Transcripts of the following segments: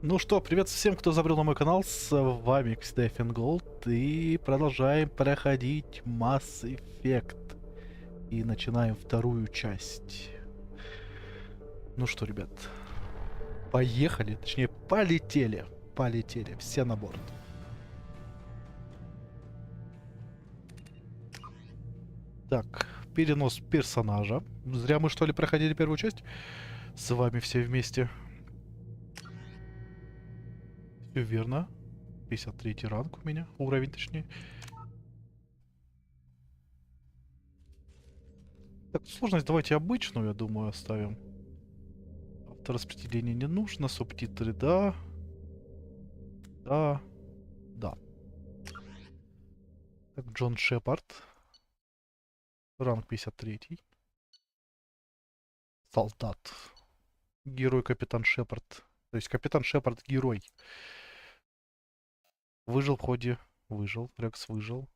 Ну что, привет всем, кто забрел на мой канал, с вами, как всегда, Fingolt, и продолжаем проходить Mass Effect. И начинаем вторую часть. Ну что, ребят, поехали, точнее, полетели, все на борт. Так, перенос персонажа. Зря мы, что ли, проходили первую часть с вами все вместе. Все верно. 53 ранг у меня, уровень точнее. Так, сложность давайте обычную, я думаю, оставим. Автораспределение не нужно, субтитры да. Да. Да. Так, Джон Шепард. Ранг 53. Солдат. Герой капитан Шепард. То есть капитан Шепард герой. Выжил в ходе. Выжил. Рекс выжил.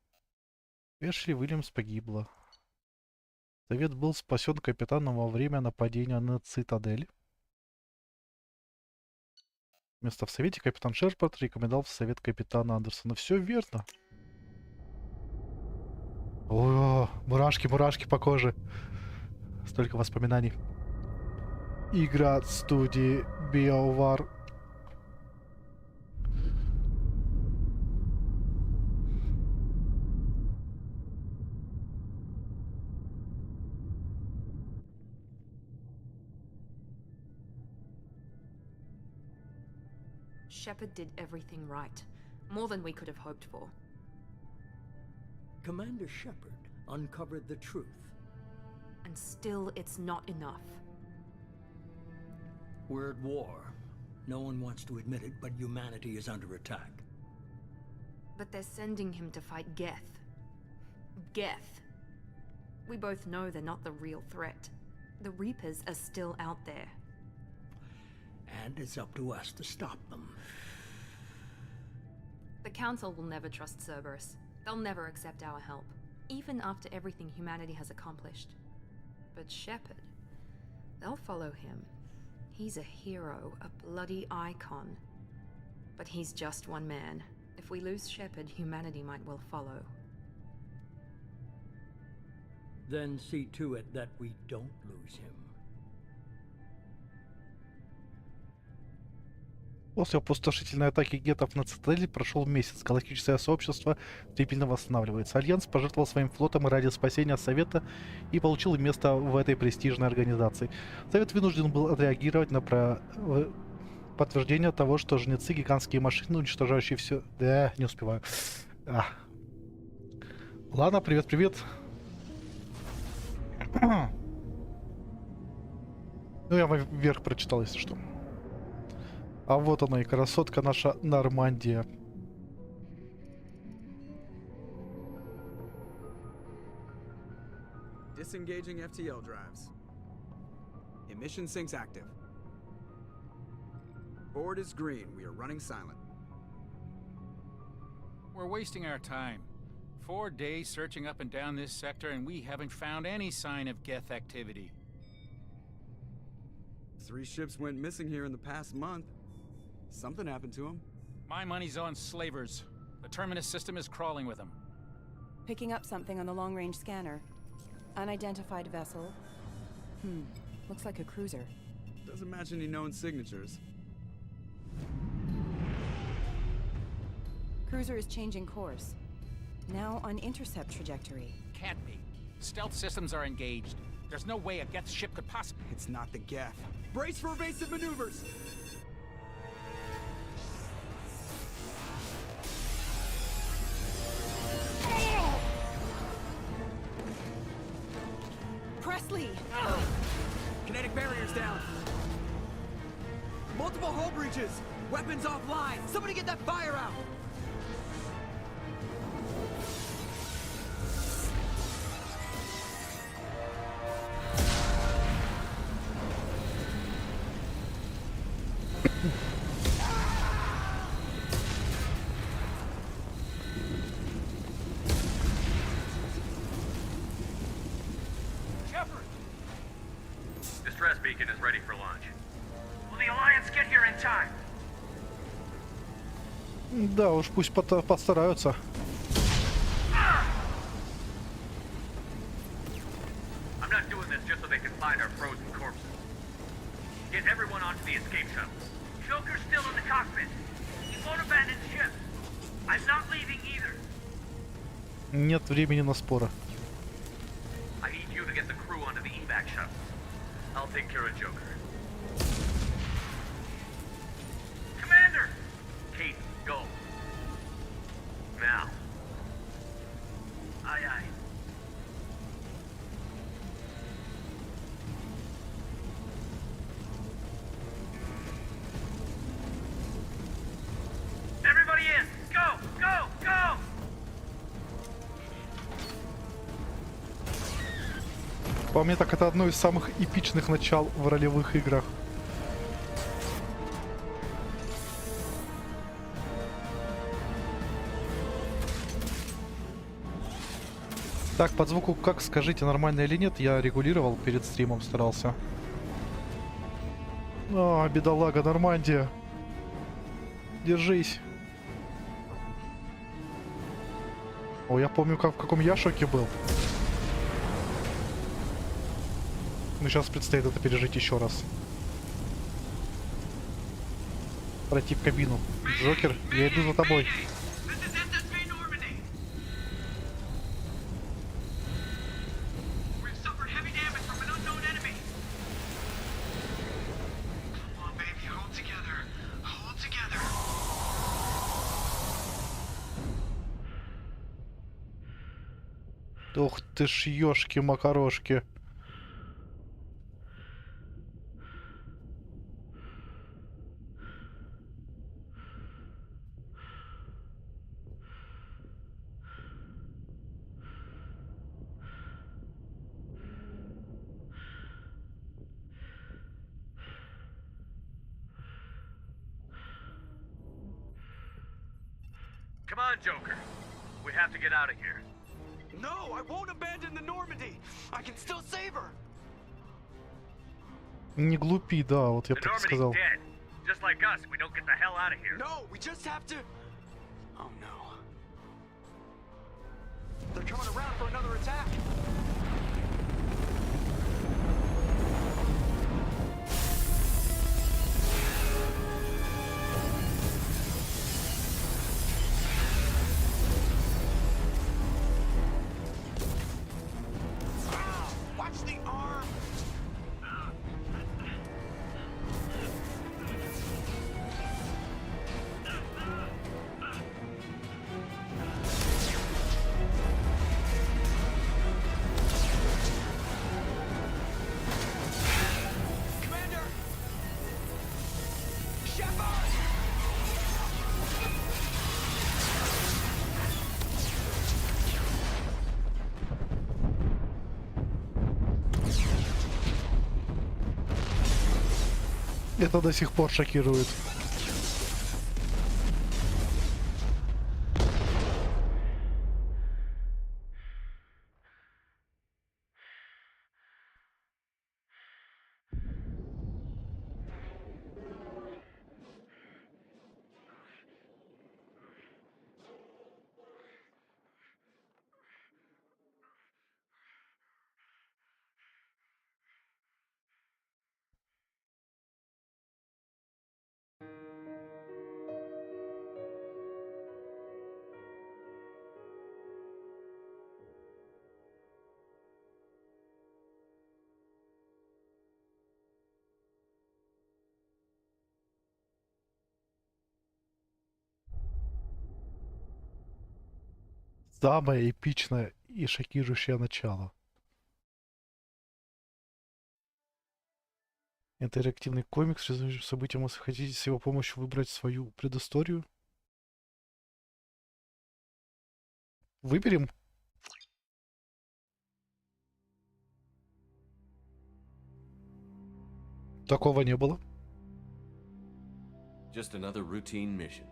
Эшли Уильямс погибла. Совет был спасен капитаном во время нападения на цитадель. Место в совете капитан Шепард рекомендовал в совет капитана Андерсона. Все верно. О, мурашки, мурашки по коже. Столько воспоминаний. Игра студии BioWare. Shepard did everything right. More than we could have hoped for. Commander Shepard uncovered the truth. And still, it's not enough. We're at war. No one wants to admit it, but humanity is under attack. But they're sending him to fight Geth. Geth. We both know they're not the real threat. The Reapers are still out there. And it's up to us to stop them. The Council will never trust Cerberus. They'll never accept our help, even after everything humanity has accomplished. But Shepard, they'll follow him. He's a hero, a bloody icon. But he's just one man. If we lose Shepard, humanity might well follow. Then see to it that we don't lose him. После опустошительной атаки гетов на цитадель прошел месяц. Галактическое сообщество стремительно восстанавливается. Альянс пожертвовал своим флотом ради спасения Совета и получил место в этой престижной организации. Совет вынужден был отреагировать на подтверждение того, что жнецы — гигантские машины, уничтожающие все... Да, не успеваю. Ладно, привет-привет. Ну, я вверх прочитал, если что. А вот она и красотка наша Нормандия. Disengaging FTL drives. Emission sinks active. Board is green. We are running silent. We're wasting our time. 4 days searching up and down this sector, and we haven't found any sign of Geth activity. 3 ships went missing here in the past month. Something happened to them. My money's on slavers. The Terminus system is crawling with them. Picking up something on the long-range scanner. Unidentified vessel. Looks like a cruiser. Doesn't match any known signatures. Cruiser is changing course. Now on intercept trajectory. Can't be. Stealth systems are engaged. There's no way a Geth ship could possibly... It's not the Geth. Brace for evasive maneuvers! Presley! Kinetic barriers down. Multiple hull breaches. Weapons offline. Somebody get that fire out. Distress beacon is ready for launch. Will the Alliance get here in time? Да уж, пусть постараются. I'm not doing this just so they can find our frozen corpses. Get everyone onto the escape shuttle. Joker's still in the cockpit. He won't abandon the ship. I'm not leaving either. Нет времени на споры. I need you to get the crew onto the evac shuttle. I'll take care of Joker. Commander! Kate, go. Now. Aye, aye. Everybody in! Go! Go! Go! По мне так это одно из самых эпичных начал в ролевых играх. Так, под звуку как, скажите, нормально или нет, я регулировал перед стримом, старался. А, бедолага, Нормандия. Держись. О, я помню, как, в каком я шоке был. Ну, сейчас предстоит это пережить еще раз. Пройти в кабину. Джокер, я иду за тобой. Ух ты ж, ёшки-макарошки. Come on, Joker. We have to get out of here. No, I won't abandon the Normandy. I can still save her. Не глупи, да, вот я The бы так Normandy's сказал. dead. Just like us, we don't get the hell out of here. No, we just have to. Oh no. They're coming around for another attack. Watch the arm. Commander! Shepard! Это до сих пор шокирует. Самое эпичное и шокирующее начало. Интерактивный комикс, развивающий события, вы хотите с его помощью выбрать свою предысторию? Выберем. Такого не было. Just another routine mission.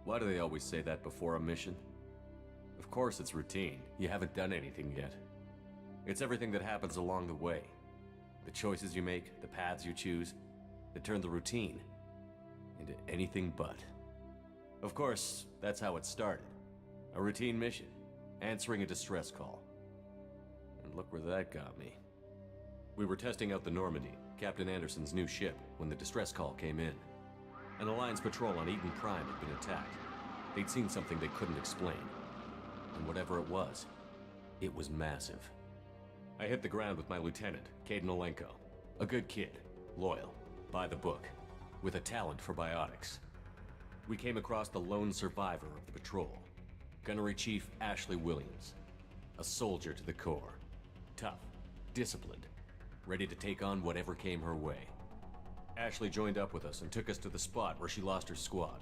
Why do they always say that before a mission? Of course it's routine. You haven't done anything yet. It's everything that happens along the way. The choices you make, the paths you choose, that turn the routine into anything but. Of course, that's how it started. A routine mission, answering a distress call. And look where that got me. We were testing out the Normandy, Captain Anderson's new ship, when the distress call came in. An Alliance patrol on Eden Prime had been attacked. They'd seen something they couldn't explain. And whatever it was massive. I hit the ground with my lieutenant, Caden Olenko. A good kid, loyal, by the book, with a talent for biotics. We came across the lone survivor of the patrol, Gunnery Chief Ashley Williams. A soldier to the core. Tough, disciplined, ready to take on whatever came her way. Ashley joined up with us and took us to the spot where she lost her squad.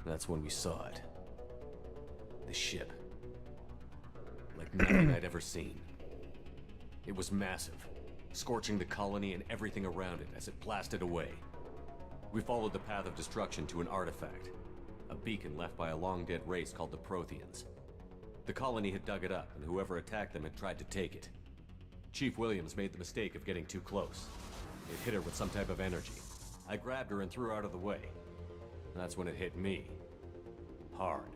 That's when we saw it. The ship. Like nothing I'd ever seen. It was massive, scorching the colony and everything around it as it blasted away. We followed the path of destruction to an artifact, a beacon left by a long-dead race called the Protheans. The colony had dug it up, and whoever attacked them had tried to take it. Chief Williams made the mistake of getting too close. It hit her with some type of energy. I grabbed her and threw her out of the way. That's when it hit me. Hard.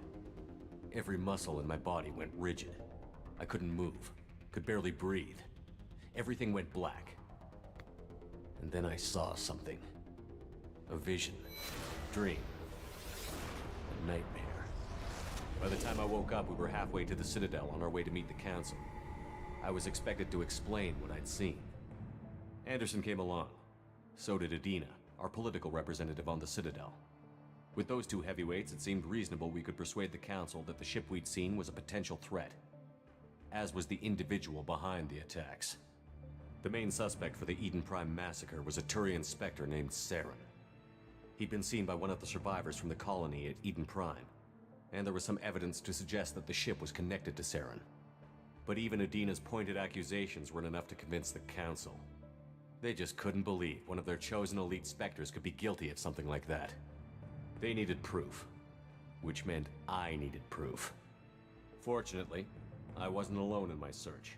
Every muscle in my body went rigid. I couldn't move, could barely breathe. Everything went black. And then I saw something. A vision. Dream. A nightmare. By the time I woke up, we were halfway to the Citadel on our way to meet the Council. I was expected to explain what I'd seen. Anderson came along. So did Adina, our political representative on the Citadel. With those two heavyweights, it seemed reasonable we could persuade the Council that the ship we'd seen was a potential threat. As was the individual behind the attacks. The main suspect for the Eden Prime massacre was a Turian Spectre named Saren. He'd been seen by one of the survivors from the colony at Eden Prime, and there was some evidence to suggest that the ship was connected to Saren. But even Adina's pointed accusations weren't enough to convince the Council. They just couldn't believe one of their chosen elite Spectres could be guilty of something like that. They needed proof, which meant I needed proof. Fortunately, I wasn't alone in my search.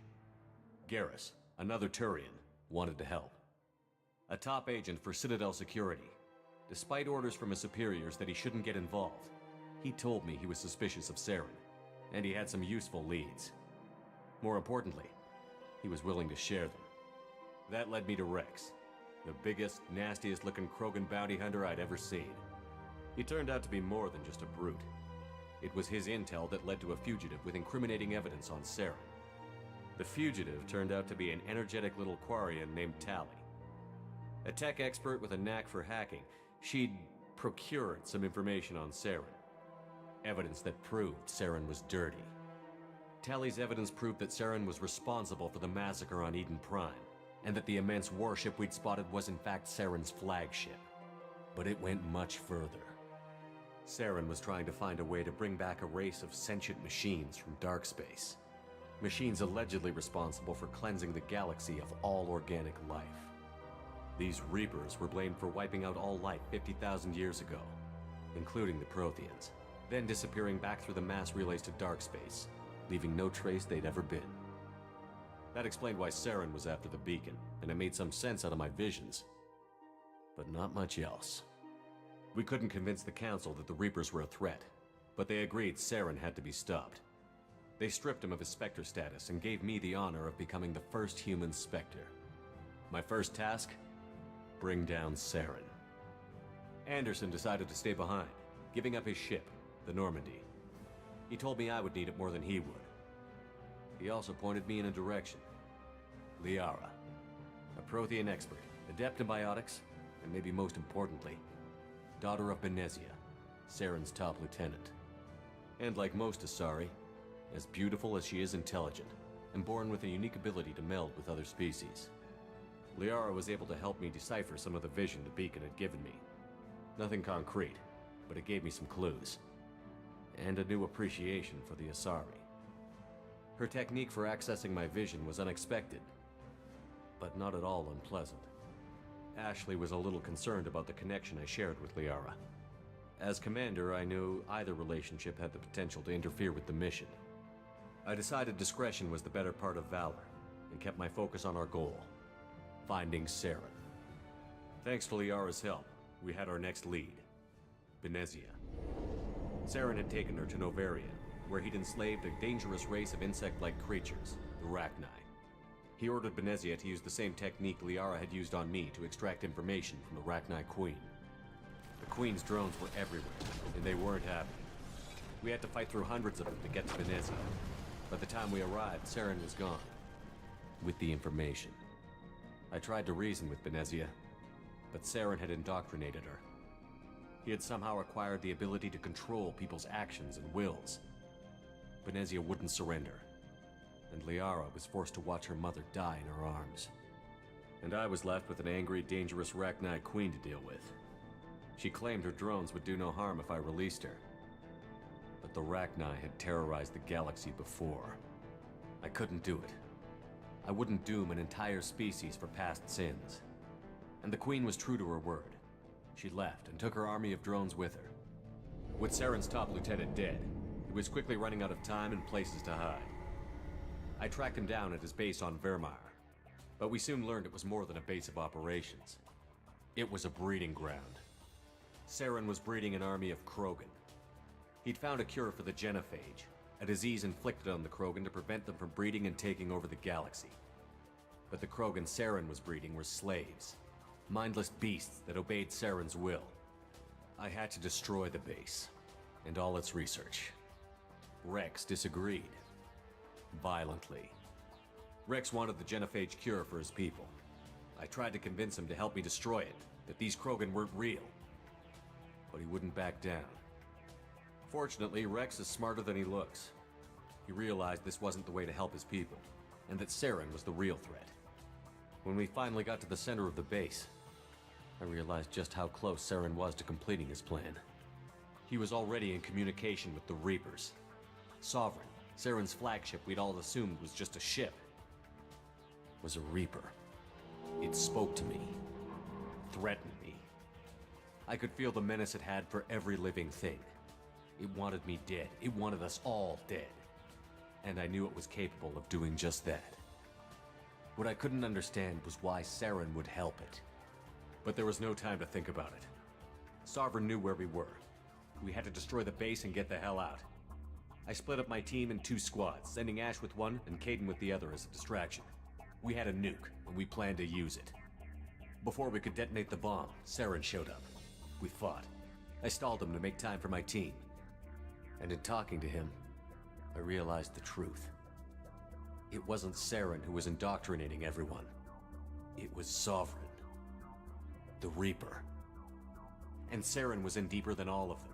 Garrus, another Turian, wanted to help. A top agent for Citadel Security. Despite orders from his superiors that he shouldn't get involved, he told me he was suspicious of Saren, and he had some useful leads. More importantly, he was willing to share them. That led me to Rex, the biggest, nastiest-looking Krogan bounty hunter I'd ever seen. He turned out to be more than just a brute. It was his intel that led to a fugitive with incriminating evidence on Saren. The fugitive turned out to be an energetic little Quarian named Tally. A tech expert with a knack for hacking, she'd procured some information on Saren. Evidence that proved Saren was dirty. Tally's evidence proved that Saren was responsible for the massacre on Eden Prime, and that the immense warship we'd spotted was in fact Saren's flagship. But it went much further. Saren was trying to find a way to bring back a race of sentient machines from dark space. Machines allegedly responsible for cleansing the galaxy of all organic life. These Reapers were blamed for wiping out all life 50,000 years ago, including the Protheans, then disappearing back through the mass relays to dark space, leaving no trace they'd ever been. That explained why Saren was after the beacon, and it made some sense out of my visions. But not much else. We couldn't convince the Council that the Reapers were a threat, but they agreed Saren had to be stopped. They stripped him of his Spectre status and gave me the honor of becoming the first human Spectre. My first task? Bring down Saren. Anderson decided to stay behind, giving up his ship, the Normandy. He told me I would need it more than he would. He also pointed me in a direction. Liara, a Prothean expert, adept in biotics, and maybe most importantly, daughter of Benezia, Saren's top lieutenant. And like most Asari, as beautiful as she is intelligent, and born with a unique ability to meld with other species. Liara was able to help me decipher some of the vision the beacon had given me. Nothing concrete, but it gave me some clues. And a new appreciation for the Asari. Her technique for accessing my vision was unexpected, but not at all unpleasant. Ashley was a little concerned about the connection I shared with Liara. As commander, I knew either relationship had the potential to interfere with the mission. I decided discretion was the better part of valor, and kept my focus on our goal, finding Saren. Thanks to Liara's help, we had our next lead. Benezia. Saren had taken her to Novaria, where he'd enslaved a dangerous race of insect-like creatures, the Rachni. He ordered Benezia to use the same technique Liara had used on me to extract information from the Rachni Queen. The Queen's drones were everywhere, and they weren't happy. We had to fight through hundreds of them to get to Benezia. By the time we arrived, Saren was gone. With the information. I tried to reason with Benezia, but Saren had indoctrinated her. He had somehow acquired the ability to control people's actions and wills. Benezia wouldn't surrender, and Liara was forced to watch her mother die in her arms. And I was left with an angry, dangerous Rachni Queen to deal with. She claimed her drones would do no harm if I released her. But the Rachni had terrorized the galaxy before. I couldn't do it. I wouldn't doom an entire species for past sins. And the Queen was true to her word. She left and took her army of drones with her. With Saren's top lieutenant dead, he was quickly running out of time and places to hide. I tracked him down at his base on Vermeer, but we soon learned it was more than a base of operations. It was a breeding ground. Saren was breeding an army of Krogan. He'd found a cure for the genophage, a disease inflicted on the Krogan to prevent them from breeding and taking over the galaxy. But the Krogan Saren was breeding were slaves, mindless beasts that obeyed Saren's will. I had to destroy the base, and all its research. Rex disagreed. Violently. Rex wanted the genophage cure for his people. I tried to convince him to help me destroy it, that these Krogan weren't real. But he wouldn't back down. Fortunately, Rex is smarter than he looks. He realized this wasn't the way to help his people, and that Saren was the real threat. When we finally got to the center of the base, I realized just how close Saren was to completing his plan. He was already in communication with the Reapers. Sovereign, Saren's flagship we'd all assumed was just a ship, was a Reaper. It spoke to me, threatened me. I could feel the menace it had for every living thing. It wanted me dead. It wanted us all dead. And I knew it was capable of doing just that. What I couldn't understand was why Saren would help it. But there was no time to think about it. Sovereign knew where we were. We had to destroy the base and get the hell out. I split up my team in 2 squads, sending Ash with one and Caden with the other as a distraction. We had a nuke, and we planned to use it. Before we could detonate the bomb, Saren showed up. We fought. I stalled him to make time for my team. And in talking to him, I realized the truth. It wasn't Saren who was indoctrinating everyone. It was Sovereign. The Reaper. And Saren was in deeper than all of them.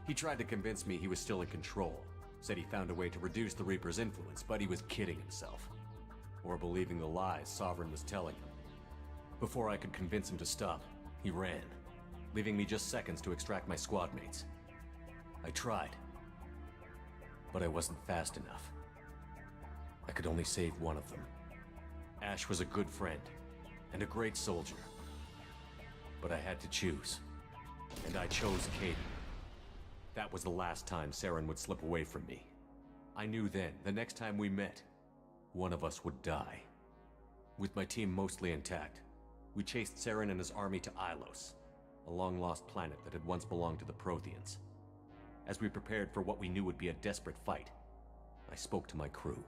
He tried to convince me he was still in control, said he found a way to reduce the Reaper's influence, but he was kidding himself. Or believing the lies Sovereign was telling him. Before I could convince him to stop, he ran, leaving me just seconds to extract my squad mates. I tried, but I wasn't fast enough. I could only save one of them. Ash was a good friend, and a great soldier. But I had to choose, and I chose Caden. That was the last time Saren would slip away from me. I knew then, the next time we met, one of us would die. With my team mostly intact, we chased Saren and his army to Ilos, a long-lost planet that had once belonged to the Protheans. As we prepared for what we knew would be a desperate fight, I spoke to my crew.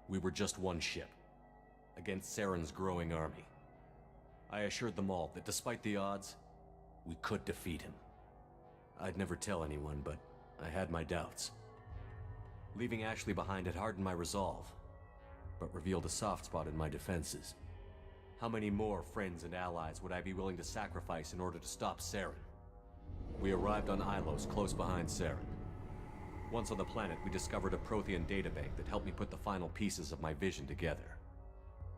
We were just one ship, against Saren's growing army. I assured them all that despite the odds, we could defeat him. I'd never tell anyone, but I had my doubts. Leaving Ashley behind had hardened my resolve, but revealed a soft spot in my defenses. How many more friends and allies would I be willing to sacrifice in order to stop Saren? We arrived on Ilos, close behind Saren. Once on the planet, we discovered a Prothean databank that helped me put the final pieces of my vision together.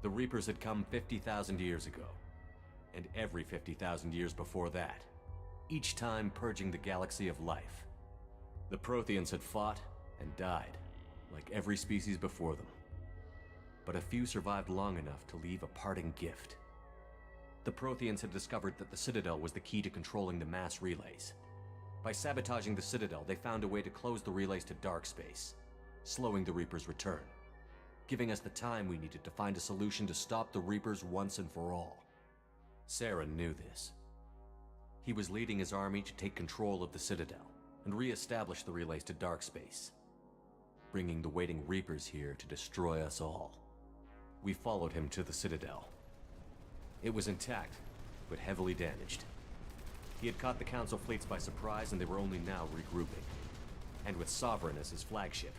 The Reapers had come 50,000 years ago, and every 50,000 years before that, each time purging the galaxy of life. The Protheans had fought and died, like every species before them. But a few survived long enough to leave a parting gift. The Protheans had discovered that the Citadel was the key to controlling the mass relays. By sabotaging the Citadel, they found a way to close the relays to dark space, slowing the Reapers' return, giving us the time we needed to find a solution to stop the Reapers once and for all. Saren knew this. He was leading his army to take control of the Citadel and re-establish the relays to dark space, bringing the waiting Reapers here to destroy us all. We followed him to the Citadel. It was intact, but heavily damaged. He had caught the Council fleets by surprise, and they were only now regrouping. And with Sovereign as his flagship,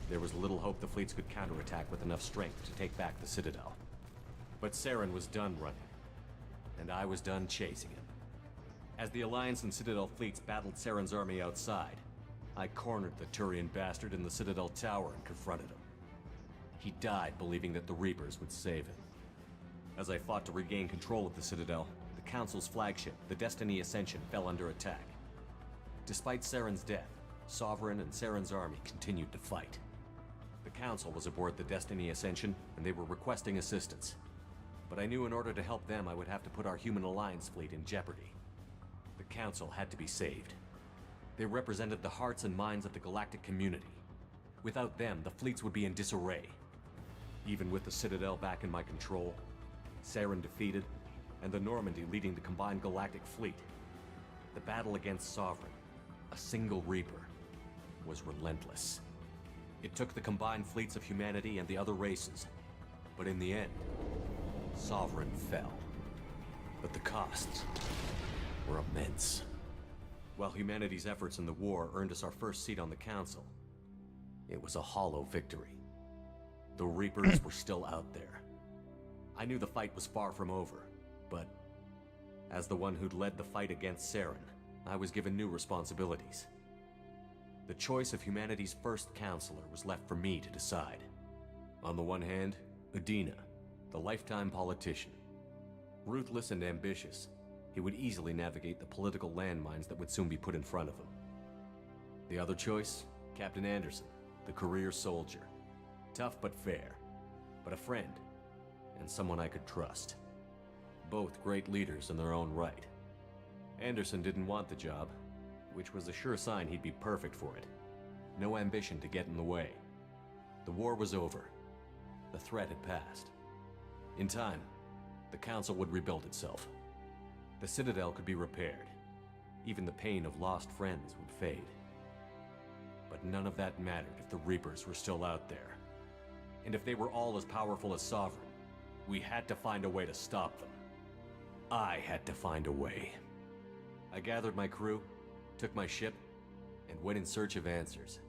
there was little hope the fleets could counterattack with enough strength to take back the Citadel. But Saren was done running, and I was done chasing him. As the Alliance and Citadel fleets battled Saren's army outside, I cornered the Turian bastard in the Citadel tower and confronted him. He died believing that the Reapers would save him. As I fought to regain control of the Citadel, the Council's flagship, the Destiny Ascension, fell under attack. Despite Saren's death, Sovereign and Saren's army continued to fight. The Council was aboard the Destiny Ascension, and they were requesting assistance. But I knew in order to help them, I would have to put our Human Alliance fleet in jeopardy. The Council had to be saved. They represented the hearts and minds of the galactic community. Without them, the fleets would be in disarray. Even with the Citadel back in my control, Saren defeated, and the Normandy leading the combined galactic fleet, the battle against Sovereign, a single Reaper, was relentless. It took the combined fleets of humanity and the other races, but in the end, Sovereign fell. But the costs were immense. While humanity's efforts in the war earned us our first seat on the Council, it was a hollow victory. The Reapers were still out there. I knew the fight was far from over, but as the one who'd led the fight against Saren, I was given new responsibilities. The choice of humanity's first counselor was left for me to decide. On the one hand, Udina, the lifetime politician. Ruthless and ambitious, he would easily navigate the political landmines that would soon be put in front of him. The other choice, Captain Anderson, the career soldier. Tough but fair, but a friend, and someone I could trust. Both great leaders in their own right. Anderson didn't want the job, which was a sure sign he'd be perfect for it. No ambition to get in the way. The war was over. The threat had passed. In time, the Council would rebuild itself. The Citadel could be repaired. Even the pain of lost friends would fade. But none of that mattered if the Reapers were still out there. And if they were all as powerful as Sovereign, we had to find a way to stop them. I had to find a way. I gathered my crew, took my ship, and went in search of answers.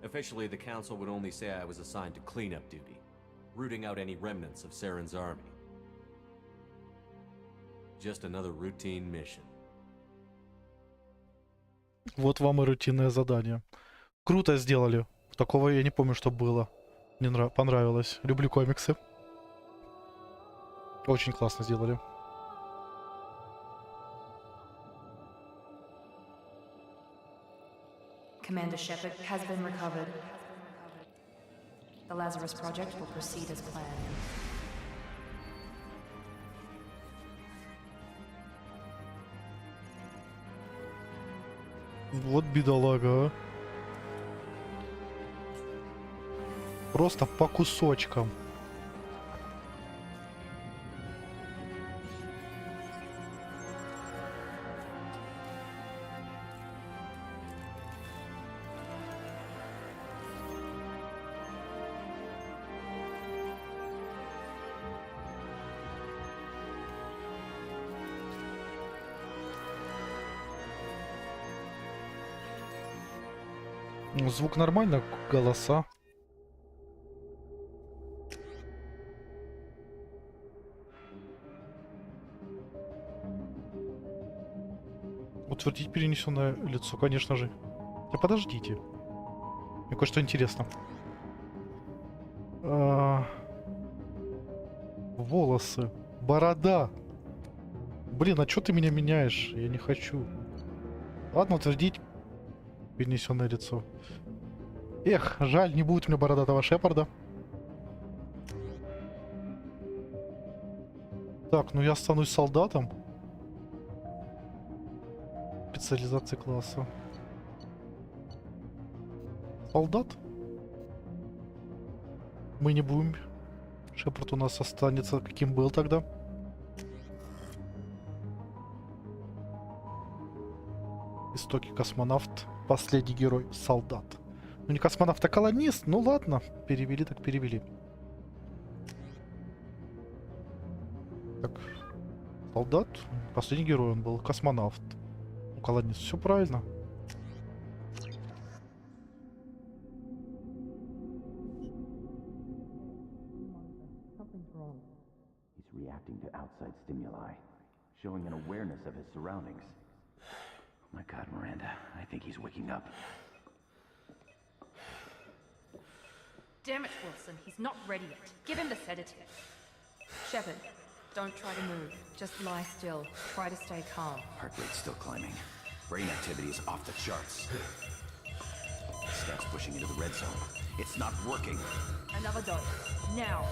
Officially, the Council would only say I was assigned to cleanup duty, rooting out any remnants of Saren's army. Just another routine mission. Вот вам и рутинное задание. Круто сделали. Такого я не помню, что было. Мне понравилось. Люблю комиксы. Очень классно сделали. Commander Shepard has been recovered. The Lazarus Project will proceed as planned. Вот бедолага, а. Просто по кусочкам. Звук нормально, голоса. Утвердить перенесенное лицо, конечно же. Да подождите. Мне кое-что интересно. Волосы. Борода. Блин, а чё ты меня меняешь? Я не хочу. Ладно, утвердить перенесенное лицо. Эх, жаль, не будет у меня бородатого Шепарда. Так, ну я останусь солдатом. Специализация класса. Солдат? Мы не будем. Шепард у нас останется каким был тогда. Истоки космонавт, последний герой, солдат. Ну не космонавт, а колонист, ну ладно, перевели так перевели. Так, солдат, последний герой он был, космонавт. Ну, колонист, все правильно. He's reacting to outside stimuli, showing an awareness of his surroundings. Oh my God, Miranda, I think he's waking up. Damn it, Wilson, he's not ready yet. Give him the sedative. Shepard, don't try to move. Just lie still. Try to stay calm. Heart rate's still climbing. Brain activity is off the charts. Stats pushing into the red zone. It's not working. Another dose. Now.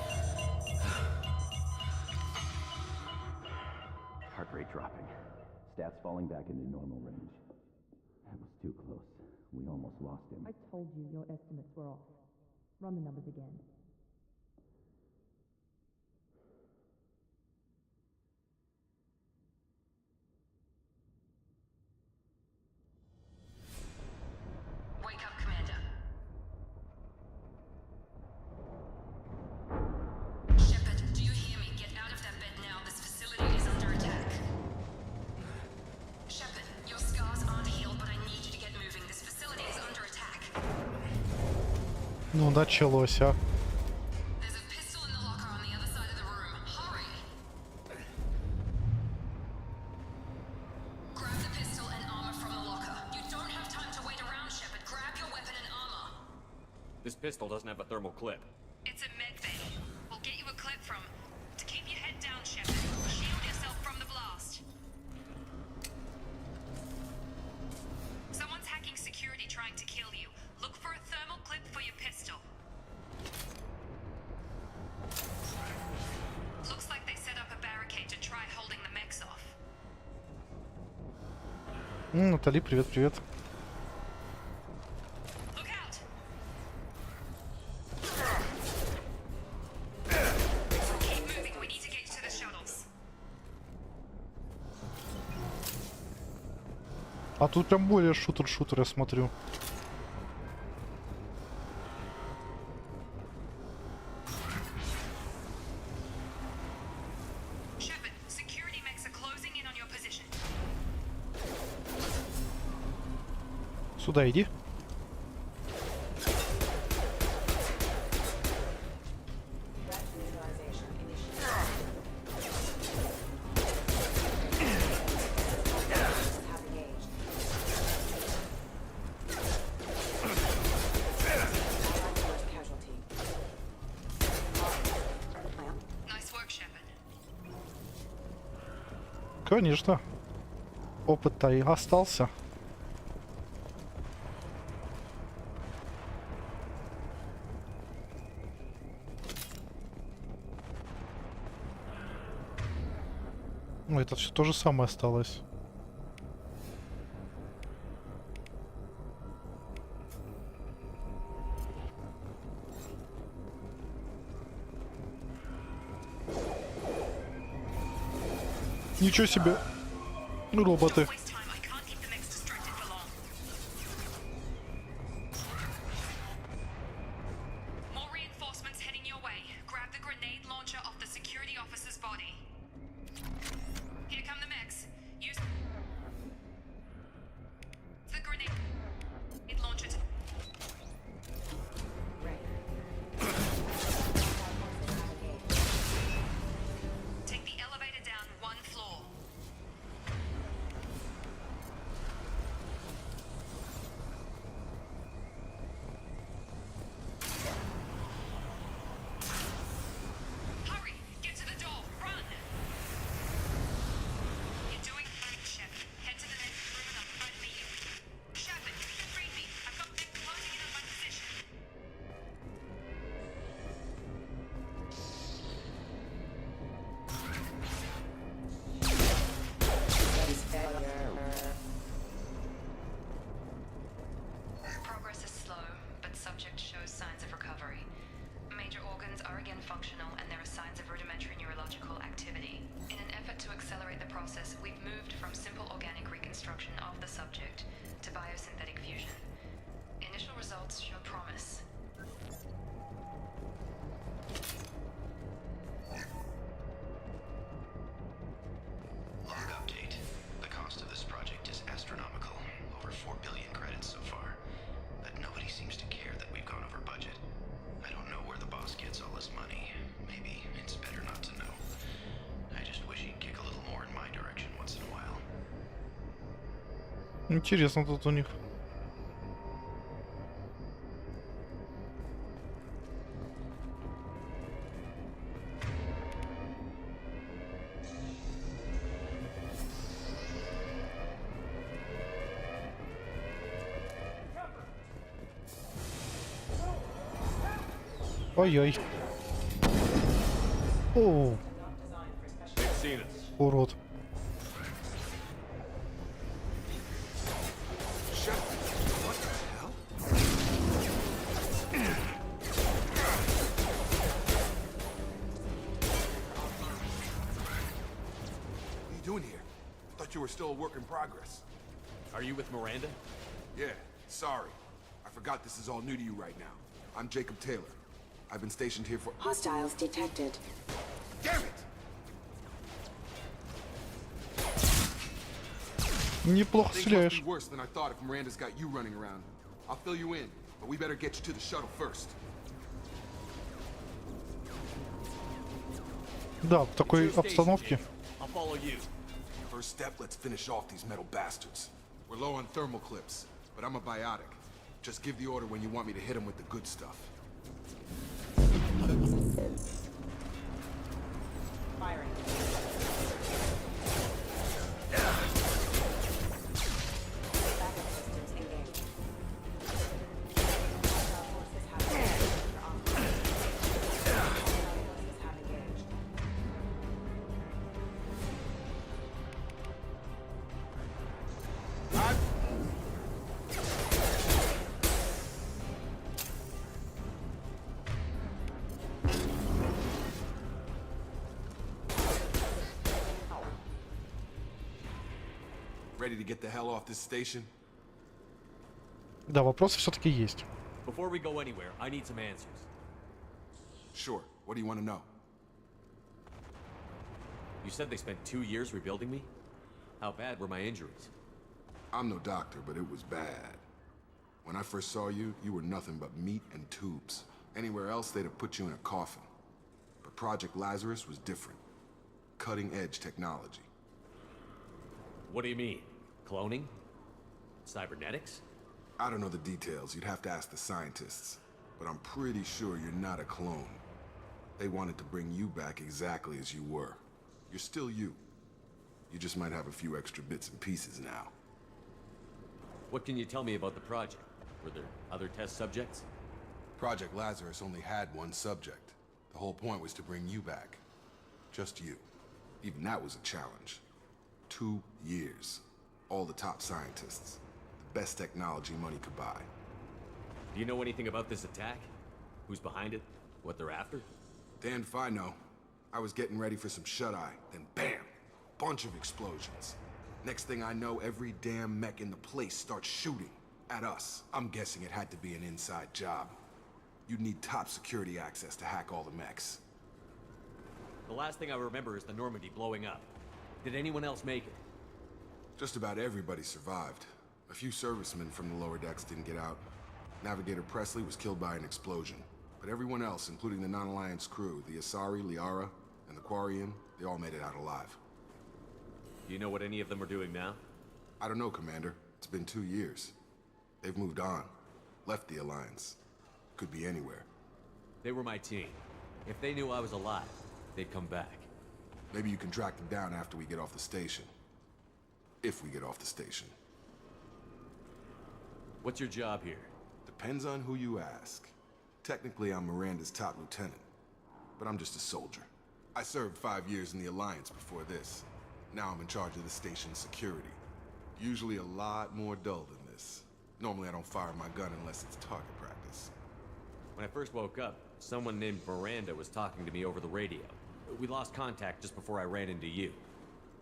Heart rate dropping. Stats falling back into normal range. That was too close. We almost lost him. I told you your estimates were off. Run the numbers again. Wake up, Commander. Shepard, do you hear me? Get out of that bed now. This facility is under attack. Shepard, your scars aren't healed, but I need you to get moving. This facility is under attack. Ну, началось, а. There's a pistol in the locker on the other side of the room. Hurry! Grab the pistol and armor from the locker. You don't have time to wait around, Shepard. Grab your weapon and armor. This pistol doesn't have a thermal clip. It's a med bay. We'll get you a clip from. To keep your head down, Shepard. Shield yourself from the blast. Someone's hacking security trying to kill you. Look for a thermal clip for your pistol. Looks like they set up a barricade to try holding the mechs off. Натали, привет, привет. Look out! Keep moving. We need to get you to the shuttles. А тут прям более шутер-шутер, я смотрю. Shepard, security mechs are closing in on your position. Сюда иди. Nice work, Shepard. Конечно. Опыт-то и остался. Ну, это все то же самое осталось. Ничего себе. Роботы. Waste time. I can't keep the mechs distracted for long. More reinforcements heading your way. Grab the grenade launcher off the security officer's body. Here come the mechs. Use the grenade launcher to... Take the elevator down one floor. Hurry! Get to the door! Run! You're doing fine, Shep. Head to the next room and I'll try to meet you. Shepard, read me. I've got men closing in on my position. Progress is slow, but subject shows signs of recovery. Major organs are again functional and there are signs of rudimentary neurological activity. In an effort to accelerate the process, we've moved from simple organic reconstruction of the subject to biosynthetic fusion. Initial results show promise. Log update. The cost of this project is astronomical. Over 4 billion credits so far. But nobody seems to care that we've gone over budget. I don't know where the boss gets all this money. Maybe it's better not to know. I just wish he'd kick a little more in my direction once in a while. Интересно тут у них. Ой-ой. О, урод. Doing here? Thought you were still a work in progress. Are you with Miranda? Yeah, sorry. I forgot this is all new to you right now. I'm Jacob Taylor. I've been stationed here for— Hostiles detected. Damn it! Неплохо Things must стреляешь. be worse than I thought if Miranda's got you running around. I'll fill you in, but we better get you to the shuttle first. Да, в такой обстановке. I'll follow you. First step, let's finish off these metal bastards. We're low on thermal clips, but I'm a biotic. Just give the order when you want me to hit them with the good stuff. Firing. Backup systems engaged. Hostile forces have engaged. Ready to get the hell off this station? Да, вопросы все-таки есть. Before we go anywhere, I need some answers. Sure. What do you want to know? You said they spent 2 years rebuilding me? How bad were my injuries? I'm no doctor, but it was bad. When I first saw you, you were nothing but meat and tubes. Anywhere else, they'd have put you in a coffin. But Project Lazarus was different. Cutting-edge technology. What do you mean? Cloning? Cybernetics? I don't know the details. You'd have to ask the scientists. But I'm pretty sure you're not a clone. They wanted to bring you back exactly as you were. You're still you. You just might have a few extra bits and pieces now. What can you tell me about the project? Were there other test subjects? Project Lazarus only had one subject. The whole point was to bring you back. Just you. Even that was a challenge. 2 years. All the top scientists. The best technology money could buy. Do you know anything about this attack? Who's behind it? What they're after? Damned if I know. I was getting ready for some shut-eye, then bam! Bunch of explosions. Next thing I know, every damn mech in the place starts shooting at us. I'm guessing it had to be an inside job. You'd need top security access to hack all the mechs. The last thing I remember is the Normandy blowing up. Did anyone else make it? Just about everybody survived. A few servicemen from the lower decks didn't get out. Navigator Presley was killed by an explosion. But everyone else, including the non-Alliance crew, the Asari, Liara, and the Quarian, they all made it out alive. Do you know what any of them are doing now? I don't know, Commander. It's been 2 years. They've moved on. Left the Alliance. Could be anywhere. They were my team. If they knew I was alive, they'd come back. Maybe you can track them down after we get off the station. If we get off the station. What's your job here? Depends on who you ask. Technically, I'm Miranda's top lieutenant. But I'm just a soldier. I served 5 years in the Alliance before this. Now I'm in charge of the station's security. Usually a lot more dull than this. Normally I don't fire my gun unless it's target practice. When I first woke up, someone named Miranda was talking to me over the radio. We lost contact just before I ran into you.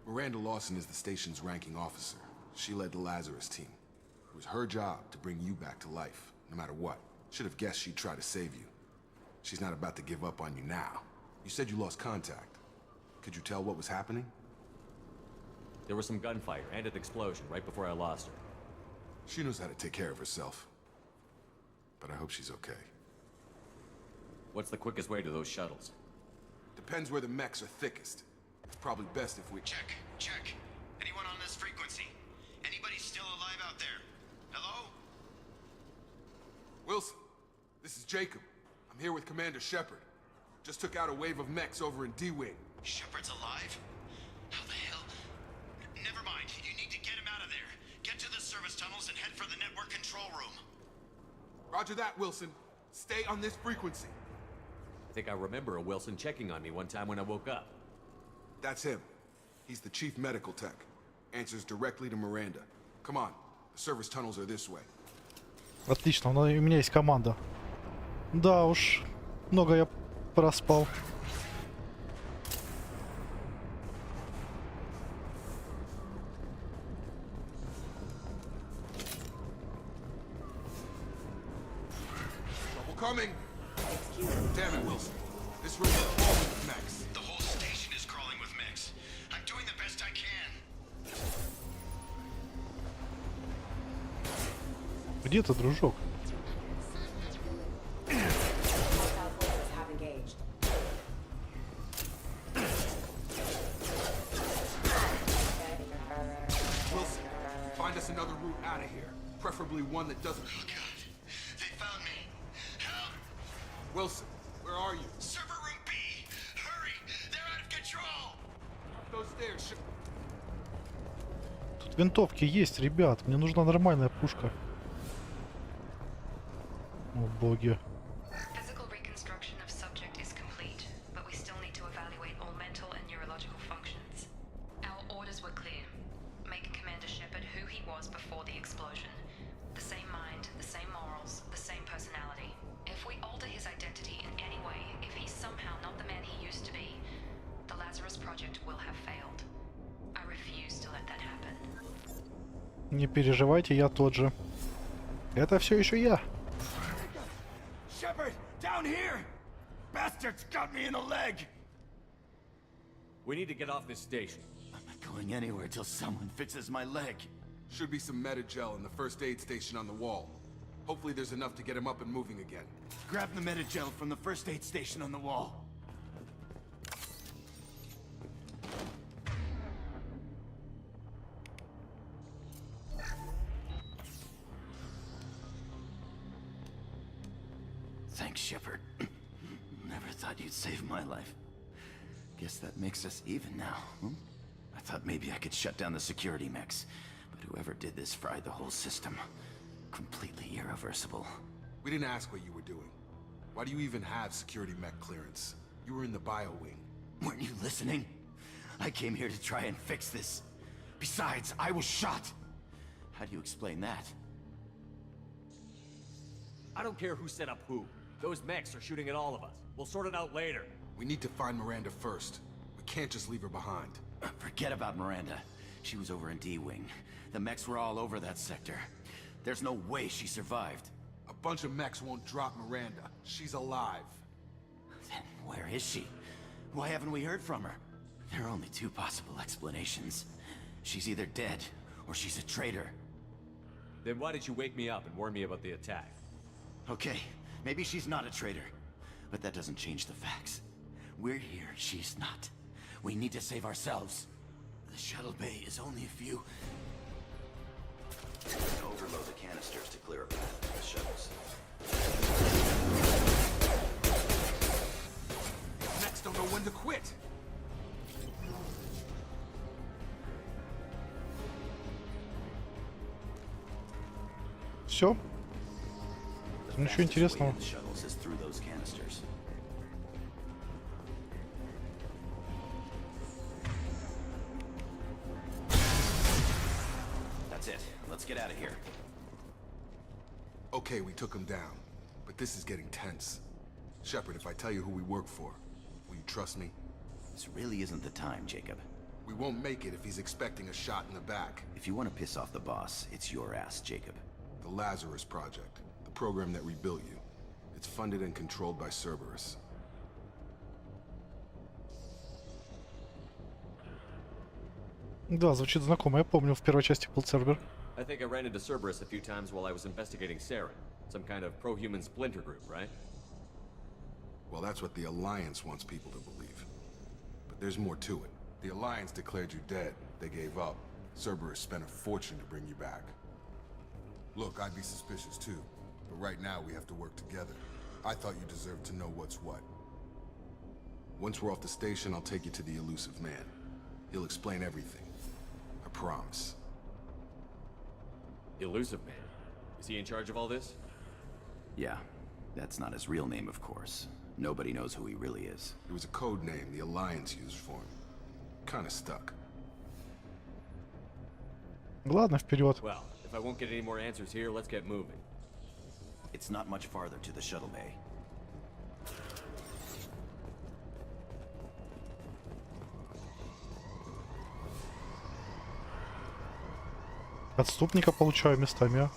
Miranda Lawson is the station's ranking officer. She led the Lazarus team. It was her job to bring you back to life, no matter what. Should have guessed she'd try to save you. She's not about to give up on you now. You said you lost contact. Could you tell what was happening? There was some gunfire and an explosion right before I lost her. She knows how to take care of herself. But I hope she's okay. What's the quickest way to those shuttles? Depends where the mechs are thickest. It's probably best if we... Check. Anyone on this frequency? Anybody still alive out there? Hello? Wilson, this is Jacob. I'm here with Commander Shepard. Just took out a wave of mechs over in D-Wing. Shepard's alive? How the hell? Never mind. You need to get him out of there. Get to the service tunnels and head for the network control room. Roger that, Wilson. Stay on this frequency. I think I remember a Wilson checking on me one time when I woke up. That's him. He's the chief medical tech. Answers directly to Miranda. Come on. The service tunnels are this way. Отлично, у меня есть команда. Да уж, много я проспал. Trouble coming. Damn it, Wilson. This room is crawling with mechs. The whole station is crawling with mechs. I'm doing the best I can. Где ты, дружок? Wilson, find us another route out of here. Preferably one that doesn't... Oh god. They found me. Help! Wilson, where are you? Server room B! Hurry! They're out of control! Those stairs. Тут винтовки есть, ребят. Мне нужна нормальная пушка. О боги. Physical reconstruction of subject is complete, but we still need to evaluate all mental and neurological functions. Our orders were clear. Make Commander Shepard who he was before the explosion. The same mind, the same morals, the same personality. If we alter his identity in any way, if he's somehow not the man he used to be, the Lazarus Project will have failed. I refuse to let that happen. Не переживайте, я тот же. Это все еще я. Shepard! Down here! Bastards got me in the leg! We need to get off this station. I'm not going anywhere till someone fixes my leg. Should be some medi-gel in the first aid station on the wall. Hopefully there's enough to get him up and moving again. Grab the medi-gel from the first aid station on the wall. Thanks, Shepard. Never thought you'd save my life. Guess that makes us even now, hmm? I thought maybe I could shut down the security mechs, but whoever did this fried the whole system. Completely irreversible. We didn't ask what you were doing. Why do you even have security mech clearance? You were in the bio wing. Weren't you listening? I came here to try and fix this. Besides, I was shot. How do you explain that? I don't care who set up who. Those mechs are shooting at all of us. We'll sort it out later. We need to find Miranda first. We can't just leave her behind. Forget about Miranda. She was over in D-Wing. The mechs were all over that sector. There's no way she survived. A bunch of mechs won't drop Miranda. She's alive. Then where is she? Why haven't we heard from her? There are only two possible explanations. She's either dead, or she's a traitor. Then why did you wake me up and warn me about the attack? Okay, maybe she's not a traitor. But that doesn't change the facts. We're here, she's not. We need to save ourselves. The shuttle bay is only a few... Overload the canisters to clear a path to the shuttles. Mechs don't know when to quit. Все? Ничего интересного. That's it. Let's get out of here. Okay, we took him down. But this is getting tense. Shepard, if I tell you who we work for, will you trust me? This really isn't the time, Jacob. We won't make it if he's expecting a shot in the back. If you want to piss off the boss, it's your ass, Jacob. The Lazarus Project, the program that rebuilt you. It's funded and controlled by Cerberus. Да, звучит знакомо. Я помню, в первой части был Цербер. I think I ran into Cerberus a few times while I was investigating Saren. Some kind of pro-human splinter group, right? Well, that's what the Alliance wants people to believe. But there's more to it. The Alliance declared you dead. They gave up. Cerberus spent a fortune to bring you back. Look, I'd be suspicious too. But right now we have to work together. I thought you deserved to know what's what. Once we're off the station, I'll take you to the elusive man. He'll explain everything. I promise. Elusive Man? Is he in charge of all this? Yeah, that's not his real name, of course. Nobody knows who he really is. It was a code name the Alliance used for him. Kinda stuck. Ладно, вперед. Well, if I won't get any more answers here, let's get moving. It's not much farther to the shuttle bay. Отступника получаю местами, а.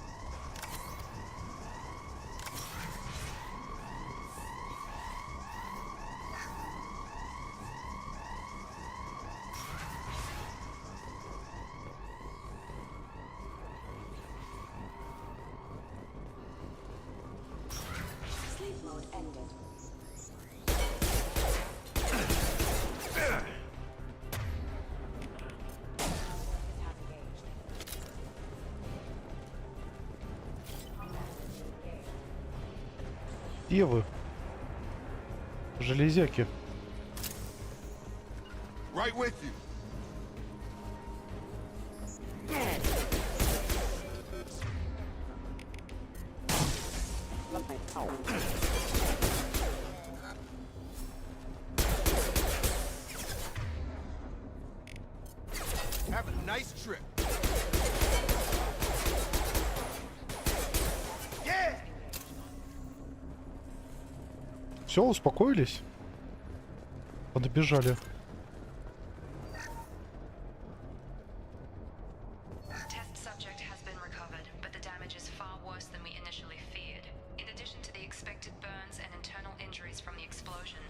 Где вы? Железяки. Right with you. Have a nice trip. Все, успокоились? Подбежали. Test subject has been recovered, but the damage is far worse than we initially feared. In addition to the expected burns and internal injuries from the explosion,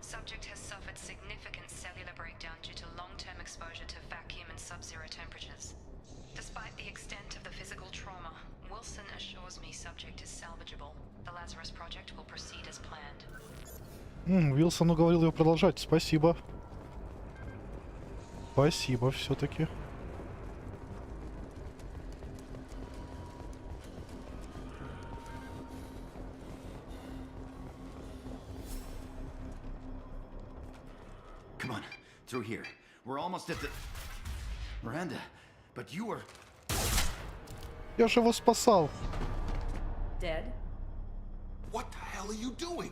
subject has suffered significant cellular breakdown due to long-term exposure to vacuum and sub-zero temperatures. Despite the extent of the physical trauma, Wilson assures me subject is salvageable. The Lazarus Project will proceed as planned. Уилсон уговорил его продолжать. Спасибо. Спасибо все-таки. Come on, through here. We're almost at the... Miranda, but you were... Я же его спасал. Dead? What the hell are you doing?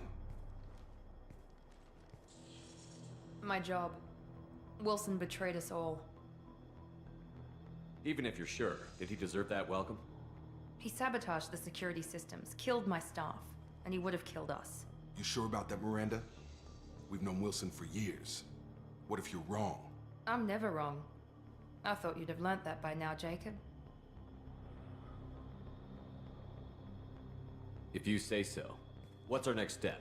My job. Wilson betrayed us all. Even if you're sure, did he deserve that welcome? He sabotaged the security systems, killed my staff, and he would have killed us. You sure about that, Miranda? We've known Wilson for years. What if you're wrong? I'm never wrong. I thought you'd have learnt that by now, Jacob. If you say so. What's our next step?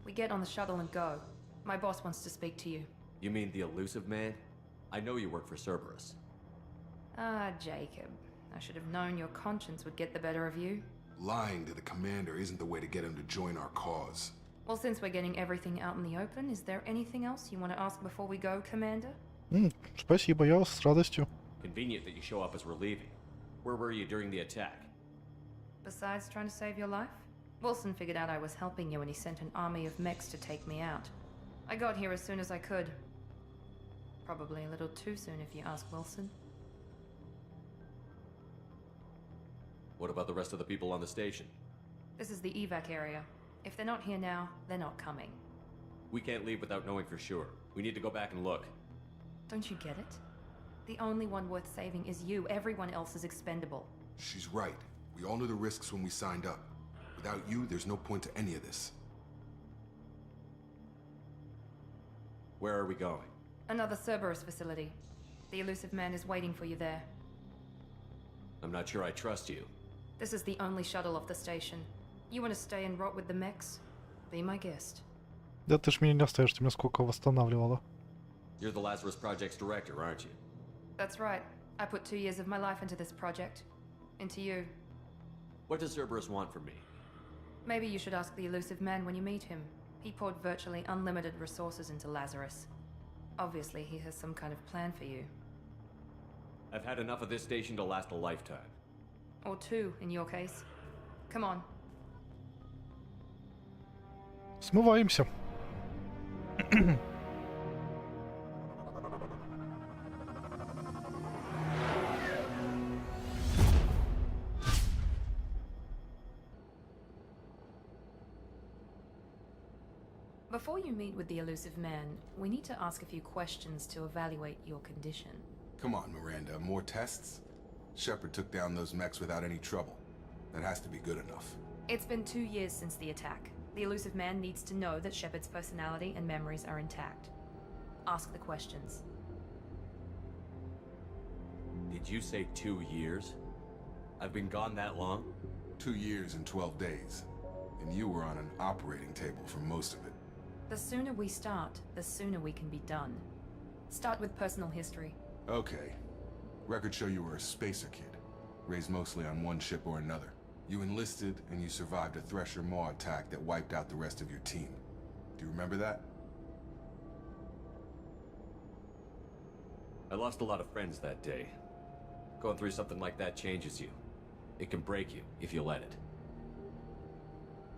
We get on the shuttle and go. My boss wants to speak to you. You mean the elusive man? I know you work for Cerberus. Ah, Jacob. I should have known your conscience would get the better of you. Lying to the commander isn't the way to get him to join our cause. Well, since we're getting everything out in the open, is there anything else you want to ask before we go, Commander? Спасибо, я с радостью. Convenient that you show up as we're leaving. Where were you during the attack? Besides trying to save your life? Wilson figured out I was helping you and he sent an army of mechs to take me out. I got here as soon as I could. Probably a little too soon if you ask Wilson. What about the rest of the people on the station? This is the evac area. If they're not here now, they're not coming. We can't leave without knowing for sure. We need to go back and look. Don't you get it? The only one worth saving is you. Everyone else is expendable. She's right. We all knew the risks when we signed up. Without you, there's no point to any of this. Where are we going? Another Cerberus facility. The elusive man is waiting for you there. I'm not sure I trust you. This is the only shuttle off the station. You want to stay and rot with the mechs? Be my guest. Да ты ж меня не оставишь, ты меня сколько восстанавливала. You're the Lazarus Project's director, aren't you? That's right. I put 2 years of my life into this project. Into you. What does Cerberus want from me? Maybe you should ask the elusive man when you meet him. He poured virtually unlimited resources into Lazarus. Obviously, he has some kind of plan for you. I've had enough of this station to last a lifetime. Or 2, in your case. Come on. Смываемся. Before you meet with the elusive man, we need to ask a few questions to evaluate your condition. Come on, Miranda, more tests? Shepard took down those mechs without any trouble. That has to be good enough. It's been 2 years since the attack. The elusive man needs to know that Shepard's personality and memories are intact. Ask the questions. Did you say 2 years? I've been gone that long? 2 years and 12 days. And you were on an operating table for most of it. The sooner we start, the sooner we can be done. Start with personal history. Okay. Records show you were a spacer kid, raised mostly on one ship or another. You enlisted, and you survived a Thresher Maw attack that wiped out the rest of your team. Do you remember that? I lost a lot of friends that day. Going through something like that changes you. It can break you, if you let it.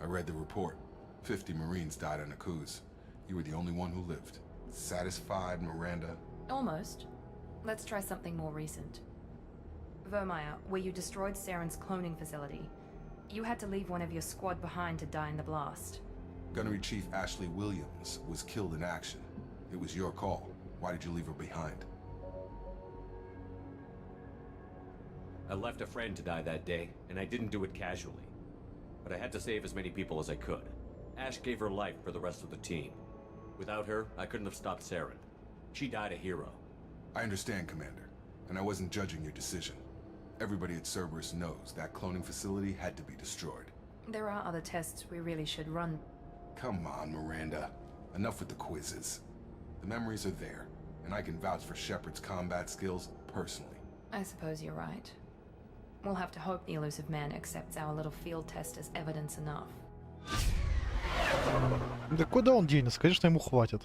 I read the report. 50 Marines died on a cruise. You were the only one who lived. Satisfied, Miranda? Almost. Let's try something more recent. Vermeer, where you destroyed Saren's cloning facility. You had to leave one of your squad behind to die in the blast. Gunnery Chief Ashley Williams was killed in action. It was your call. Why did you leave her behind? I left a friend to die that day, and I didn't do it casually. But I had to save as many people as I could. Ash gave her life for the rest of the team. Without her, I couldn't have stopped Saren. She died a hero. I understand, Commander, and I wasn't judging your decision. Everybody at Cerberus knows that cloning facility had to be destroyed. There are other tests we really should run. Come on, Miranda. Enough with the quizzes. The memories are there, and I can vouch for Shepard's combat skills personally. I suppose you're right. We'll have to hope the elusive man accepts our little field test as evidence enough. Да куда он денется? Конечно, ему хватит.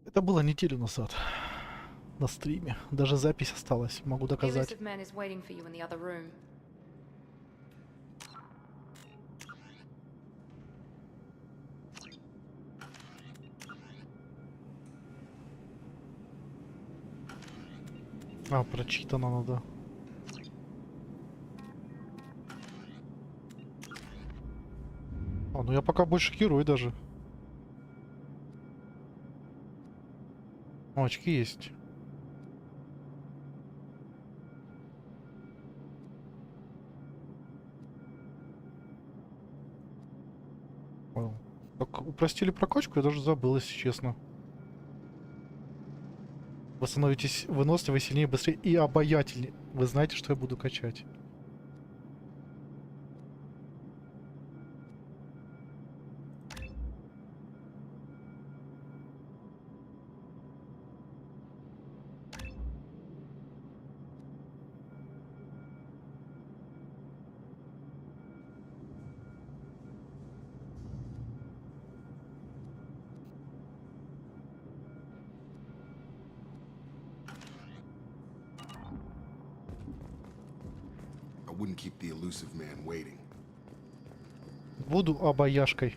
Это было неделю назад. На стриме. Даже запись осталась. Могу The доказать. elusive man is waiting for you in the other room. А, прочитано надо. А, ну я пока больше герой даже. О, очки есть. О, так упростили прокачку, я даже забыл, если честно. Вы становитесь выносливее, сильнее, быстрее и обаятельнее. Вы знаете, что я буду качать. I wouldn't keep the elusive man waiting. Буду обаяшкой.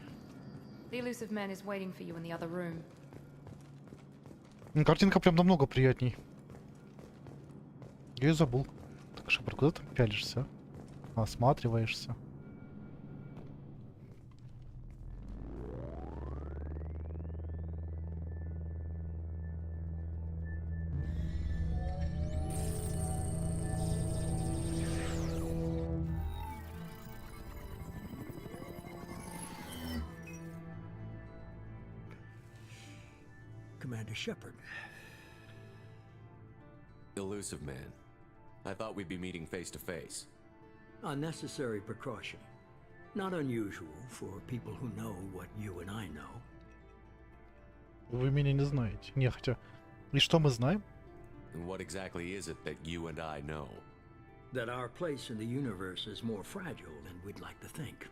The elusive man is waiting for you in the other room. Картинка прям намного приятней. Я ее забыл. Так, Шепард, куда ты пялишься? Осматриваешься. Commander Shepard. Elusive man. I thought we'd be meeting face to face. A necessary precaution. Not unusual for people who know what you and I know. Вы меня не знаете. Не, хотя... И что мы знаем? And what exactly is it that you and I know? That our place in the universe is more fragile than we'd like to think.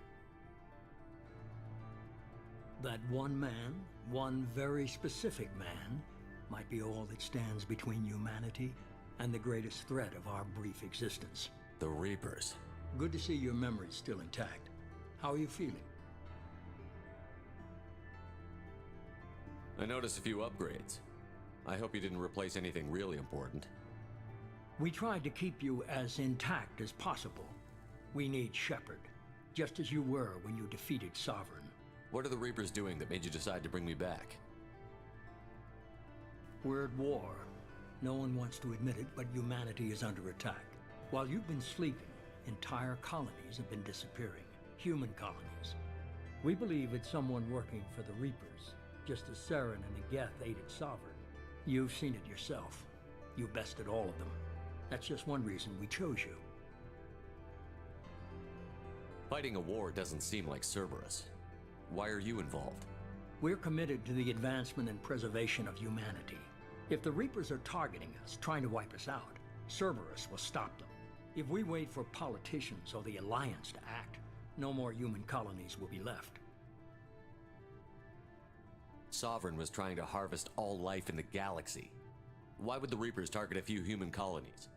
That one man, one very specific man, might be all that stands between humanity and the greatest threat of our brief existence. The Reapers. Good to see your memory's still intact. How are you feeling? I noticed a few upgrades. I hope you didn't replace anything really important. We tried to keep you as intact as possible. We need Shepard, just as you were when you defeated Sovereign. What are the Reapers doing that made you decide to bring me back? We're at war. No one wants to admit it, but humanity is under attack. While you've been sleeping, entire colonies have been disappearing. Human colonies. We believe it's someone working for the Reapers, just as Saren and the Geth aided Sovereign. You've seen it yourself. You bested all of them. That's just one reason we chose you. Fighting a war doesn't seem like Cerberus. Why are you involved? We're committed to the advancement and preservation of humanity. If the Reapers are targeting us, trying to wipe us out, Cerberus will stop them. If we wait for politicians or the Alliance to act, no more human colonies will be left. Sovereign was trying to harvest all life in the galaxy. Why would the Reapers target a few human colonies?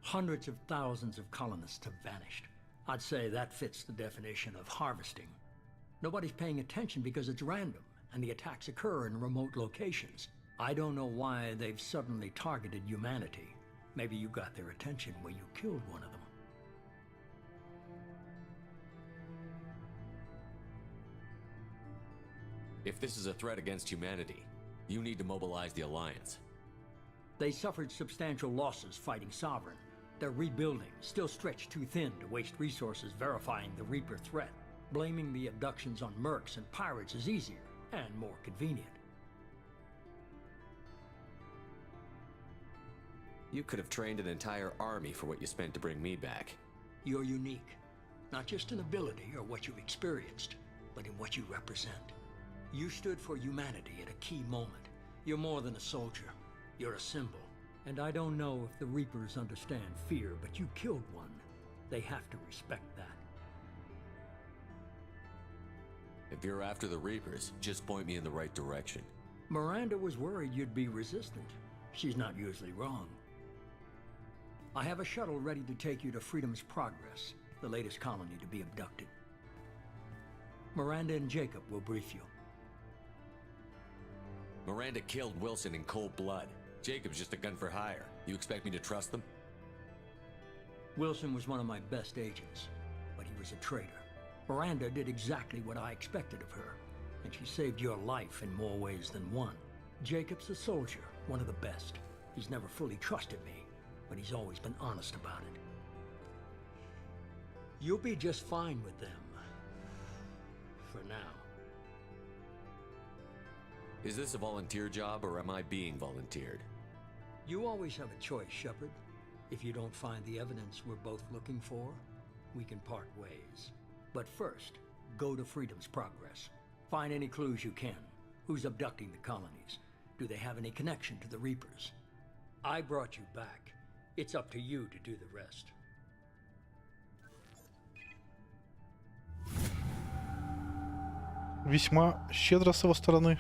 Hundreds of thousands of colonists have vanished. I'd say that fits the definition of harvesting. Nobody's paying attention because it's random, and the attacks occur in remote locations. I don't know why they've suddenly targeted humanity. Maybe you got their attention when you killed one of them. If this is a threat against humanity, you need to mobilize the Alliance. They suffered substantial losses fighting Sovereign. They're rebuilding, still stretched too thin to waste resources verifying the Reaper threat. Blaming the abductions on mercs and pirates is easier and more convenient. You could have trained an entire army for what you spent to bring me back. You're unique, not just in ability or what you've experienced, but in what you represent. You stood for humanity at a key moment. You're more than a soldier. You're a symbol. And I don't know if the Reapers understand fear, but you killed one. They have to respect that. If you're after the Reapers, just point me in the right direction. Miranda was worried you'd be resistant. She's not usually wrong. I have a shuttle ready to take you to Freedom's Progress, the latest colony to be abducted. Miranda and Jacob will brief you. Miranda killed Wilson in cold blood. Jacob's just a gun for hire. You expect me to trust them? Wilson was one of my best agents, but he was a traitor. Miranda did exactly what I expected of her, and she saved your life in more ways than one. Jacob's a soldier, one of the best. He's never fully trusted me, but he's always been honest about it. You'll be just fine with them. For now. Is this a volunteer job, or am I being volunteered? You always have a choice, Shepard. If you don't find the evidence we're both looking for, we can part ways. But first, go to Freedom's Progress. Find any clues you can. Who's abducting the colonies? Do they have any connection to the Reapers? I brought you back. It's up to you to do the rest. Весьма щедро с его стороны.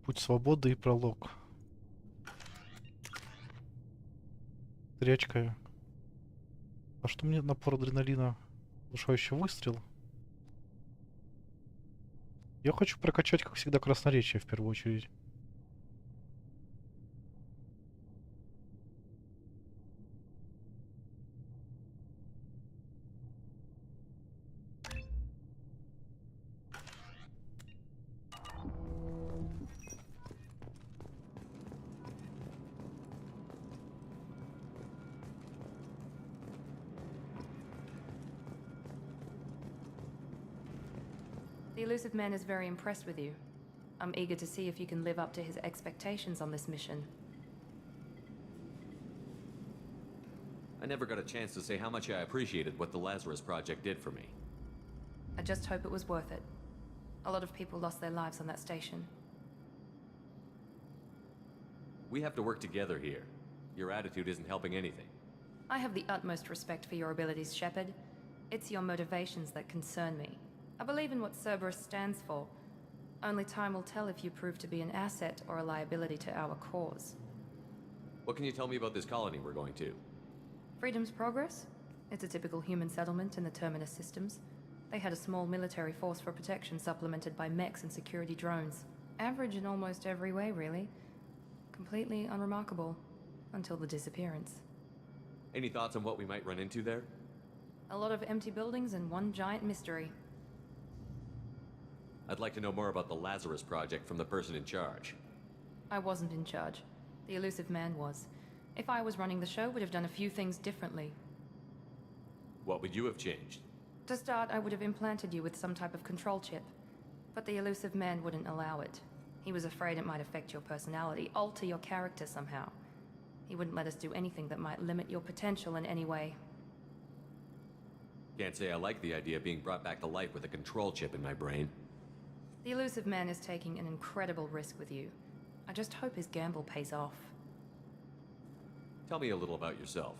Путь свободы и пролог. Речка. А что мне напор адреналина? Удушающий выстрел? Я хочу прокачать, как всегда, красноречие в первую очередь. The elusive man is very impressed with you. I'm eager to see if you can live up to his expectations on this mission. I never got a chance to say how much I appreciated what the Lazarus Project did for me. I just hope it was worth it. A lot of people lost their lives on that station. We have to work together here. Your attitude isn't helping anything. I have the utmost respect for your abilities, Shepard. It's your motivations that concern me. I believe in what Cerberus stands for. Only time will tell if you prove to be an asset or a liability to our cause. What can you tell me about this colony we're going to? Freedom's Progress? It's a typical human settlement in the Terminus systems. They had a small military force for protection supplemented by mechs and security drones. Average in almost every way, really. Completely unremarkable. Until the disappearance. Any thoughts on what we might run into there? A lot of empty buildings and one giant mystery. I'd like to know more about the Lazarus Project from the person in charge. I wasn't in charge. The elusive man was. If I was running the show, would have done a few things differently. What would you have changed? To start, I would have implanted you with some type of control chip. But the elusive man wouldn't allow it. He was afraid it might affect your personality, alter your character somehow. He wouldn't let us do anything that might limit your potential in any way. Can't say I like the idea of being brought back to life with a control chip in my brain. The elusive man is taking an incredible risk with you. I just hope his gamble pays off. Tell me a little about yourself.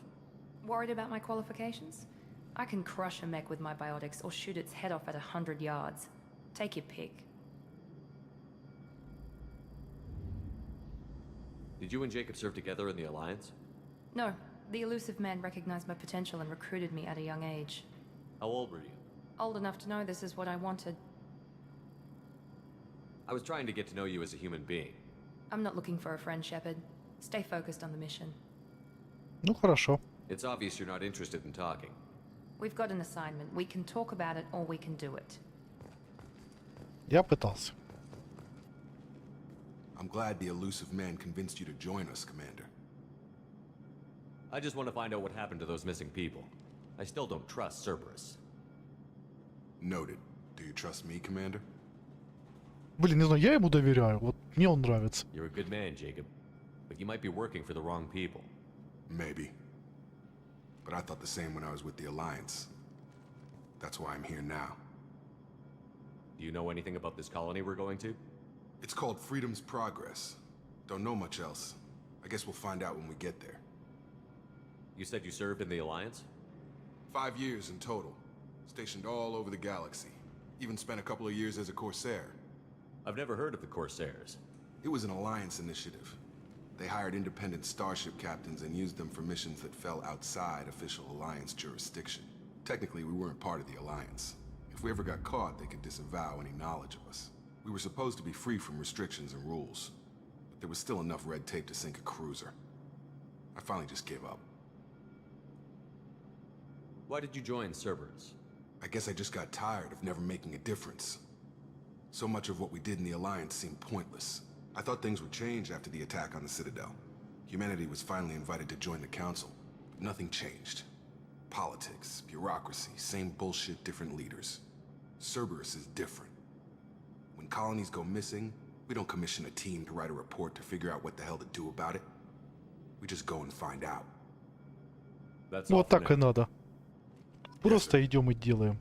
Worried about my qualifications? I can crush a mech with my biotics or shoot its head off at 100 yards. Take your pick. Did you and Jacob serve together in the Alliance? No, the elusive man recognized my potential and recruited me at a young age. How old were you? Old enough to know this is what I wanted. I was trying to get to know you as a human being. I'm not looking for a friend, Shepard. Stay focused on the mission. Ну хорошо. It's obvious you're not interested in talking. We've got an assignment. We can talk about it or we can do it. Я пытался. I'm glad the elusive man convinced you to join us, Commander. I just want to find out what happened to those missing people. I still don't trust Cerberus. Noted. Do you trust me, Commander? Блин, не знаю, я ему доверяю. Вот мне он нравится. You're a good man, Jacob. But you might be working for the wrong people. Maybe. But I thought the same when I was with the Alliance. That's why I'm here now. Do you know anything about this colony we're going to? It's called Freedom's Progress. Don't know much else. I guess we'll find out when we get there. You said you served in the Alliance? 5 years in total. Stationed all over the galaxy. Even spent a couple of years as a Corsair. I've never heard of the Corsairs. It was an Alliance initiative. They hired independent starship captains and used them for missions that fell outside official Alliance jurisdiction. Technically, we weren't part of the Alliance. If we ever got caught, they could disavow any knowledge of us. We were supposed to be free from restrictions and rules, but there was still enough red tape to sink a cruiser. I finally just gave up. Why did you join Cerberus? I guess I just got tired of never making a difference. So much of what we did in the Alliance seemed pointless. I thought things would change after the attack on the Citadel. Humanity was finally invited to join the Council, but nothing changed. Politics, bureaucracy, same bullshit, different leaders. Cerberus is different. When colonies go missing, we don't commission a team to write a report to figure out what the hell to do about it. We just go and find out. That's all Вот for так и now. надо. Просто идем и делаем.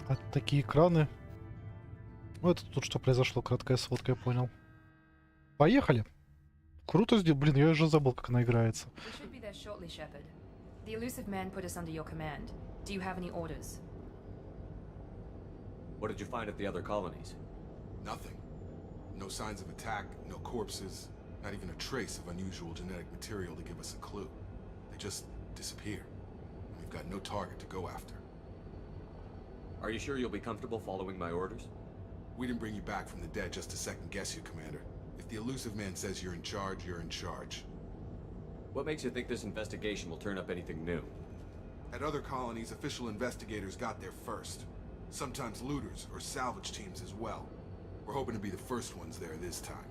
А такие экраны. Ну, это тут что произошло, краткая сводка, я понял. Поехали. Круто сделал. Блин, я уже забыл, как она играется. We should be there shortly, Shepard. The elusive man put us under your command. Do you have any orders? What did you find at the other colonies? Nothing. No signs of attack, no corpses, not even a trace of unusual genetic material to give us a clue. They just disappear. And we've got no target to go after. Are you sure you'll be comfortable following my orders? We didn't bring you back from the dead just to second guess you, Commander. If the elusive man says you're in charge, you're in charge. What makes you think this investigation will turn up anything new? At other colonies, official investigators got there first. Sometimes looters or salvage teams as well. We're hoping to be the first ones there this time.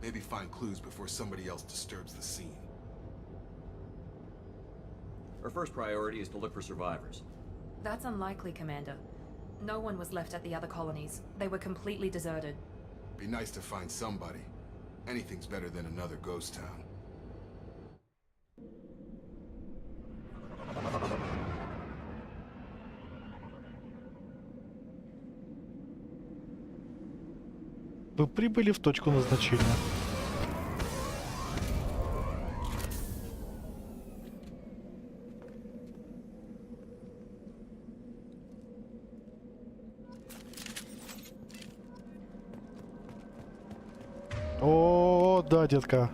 Maybe find clues before somebody else disturbs the scene. Our first priority is to look for survivors. That's unlikely, Commander. No one was left at the other colonies. They were completely deserted. Be nice to find somebody. Anything's better than another ghost town. Вы прибыли в точку назначения. О, да, детка.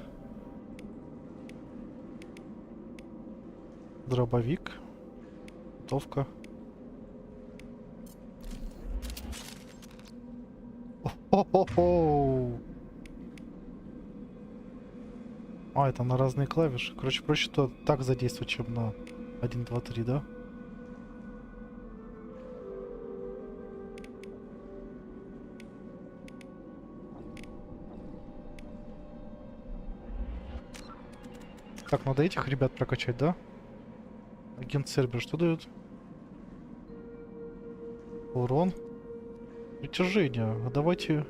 Дробовик. Винтовка. О-хо-хо-хо. А, это на разные клавиши. Короче, проще то так задействовать, чем на 1, 2, 3, да? Так, надо этих ребят прокачать, да? Агент Цербер что дает? Урон. Притяжение. А давайте...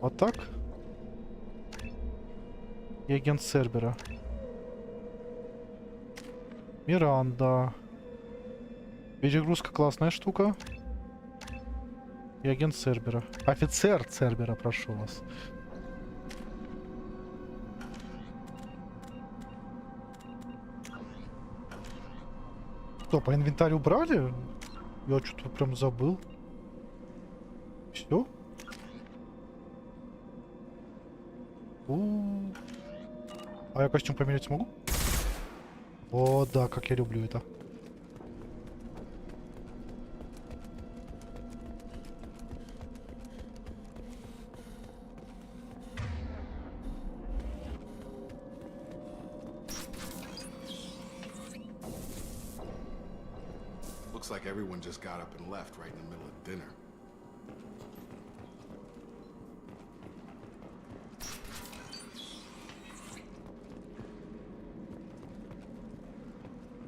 Вот так. И агент Цербера. Миранда. Перегрузка классная штука. И агент Цербера. Офицер Цербера, прошу вас. Что, по инвентарю убрали? Я что-то прям забыл. Все? А я костюм поменять смогу? О, да, как я люблю это. Looks like everyone just got up and left right in the middle of dinner.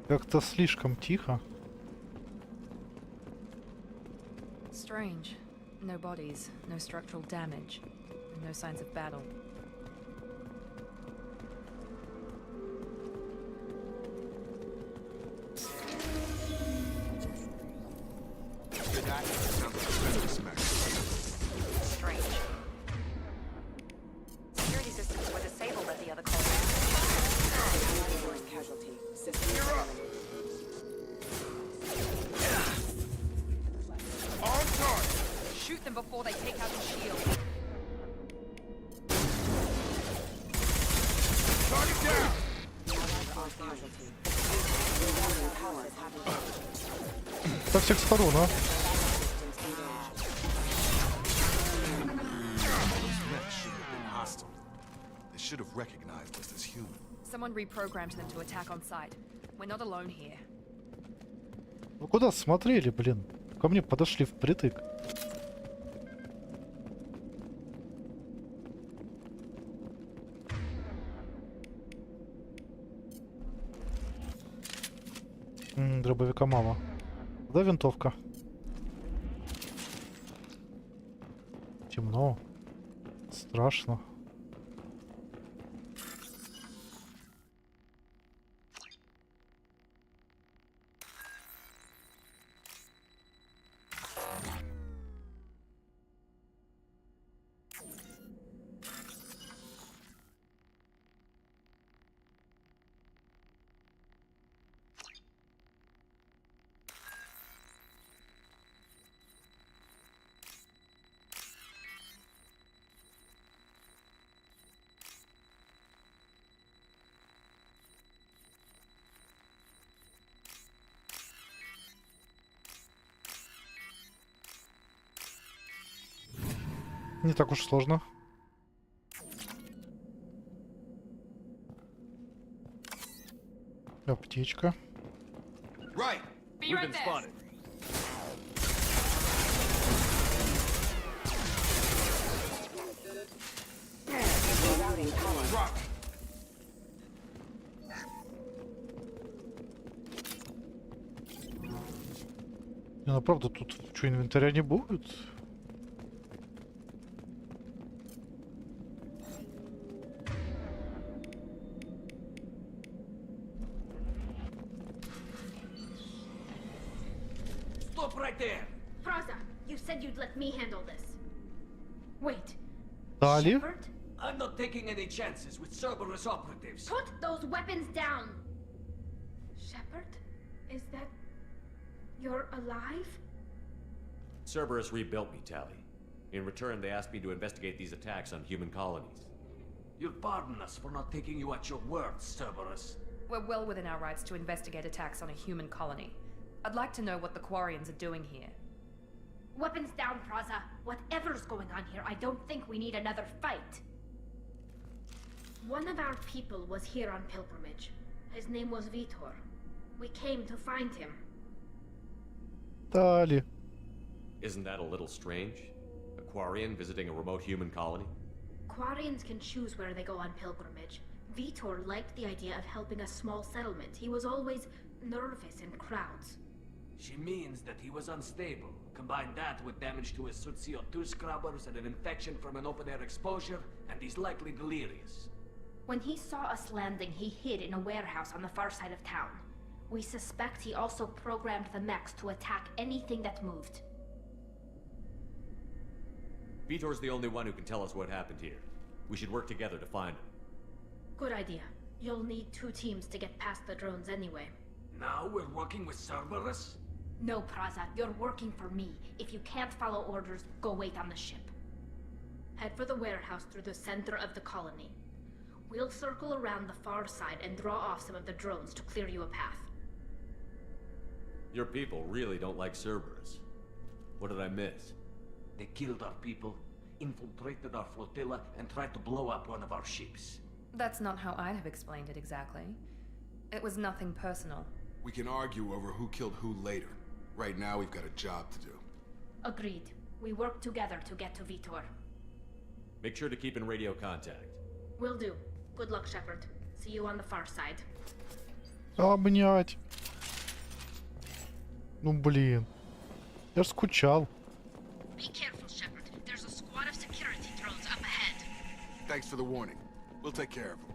Как-то слишком тихо. Strange. No bodies, no structural damage, and no signs of battle. Strange. Security systems were disabled at the other colony. Casualty. System. On target! Shoot them before they take out the shield. Target down! Casualty. Со всех сторон, а? They should have recognized us as human. Someone reprogrammed them to attack on sight. We're not alone here. Ну куда смотрели, блин? Ко мне подошли впритык. Дробовика мало. Да, винтовка. Темно. Страшно. Не так уж сложно. Аптечка. Right. Be right there. Drop. Не, ну правда, тут что, инвентаря не будет? Stop right there! Praza, you said you'd let me handle this. Wait. Дали? Shepard? I'm not taking any chances with Cerberus operatives. Put those weapons down! Shepard? Is that... You're alive? Cerberus rebuilt me, Tally. In return, they asked me to investigate these attacks on human colonies. You'll pardon us for not taking you at your word, Cerberus. We're well within our rights to investigate attacks on a human colony. I'd like to know what the Quarians are doing here. Weapons down, Praza. Whatever's going on here, I don't think we need another fight. One of our people was here on pilgrimage. His name was Vitor. We came to find him. Дали. Isn't that a little strange? A Quarian visiting a remote human colony? Quarians can choose where they go on pilgrimage. Vitor liked the idea of helping a small settlement. He was always nervous in crowds. She means that he was unstable. Combine that with damage to his CO2 scrubbers and an infection from an open-air exposure, and he's likely delirious. When he saw us landing, he hid in a warehouse on the far side of town. We suspect he also programmed the mechs to attack anything that moved. Vitor's the only one who can tell us what happened here. We should work together to find him. Good idea. You'll need 2 teams to get past the drones anyway. Now we're working with Cerberus? No, Praza, you're working for me. If you can't follow orders, go wait on the ship. Head for the warehouse through the center of the colony. We'll circle around the far side and draw off some of the drones to clear you a path. Your people really don't like Cerberus. What did I miss? They killed our people, infiltrated our flotilla, and tried to blow up one of our ships. That's not how I'd have explained it exactly. It was nothing personal. We can argue over who killed who later. Right now, we've got a job to do. Agreed. We work together to get to Vitor. Make sure to keep in radio contact. Will do. Good luck, Shepard. See you on the far side. Обнять. Ну блин. Я ж скучал. Be careful, Shepard. There's a squad of security drones up ahead. Thanks for the warning. We'll take care of them.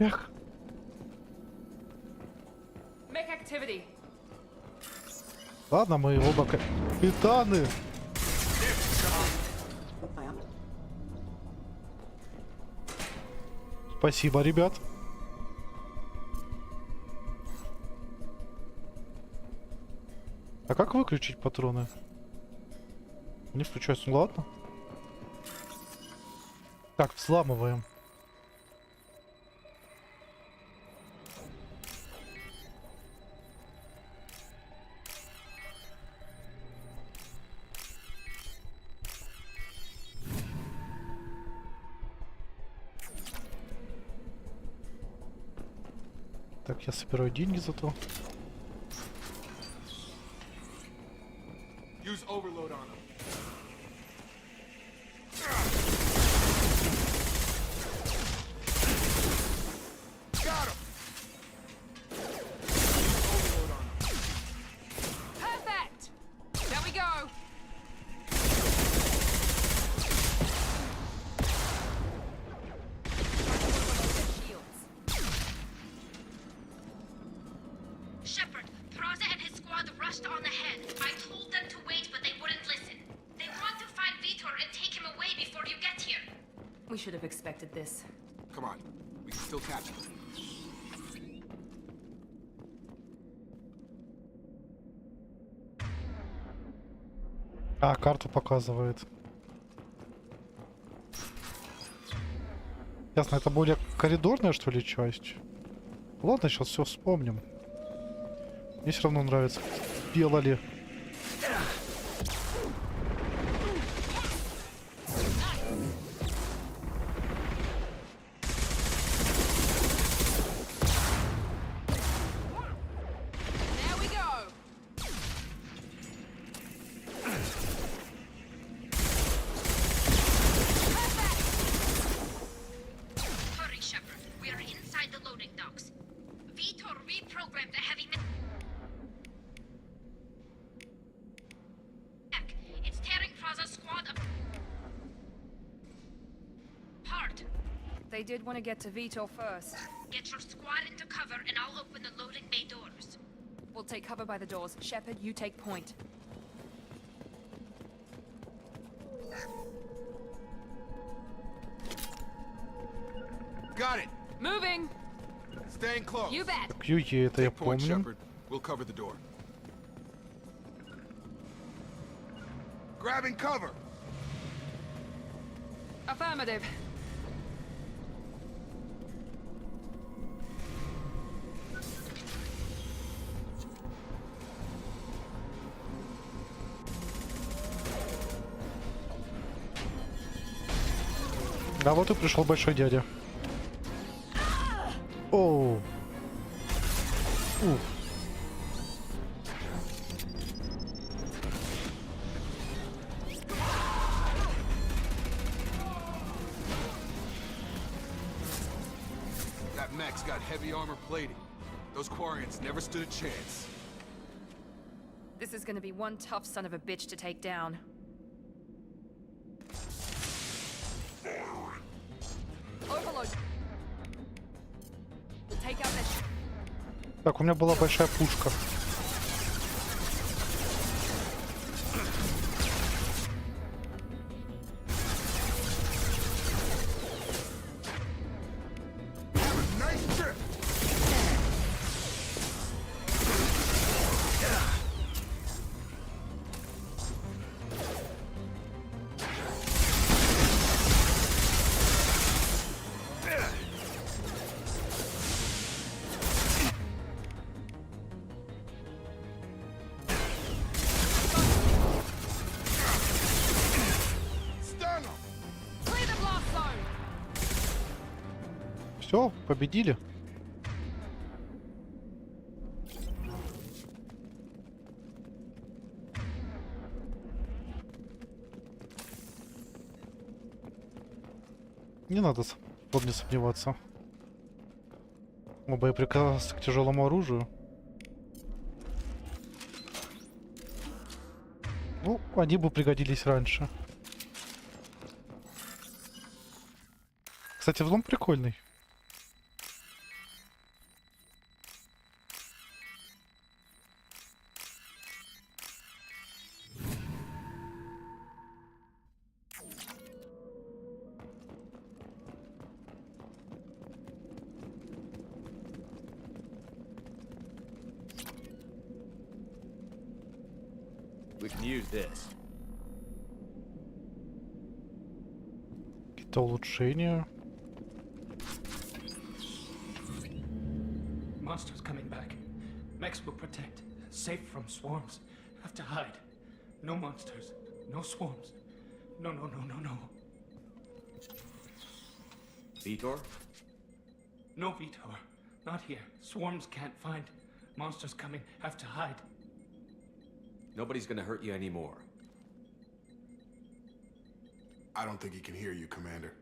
Эх. Make activity. Ладно, мы оба капитаны. Спасибо, ребят. А как выключить патроны? Не включается, ну ладно. Так, взламываем. Так, я собираю деньги за то. Use overload on him. Got him. Overload on him. Perfect! There we go! Shepard, Praza and his squad rushed on ahead. I told them to wait, but they wouldn't listen. They want to find Vitor and take him away before you get here. We should have expected this. Come on. We can still catch him. А, карту показывает. Ясно, это более коридорная, что ли, часть? Ладно, сейчас все вспомним. Мне все равно нравится. Делали. They did want to get to Vitor first. Get your squad into cover and I'll open the loading bay doors. We'll take cover by the doors. Shepard, you take point. Got it. Moving. Staying close. You bet. QE, это я Take point, помню. Shepard. We'll cover the door. Grabbing cover. Affirmative. Да, вот и пришел большой дядя. Оу. Ух. That mech's got heavy armor plating. Those Quarians never stood a chance. This is gonna be one tough son of a bitch to take down. Overload. Take out this. Так, у меня была большая пушка. Все, победили. Не надо не сомневаться. Боеприпасы к тяжелому оружию. Ну, они бы пригодились раньше. Кстати, взлом прикольный. We can use this. Какие-то улучшения. Monsters coming back. Mechs will protect. Safe from swarms. Have to hide. No monsters. No swarms. No, no, no, no, no. Vitor? No, Vitor. Not here. Swarms can't find. Monsters coming. Have to hide. Nobody's gonna hurt you anymore. I don't think he can hear you, Commander.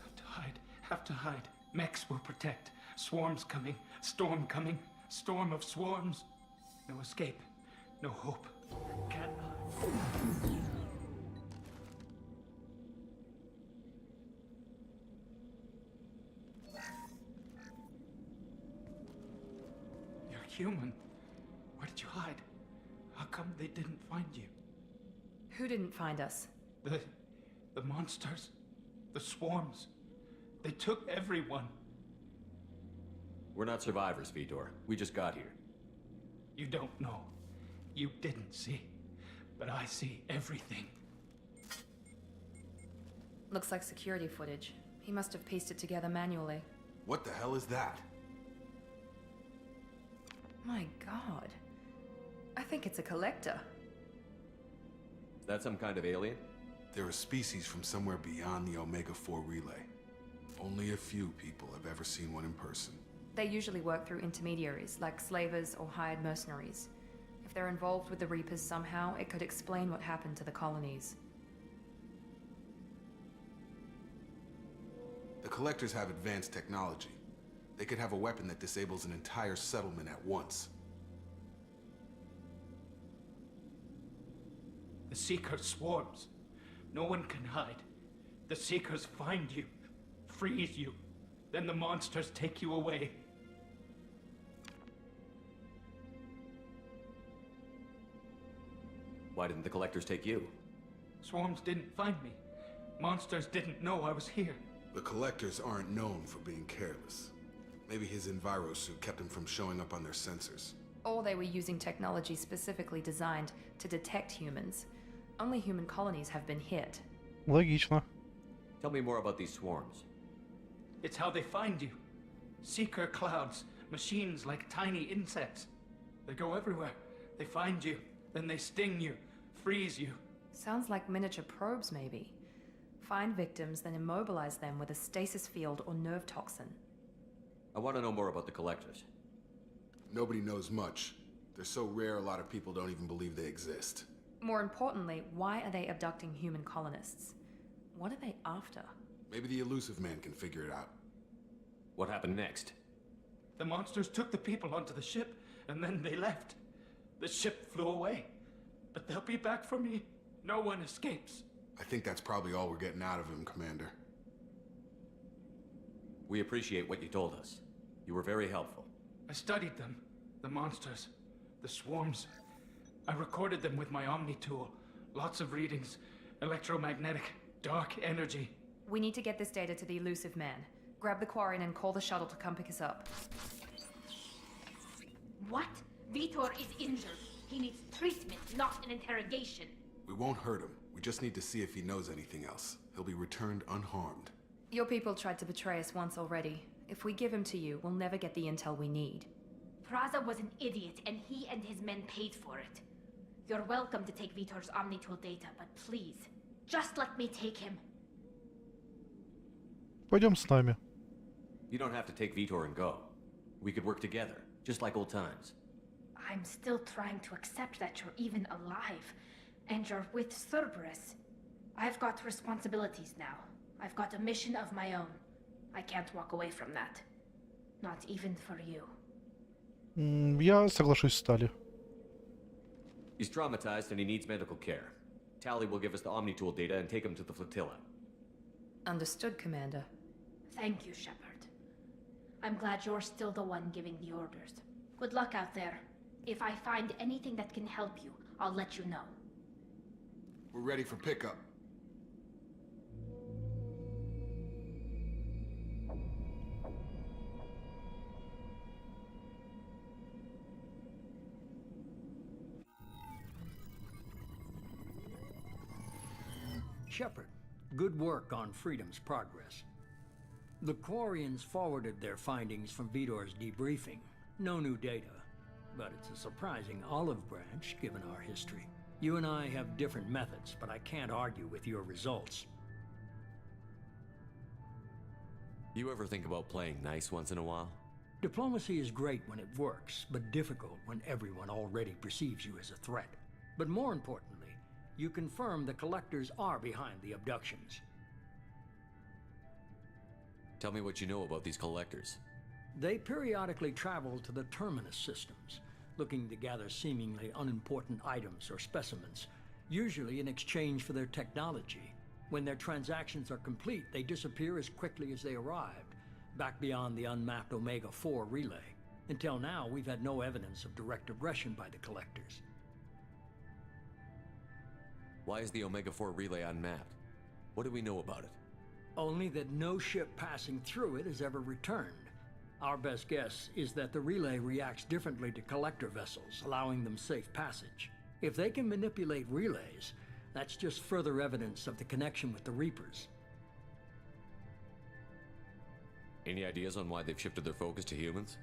Have to hide. Have to hide. Mechs will protect. Swarms coming. Storm coming. Storm of swarms. No escape. No hope. Can't hide. Human. Where did you hide? How come they didn't find you? Who didn't find us? The monsters. The swarms. They took everyone. We're not survivors, Vitor. We just got here. You don't know. You didn't see. But I see everything. Looks like security footage. He must have pieced it together manually. What the hell is that? My god. I think it's a collector. Is that some kind of alien? They're a species from somewhere beyond the Omega-4 relay. Only a few people have ever seen one in person. They usually work through intermediaries, like slavers or hired mercenaries. If they're involved with the Reapers somehow, it could explain what happened to the colonies. The collectors have advanced technology. They could have a weapon that disables an entire settlement at once. The Seeker swarms. No one can hide. The Seekers find you, freeze you, then the monsters take you away. Why didn't the collectors take you? Swarms didn't find me. Monsters didn't know I was here. The collectors aren't known for being careless. Maybe his envirosuit kept him from showing up on their sensors. Or they were using technology specifically designed to detect humans. Only human colonies have been hit. Логично. Tell me more about these swarms. It's how they find you. Seeker clouds, machines like tiny insects. They go everywhere. They find you, then they sting you, freeze you. Sounds like miniature probes, maybe. Find victims, then immobilize them with a stasis field or nerve toxin. I want to know more about the collectors. Nobody knows much. They're so rare, a lot of people don't even believe they exist. More importantly, why are they abducting human colonists? What are they after? Maybe the elusive man can figure it out. What happened next? The monsters took the people onto the ship, and then they left. The ship flew away. But they'll be back for me. No one escapes. I think that's probably all we're getting out of him, Commander. We appreciate what you told us. You were very helpful. I studied them. The monsters. The swarms. I recorded them with my Omni tool. Lots of readings. Electromagnetic. Dark energy. We need to get this data to the elusive man. Grab the Quarian and call the shuttle to come pick us up. What? Vitor is injured. He needs treatment, not an interrogation. We won't hurt him. We just need to see if he knows anything else. He'll be returned unharmed. Your people tried to betray us once already. If we give him to you, we'll never get the intel we need. Praza was an idiot, and he and his men paid for it. You're welcome to take Vitor's Omnitool data, but please, just let me take him. Пойдем с нами. You don't have to take Vitor and go. We could work together, just like old times. I'm still trying to accept that you're even alive, and you're with Cerberus. I've got responsibilities now. I've got a mission of my own. I can't walk away from that. Not even for you. Я соглашусь с Тали. He's traumatized and he needs medical care. Tally will give us the Omnitool data and take him to the flotilla. Understood, Commander. Thank you, Shepard. I'm glad you're still the one giving the orders. Good luck out there. If I find anything that can help you, I'll let you know. We're ready for pickup. Shepard, good work on Freedom's progress. The Quarians forwarded their findings from Vitor's debriefing. No new data, but it's a surprising olive branch given our history. You and I have different methods, but I can't argue with your results. You ever think about playing nice once in a while? Diplomacy is great when it works, but difficult when everyone already perceives you as a threat. But more importantly, you confirm the collectors are behind the abductions. Tell me what you know about these collectors. They periodically travel to the terminus systems, looking to gather seemingly unimportant items or specimens, usually in exchange for their technology. When their transactions are complete, they disappear as quickly as they arrived, back beyond the unmapped Omega-4 relay. Until now, we've had no evidence of direct aggression by the collectors. Why is the Omega-4 relay unmapped? What do we know about it? Only that no ship passing through it has ever returned. Our best guess is that the relay reacts differently to collector vessels, allowing them safe passage. If they can manipulate relays, that's just further evidence of the connection with the Reapers. Any ideas on why they've shifted their focus to humans?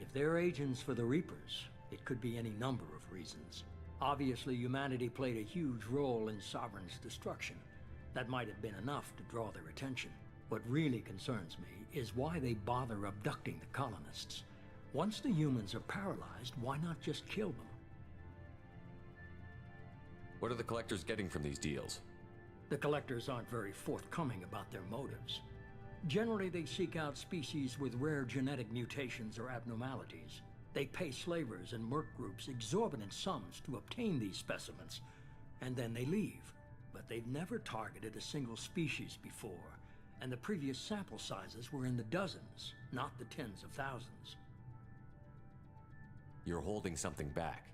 If they're agents for the Reapers, it could be any number of reasons. Obviously, humanity played a huge role in Sovereign's destruction. That might have been enough to draw their attention. What really concerns me is why they bother abducting the colonists. Once the humans are paralyzed, why not just kill them? What are the collectors getting from these deals? The collectors aren't very forthcoming about their motives. Generally, they seek out species with rare genetic mutations or abnormalities. They pay slavers and merc groups exorbitant sums to obtain these specimens, and then they leave. but they've never targeted a single species before, and the previous sample sizes were in the dozens, not the tens of thousands. You're holding something back.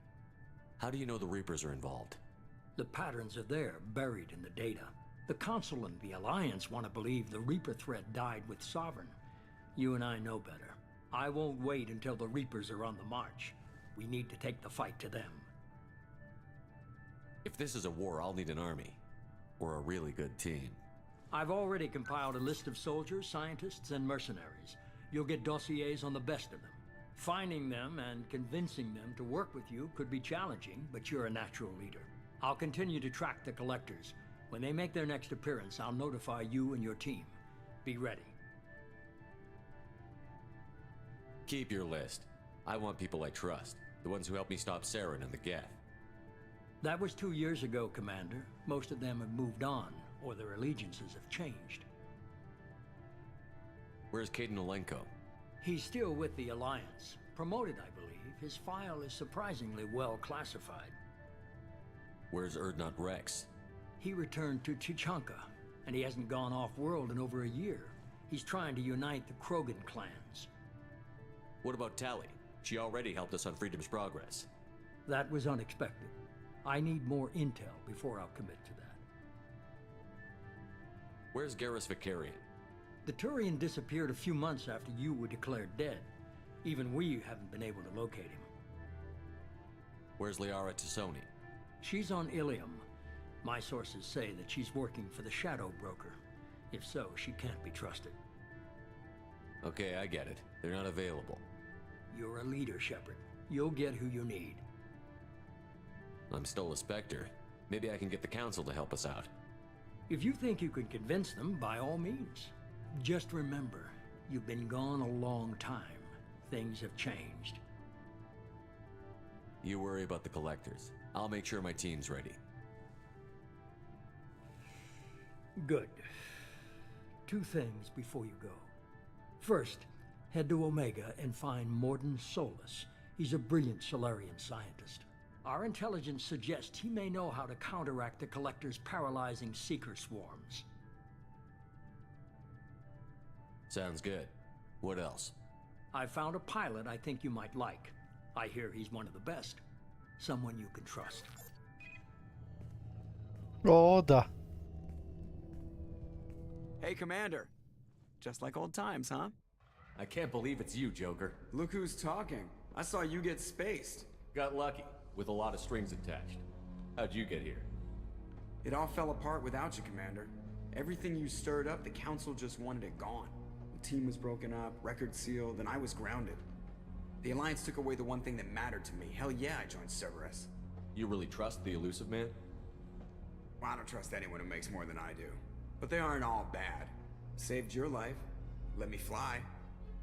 How do you know the Reapers are involved? The patterns are there, buried in the data. The Council and the Alliance want to believe the Reaper threat died with Sovereign. You and I know better. I won't wait until the Reapers are on the march. We need to take the fight to them. If this is a war, I'll need an army. Or a really good team. I've already compiled a list of soldiers, scientists, and mercenaries. You'll get dossiers on the best of them. Finding them and convincing them to work with you could be challenging, but you're a natural leader. I'll continue to track the collectors. When they make their next appearance, I'll notify you and your team. Be ready. Keep your list. I want people I trust. The ones who helped me stop Saren and the Geth. That was 2 years ago, Commander. Most of them have moved on, or their allegiances have changed. Where's Caden Olenko? He's still with the Alliance. Promoted, I believe. His file is surprisingly well classified. Where's Erdnot Rex? He returned to Chichanka, and he hasn't gone off-world in over a year. He's trying to unite the Krogan clans. What about Tali? She already helped us on Freedom's Progress. That was unexpected. I need more intel before I'll commit to that. Where's Garrus Vicarian? The Turian disappeared a few months after you were declared dead. Even we haven't been able to locate him. Where's Liara Tassoni? She's on Ilium. My sources say that she's working for the Shadow Broker. If so, she can't be trusted. Okay, I get it. They're not available. You're a leader, Shepard. You'll get who you need. I'm still a Spectre. Maybe I can get the Council to help us out. If you think you can convince them, by all means. Just remember, you've been gone a long time. Things have changed. You worry about the Collectors. I'll make sure my team's ready. Good. 2 things before you go. First, head to Omega and find Morden Solus. He's a brilliant Solarian scientist. Our intelligence suggests he may know how to counteract the Collector's paralyzing Seeker swarms. Sounds good. What else? I found a pilot I think you might like. I hear he's one of the best. Someone you can trust. О, да. Hey, Commander. Just like old times, huh? I can't believe it's you, Joker. Look who's talking. I saw you get spaced. Got lucky, with a lot of strings attached. How'd you get here? It all fell apart without you, Commander. Everything you stirred up, the Council just wanted it gone. The team was broken up, record sealed, and I was grounded. The Alliance took away the one thing that mattered to me. Hell yeah, I joined Cerberus. You really trust the Elusive Man? Well, I don't trust anyone who makes more than I do. But they aren't all bad. Saved your life, let me fly,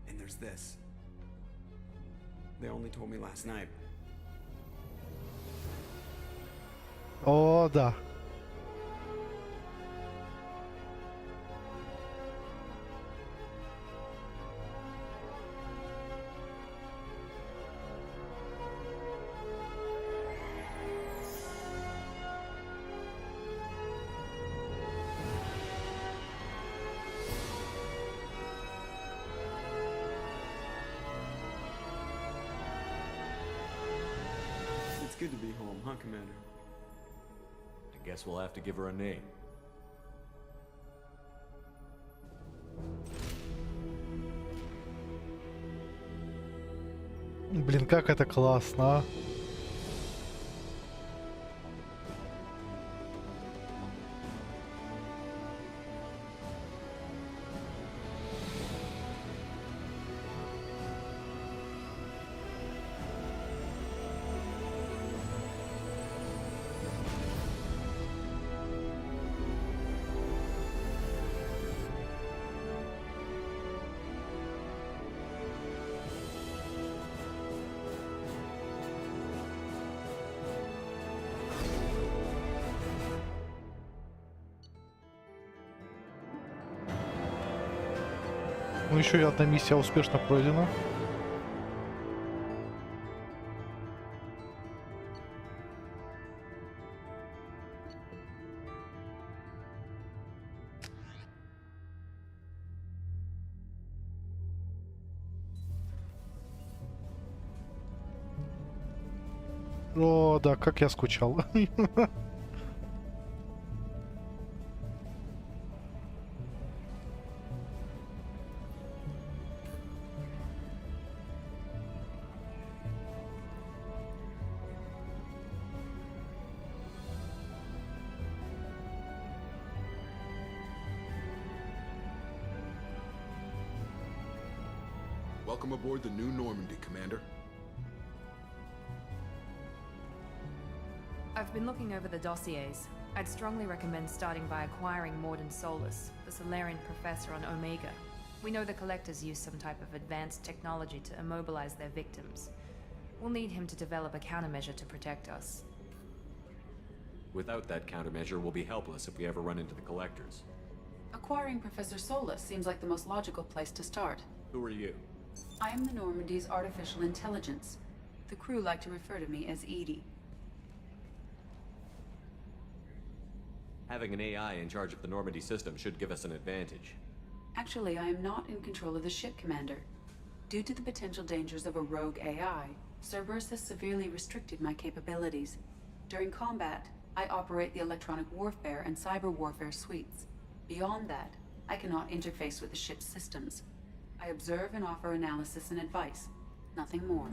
and there's this. They only told me last night. О, да. It's good to be home, huh, Commander? I guess we'll have to give her a name. Блин, как это классно, а? Ну, еще и одна миссия успешно пройдена. О, да, как я скучал. Welcome aboard the new Normandy, Commander. I've been looking over the dossiers. I'd strongly recommend starting by acquiring Morden Solus, the Solarian professor on Omega. We know the Collectors use some type of advanced technology to immobilize their victims. We'll need him to develop a countermeasure to protect us. Without that countermeasure, we'll be helpless if we ever run into the Collectors. Acquiring Professor Solus seems like the most logical place to start. Who are you? I am the Normandy's artificial intelligence. The crew like to refer to me as Edie. Having an AI in charge of the Normandy system should give us an advantage. Actually, I am not in control of the ship, Commander. Due to the potential dangers of a rogue AI, Cerberus has severely restricted my capabilities. During combat, I operate the electronic warfare and cyber warfare suites. Beyond that, I cannot interface with the ship's systems. I observe and offer analysis and advice. Nothing more.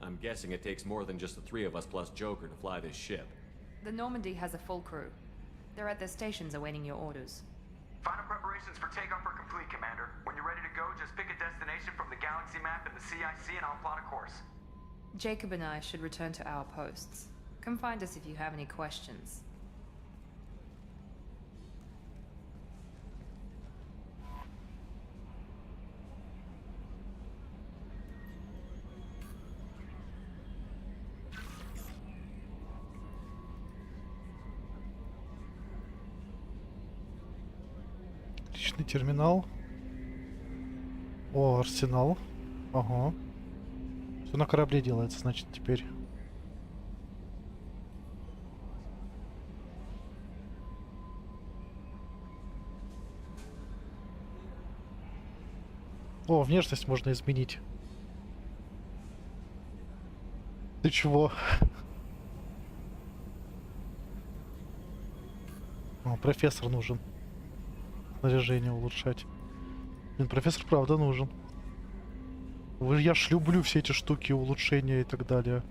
I'm guessing it takes more than just the three of us plus Joker to fly this ship. The Normandy has a full crew. They're at their stations awaiting your orders. Final preparations for takeoff are complete, Commander. When you're ready to go, just pick a destination from the galaxy map and the CIC and I'll plot a course. Jacob and I should return to our posts. Come find us if you have any questions. Личный терминал. О, арсенал. Ага. Все на корабле делается, значит, теперь. О, внешность можно изменить. Ты чего? О, профессор нужен. Снаряжение улучшать. Блин, профессор правда нужен. Я ж люблю все эти штуки, улучшения и так далее.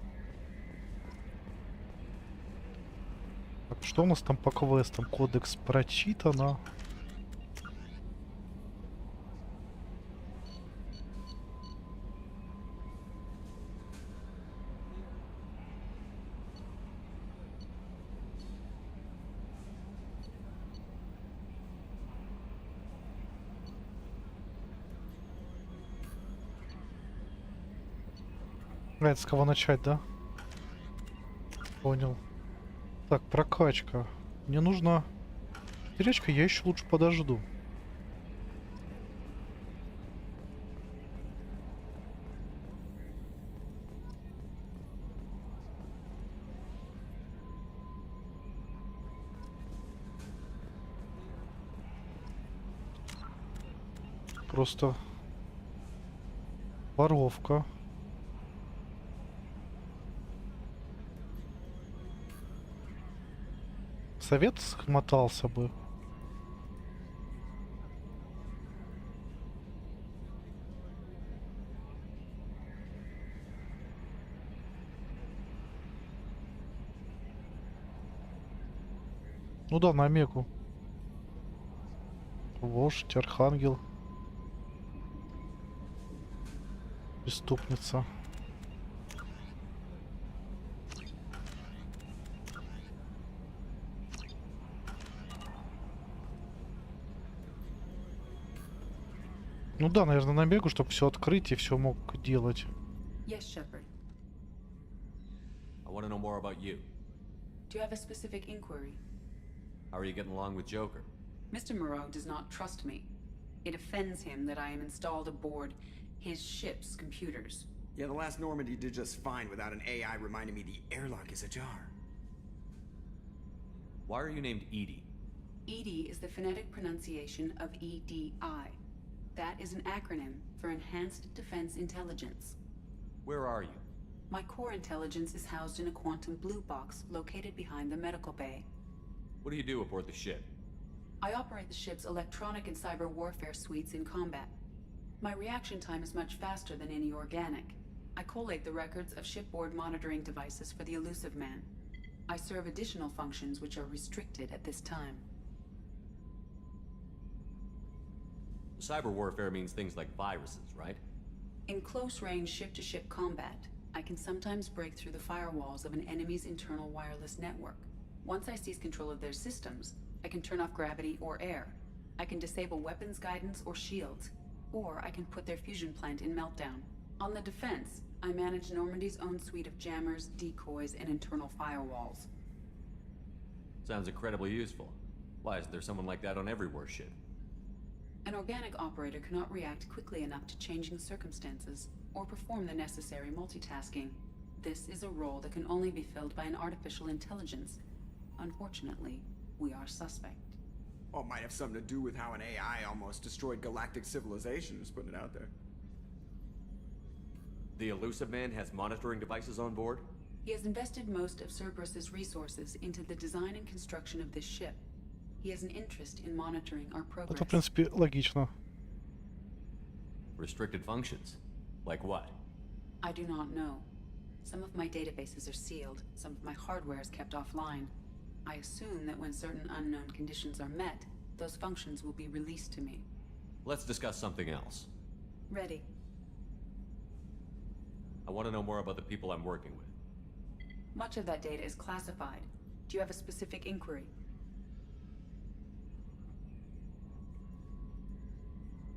Так, что у нас там по квестам? Кодекс прочитано. Это с кого начать, да? Понял. Так, прокачка. Мне нужно... Перечка я еще лучше подожду. Просто... Воровка. Совет смотался бы. Ну да, на Омегу. Вождь, архангел. Преступница. Ну да, наверное, на бегу, чтобы все открыть и все мог делать. Yes, Shepard. I want to know more about you. Do you have a specific inquiry? How are you getting along with Joker? Mr. Moreau does not trust me. It offends him that I am installed aboard his ship's computers. Yeah, the last Normandy did just fine without an AI reminding me the airlock is ajar. Why are you named Edie? EDI is the phonetic pronunciation of EDI. That is an acronym for Enhanced Defense Intelligence. Where are you? My core intelligence is housed in a quantum blue box located behind the medical bay. What do you do aboard the ship? I operate the ship's electronic and cyber warfare suites in combat. My reaction time is much faster than any organic. I collate the records of shipboard monitoring devices for the elusive man. I serve additional functions which are restricted at this time. Cyber warfare means things like viruses, right? In close-range ship-to-ship combat, I can sometimes break through the firewalls of an enemy's internal wireless network. Once I seize control of their systems, I can turn off gravity or air. I can disable weapons guidance or shields, or I can put their fusion plant in meltdown. On the defense, I manage Normandy's own suite of jammers, decoys, and internal firewalls. Sounds incredibly useful. Why isn't there someone like that on every warship? An organic operator cannot react quickly enough to changing circumstances, or perform the necessary multitasking. This is a role that can only be filled by an artificial intelligence. Unfortunately, we are suspect. Well, it might have something to do with how an AI almost destroyed galactic civilization, just putting it out there. The elusive man has monitoring devices on board? He has invested most of Cerberus's resources into the design and construction of this ship. He has an interest in monitoring our progress. Это, в принципе, логично. Restricted functions? Like what? I do not know. Some of my databases are sealed, some of my hardware is kept offline. I assume that when certain unknown conditions are met, those functions will be released to me. Let's discuss something else. Ready. I want to know more about the people I'm working with. Much of that data is classified. Do you have a specific inquiry?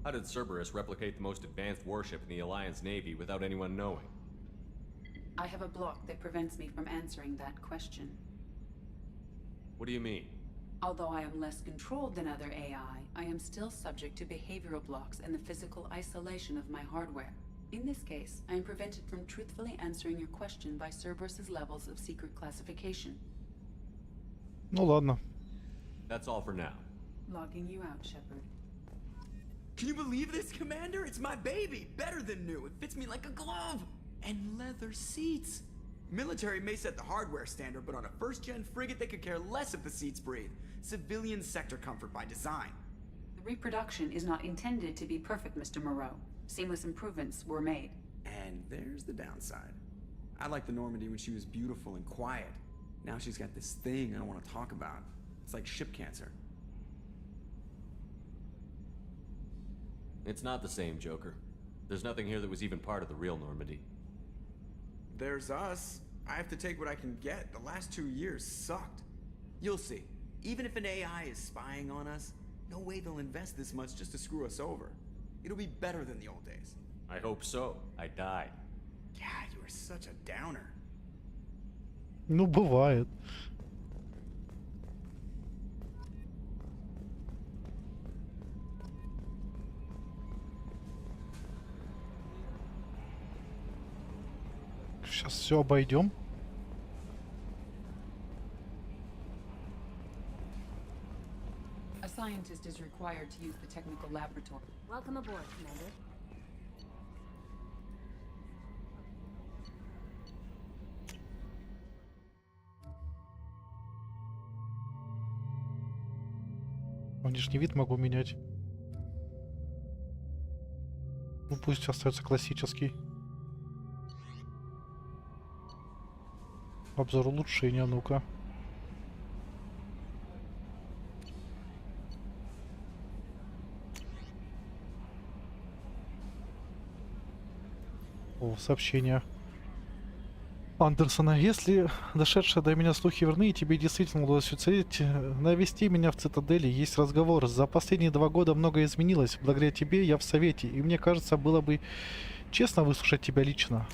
How did Cerberus replicate the most advanced warship in the Alliance Navy without anyone knowing? I have a block that prevents me from answering that question. What do you mean? Although I am less controlled than other AI, I am still subject to behavioral blocks and the physical isolation of my hardware. In this case, I am prevented from truthfully answering your question by Cerberus's levels of secret classification. Ну ладно. That's all for now. Logging you out, Shepard. Can you believe this, Commander? It's my baby! Better than new. It fits me like a glove! And leather seats! Military may set the hardware standard, but on a first-gen frigate they could care less if the seats breathe. Civilian sector comfort by design. The reproduction is not intended to be perfect, Mr. Moreau. Seamless improvements were made. And there's the downside. I liked the Normandy when she was beautiful and quiet. Now she's got this thing I don't want to talk about. It's like ship cancer. It's not the same, Joker. There's nothing here that was even part of the real Normandy. There's us. I have to take what I can get. The last 2 years sucked. You'll see. Even if an AI is spying on us, no way they'll invest this much just to screw us over. It'll be better than the old days. I hope so. I died. Yeah, you were such a downer. Ну, бывает. Сейчас все обойдем. A scientist is required to use the technical laboratory. Welcome aboard, Commander. Внешний вид могу менять. Ну пусть остается классический. Обзор улучшения, ну-ка. О, сообщение Андерсона. Если дошедшие до меня слухи верны, и тебе действительно удалось уцелеть, навести меня в цитадели. Есть разговор. За последние 2 года многое изменилось. Благодаря тебе я в совете, и мне кажется, было бы честно выслушать тебя лично.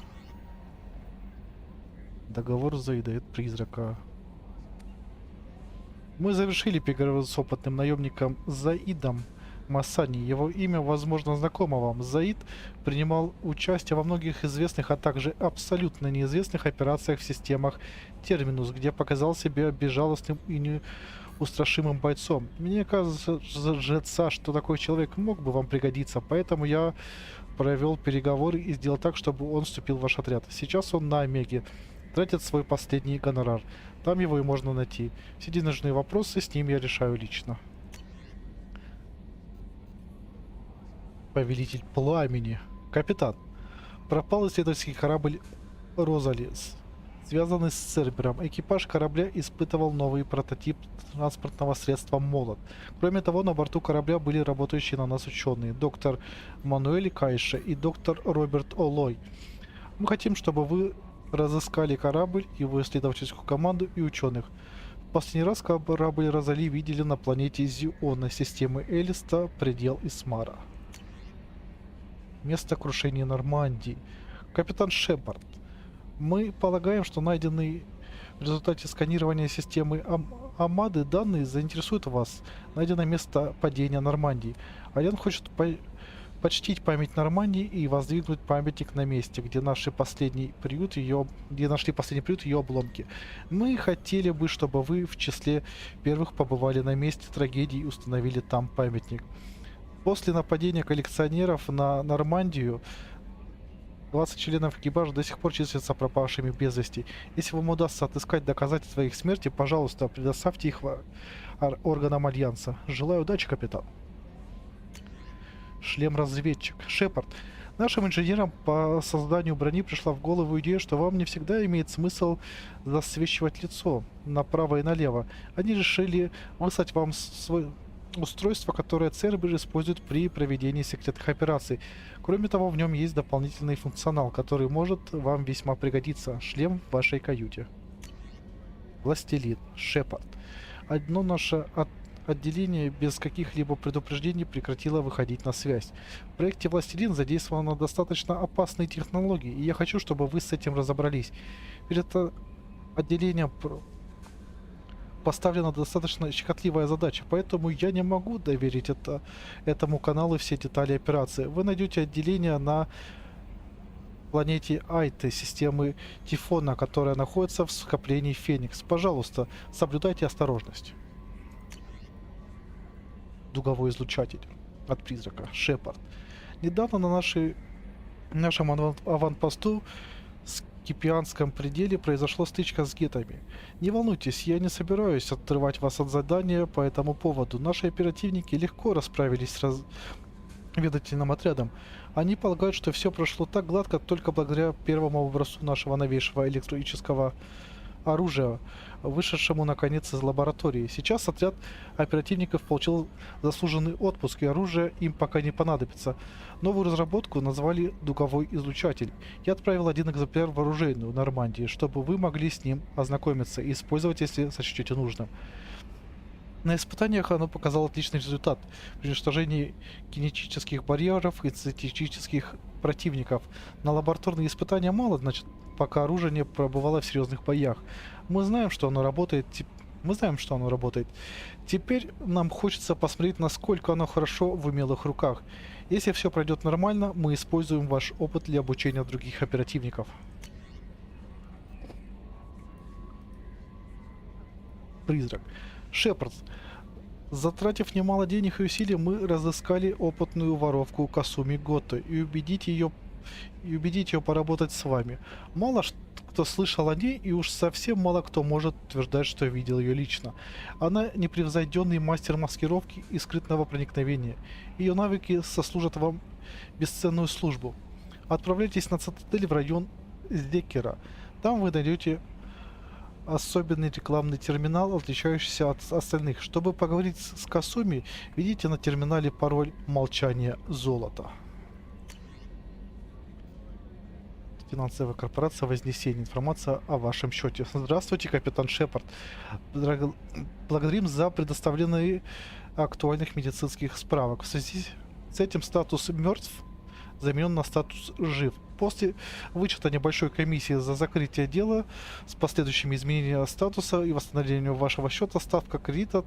Договор заедает призрака. Мы завершили переговоры с опытным наемником Заидом Масани. Его имя, возможно, знакомо вам. Заид принимал участие во многих известных, а также абсолютно неизвестных операциях в системах Терминус, где показал себя безжалостным и устрашимым бойцом. Мне кажется, Жнеца, что такой человек мог бы вам пригодиться, поэтому я провел переговоры и сделал так, чтобы он вступил в ваш отряд. Сейчас он на Омеге, тратит свой последний гонорар. Там его и можно найти. Все денежные вопросы с ним я решаю лично. Повелитель пламени. Капитан. Пропал исследовательский корабль «Розалис», связанный с Цербером. Экипаж корабля испытывал новый прототип транспортного средства «Молот». Кроме того, на борту корабля были работающие на нас ученые. Доктор Мануэль Кайша и доктор Роберт Олой. Мы хотим, чтобы вы разыскали корабль, его исследовательскую команду и ученых. В последний раз корабль Розали видели на планете Зиона системы Элиста, предел Исмара. Место крушения Нормандии. Капитан Шепард. Мы полагаем, что найденные в результате сканирования системы Амады данные заинтересуют вас. Найдено место падения Нормандии. Альянс хочет почтить память Нормандии и воздвигнуть памятник на месте, где нашли последний приют ее обломки. Мы хотели бы, чтобы вы в числе первых побывали на месте трагедии и установили там памятник. После нападения коллекционеров на Нормандию 20 членов экипажа до сих пор числятся пропавшими без вести. Если вам удастся отыскать доказательства их смерти, пожалуйста, предоставьте их органам Альянса. Желаю удачи, капитан. Шлем-разведчик. Шепард. Нашим инженерам по созданию брони пришла в голову идея, что вам не всегда имеет смысл засвечивать лицо направо и налево. Они решили выслать вам свой устройство, которое Цербер использует при проведении секретных операций. Кроме того, в нем есть дополнительный функционал, который может вам весьма пригодиться. Шлем в вашей каюте. Властелин. Шепард. Одно наше отделение без каких-либо предупреждений прекратило выходить на связь. В проекте «Властелин» задействованы достаточно опасные технологии, и я хочу, чтобы вы с этим разобрались. Перед отделением поставлена достаточно щекотливая задача, поэтому я не могу доверить этому каналу все детали операции. Вы найдете отделение на планете Айты системы Тифона, которая находится в скоплении Феникс. Пожалуйста, соблюдайте осторожность. Дуговой излучатель от призрака. Шепард. Недавно на нашем аванпосту в Кипианском пределе произошла стычка с гетами. Не волнуйтесь, я не собираюсь отрывать вас от задания по этому поводу. Наши оперативники легко расправились с разведывательным отрядом. Они полагают, что все прошло так гладко только благодаря первому образцу нашего новейшего электрического оружия, вышедшему наконец из лаборатории. Сейчас отряд оперативников получил заслуженный отпуск, и оружие им пока не понадобится. Новую разработку назвали «Дуговой излучатель». Я отправил один экземпляр в оружейную Нормандии, чтобы вы могли с ним ознакомиться и использовать, если сочтете нужным. На испытаниях оно показало отличный результат при уничтожении кинетических барьеров и синтетических противников. На лабораторные испытания мало, значит, пока оружие не пробывало в серьезных боях. Мы знаем, что оно работает. Теперь нам хочется посмотреть, насколько оно хорошо в умелых руках. Если все пройдет нормально, мы используем ваш опыт для обучения других оперативников. Призрак. Шепард. Затратив немало денег и усилий, мы разыскали опытную воровку Касуми Гото и убедить ее поработать с вами. Мало кто слышал о ней, и уж совсем мало кто может утверждать, что видел ее лично. Она непревзойденный мастер маскировки и скрытного проникновения. Ее навыки сослужат вам бесценную службу. Отправляйтесь на цитадель в район Зекера. Там вы найдете особенный рекламный терминал, отличающийся от остальных. Чтобы поговорить с Касуми, введите на терминале пароль «Молчание золота». Финансовая корпорация Вознесение. Информация о вашем счете. Здравствуйте, капитан Шепард. Благодарим за предоставленные актуальных медицинских справок. В связи с этим статус мертв заменен на статус жив. После вычета небольшой комиссии за закрытие дела с последующими изменениями статуса и восстановлением вашего счета, ставка кредитов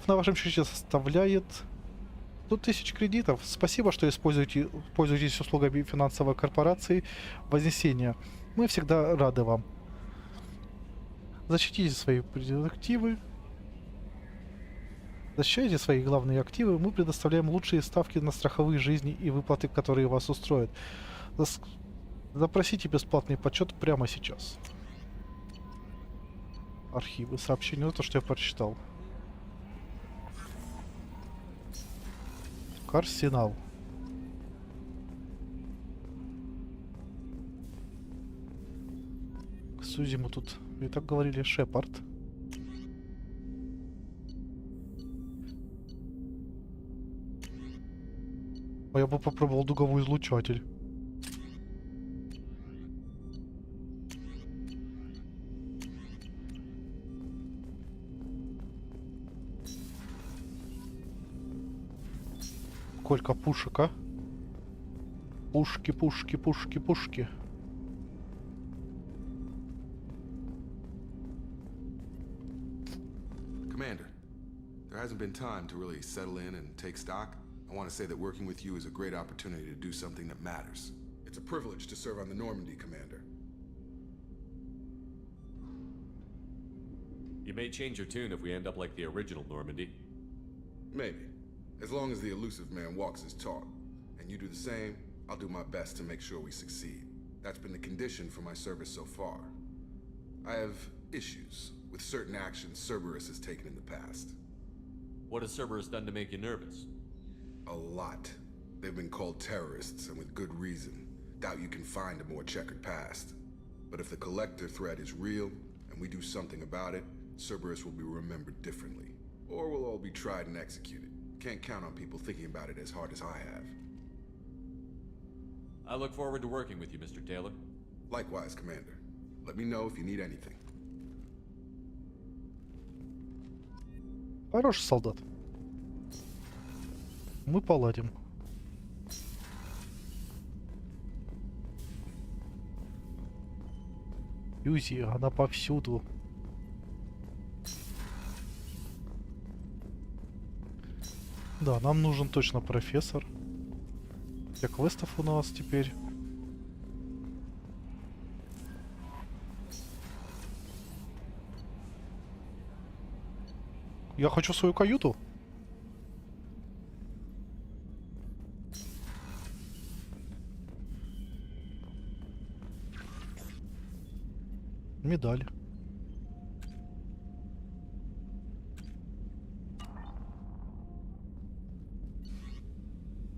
на вашем счете составляет 100 тысяч кредитов. Спасибо, что пользуетесь услугами финансовой корпорации Вознесения. Мы всегда рады вам. Защитите свои активы Защищайте свои главные активы, мы предоставляем лучшие ставки на страховые жизни и выплаты, которые вас устроят. Запросите бесплатный подсчет прямо сейчас. Архивы, сообщения, это то, что я прочитал. Арсенал. Сузи мы тут и так говорили, Шепард. А я бы попробовал дуговой излучатель. Сколько пушек, а? Пушки, пушки, пушки, пушки. Commander, there hasn't been time to really settle in and take stock. I want to say that working with you is a great opportunity to do something that matters. It's a privilege to serve on the Normandy, Commander. You may change your tune if we end up like the original Normandy. Maybe. As long as the elusive man walks his talk. And you do the same, I'll do my best to make sure we succeed. That's been the condition for my service so far. I have issues with certain actions Cerberus has taken in the past. What has Cerberus done to make you nervous? A lot. They've been called terrorists, and with good reason. Doubt you can find a more checkered past. But if the Collector threat is real, and we do something about it, Cerberus will be remembered differently. Or we'll all be tried and executed. Can't count on people thinking about it as hard as I have. I look forward to working with you, Mr. Taylor. Likewise, Commander. Let me know if you need anything. Хороший солдат. Мы поладим. Юзи, она повсюду. Да, нам нужен точно профессор. Для квестов у нас теперь. Я хочу свою каюту. Медаль.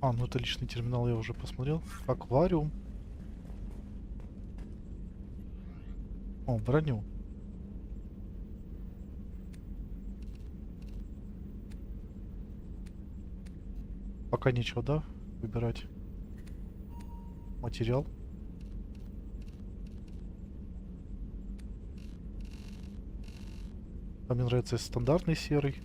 А, ну это личный терминал, я уже посмотрел. Аквариум. О, броню. Пока нечего, да? Выбирать. Материал. А мне нравится стандартный серый.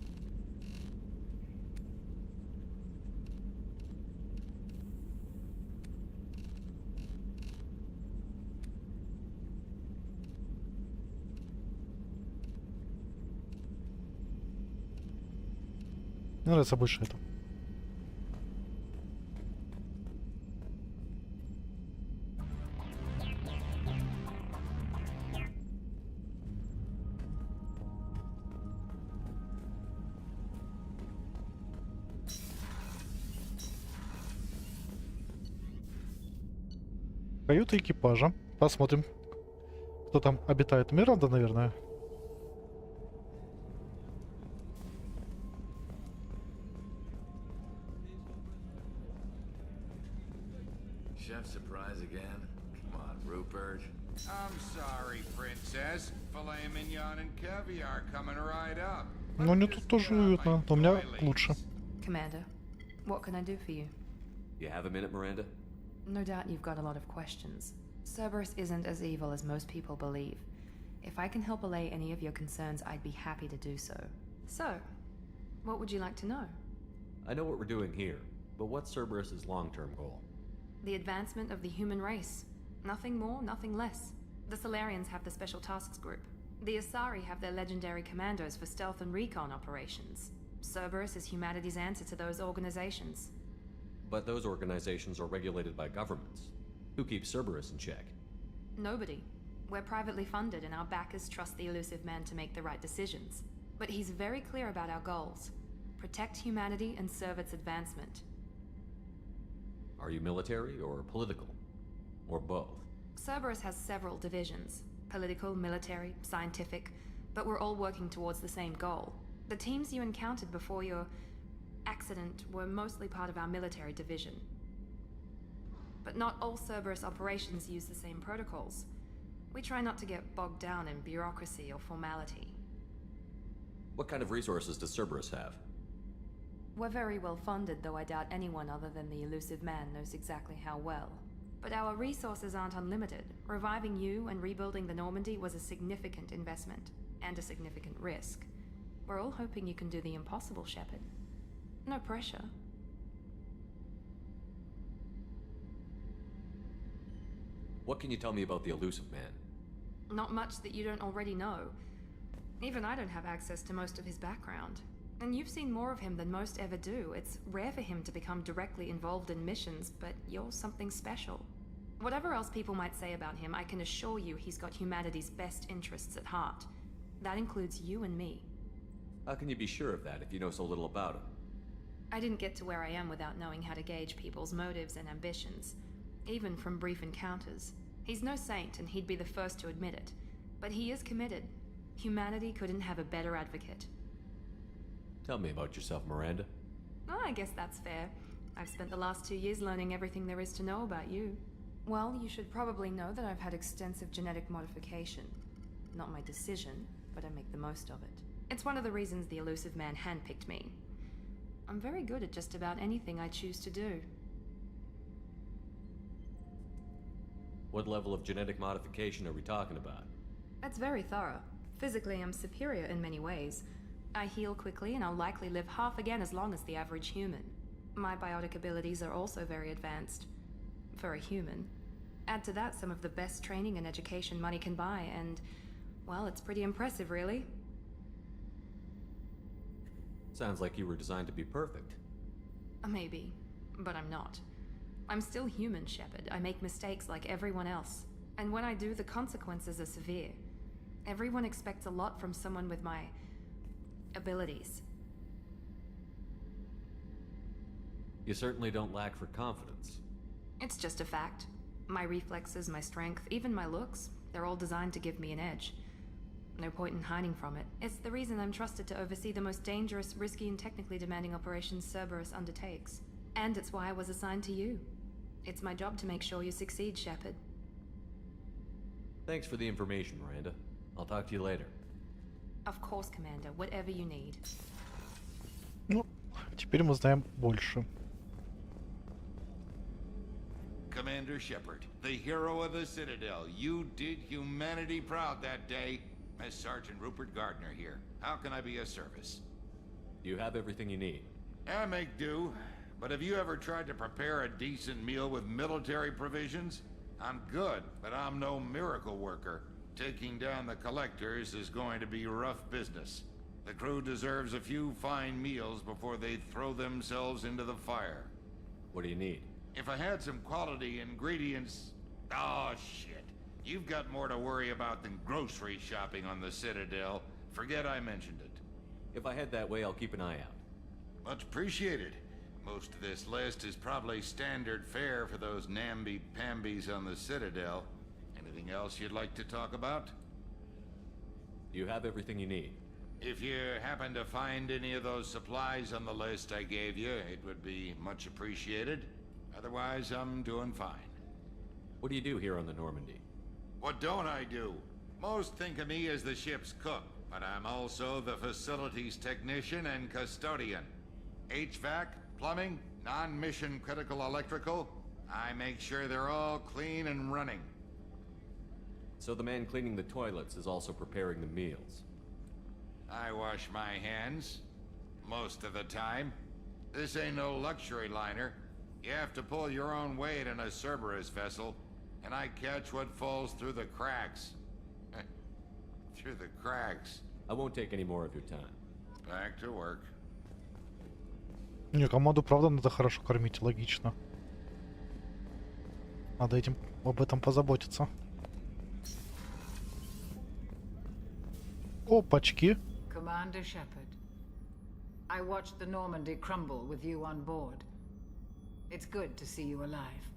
Мне нравится больше это. Каюта экипажа. Посмотрим, кто там обитает. Миранда, наверное. Chef surprise again? Come on, Rupert. I'm sorry, princess. Filet mignon and caviar coming right up. Ну, мне тут тоже уютно, но у меня лучше. Commander, what can I do for you? You have a minute, Miranda? No doubt you've got a lot of questions. Cerberus isn't as evil as most people believe. If I can help allay any of your concerns, I'd be happy to do so. So, what would you like to know? I know what we're doing here, but what's Cerberus's long-term goal? The advancement of the human race. Nothing more, nothing less. The Solarians have the Special Tasks Group. The Asari have their legendary commandos for stealth and recon operations. Cerberus is humanity's answer to those organizations. But those organizations are regulated by governments. Who keeps Cerberus in check? Nobody. We're privately funded and our backers trust the elusive man to make the right decisions. But he's very clear about our goals. protect humanity and serve its advancement. Are you military or political? Or both? Cerberus has several divisions. Political, military, scientific, but we're all working towards the same goal. The teams you encountered before your accident were mostly part of our military division. But not all Cerberus operations use the same protocols. We try not to get bogged down in bureaucracy or formality. What kind of resources does Cerberus have? We're very well funded, though I doubt anyone other than the elusive man knows exactly how well. But our resources aren't unlimited. Reviving you and rebuilding the Normandy was a significant investment, and a significant risk. We're all hoping you can do the impossible, Shepard. No pressure. What can you tell me about the elusive man? Not much that you don't already know. Even I don't have access to most of his background. And you've seen more of him than most ever do. It's rare for him to become directly involved in missions, but you're something special. Whatever else people might say about him, I can assure you he's got humanity's best interests at heart. That includes you and me. How can you be sure of that if you know so little about him? I didn't get to where I am without knowing how to gauge people's motives and ambitions, even from brief encounters. He's no saint, and he'd be the first to admit it. But he is committed. Humanity couldn't have a better advocate. Tell me about yourself, Miranda. Oh, I guess that's fair. I've spent the last 2 years learning everything there is to know about you. Well, you should probably know that I've had extensive genetic modification. Not my decision, but I make the most of it. It's one of the reasons the elusive man handpicked me. I'm very good at just about anything I choose to do. What level of genetic modification are we talking about? That's very thorough. Physically, I'm superior in many ways. I heal quickly, and I'll likely live half again as long as the average human. My biotic abilities are also very advanced. For a human. Add to that some of the best training and education money can buy, and, well, it's pretty impressive, really. Sounds like you were designed to be perfect. Maybe, but I'm not. I'm still human, Shepard. I make mistakes like everyone else. And when I do, the consequences are severe. Everyone expects a lot from someone with my abilities. You certainly don't lack for confidence. It's just a fact. My reflexes, my strength, even my looks, they're all designed to give me an edge. No point in hiding from it. It's the reason I'm trusted to oversee the most dangerous, risky, and technically demanding operations Cerberus undertakes. And it's why I was assigned to you. It's my job to make sure you succeed, Shepard. Thanks for the information, Miranda. I'll talk to you later. Of course, Commander. Whatever you need. Ну, теперь мы знаем больше. Commander Shepard, the hero of the Citadel. You did humanity proud that day. As Sergeant Rupert Gardner here. How can I be of service? You have everything you need. I make do. But have you ever tried to prepare a decent meal with military provisions? I'm good, but I'm no miracle worker. Taking down the collectors is going to be rough business. The crew deserves a few fine meals before they throw themselves into the fire. What do you need? If I had some quality ingredients... Oh, shit. You've got more to worry about than grocery shopping on the Citadel. Forget I mentioned it. If I head that way, I'll keep an eye out. Much appreciated. Most of this list is probably standard fare for those namby-pambies on the Citadel. Anything else you'd like to talk about? You have everything you need. If you happen to find any of those supplies on the list I gave you, it would be much appreciated. Otherwise, I'm doing fine. What do you do here on the Normandy? What don't I do? Most think of me as the ship's cook, but I'm also the facilities technician and custodian. HVAC, plumbing, non-mission critical electrical, I make sure they're all clean and running. So the man cleaning the toilets is also preparing the meals. I wash my hands. Most of the time. This ain't no luxury liner. You have to pull your own weight in a Cerberus vessel, and I catch what falls through the cracks. Through the cracks. I won't take any more of your time. Back to work. Не, команду правда надо хорошо кормить, логично. Надо об этом позаботиться. Commander Shepard, I watched the Normandy crumble with you on board. It's good to see you alive.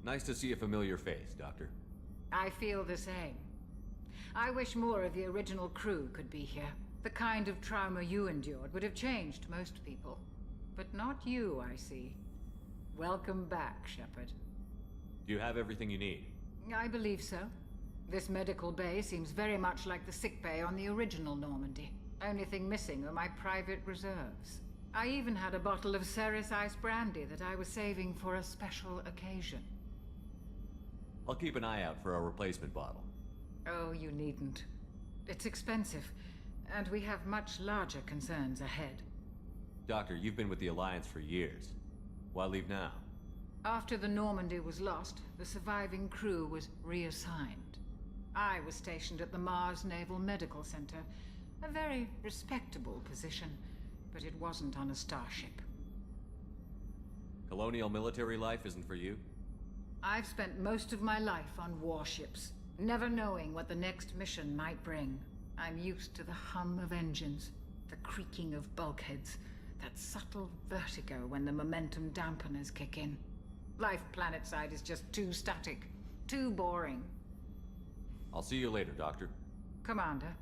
Nice to see a familiar face, Doctor. I feel the same. I wish more of the original crew could be here. The kind of trauma you endured would have changed most people. But not you, I see. Welcome back, Shepard. Do you have everything you need? I believe so. This medical bay seems very much like the sick bay on the original Normandy. Only thing missing are my private reserves. I even had a bottle of Ceres Ice brandy that I was saving for a special occasion. I'll keep an eye out for a replacement bottle. Oh, you needn't. It's expensive, and we have much larger concerns ahead. Doctor, you've been with the Alliance for years. Why leave now? After the Normandy was lost, the surviving crew was reassigned. I was stationed at the Mars Naval Medical Center, a very respectable position, but it wasn't on a starship. Colonial military life isn't for you? I've spent most of my life on warships, never knowing what the next mission might bring. I'm used to the hum of engines, the creaking of bulkheads, that subtle vertigo when the momentum dampeners kick in. Life planetside is just too static, too boring. I'll see you later, Doctor. Commander.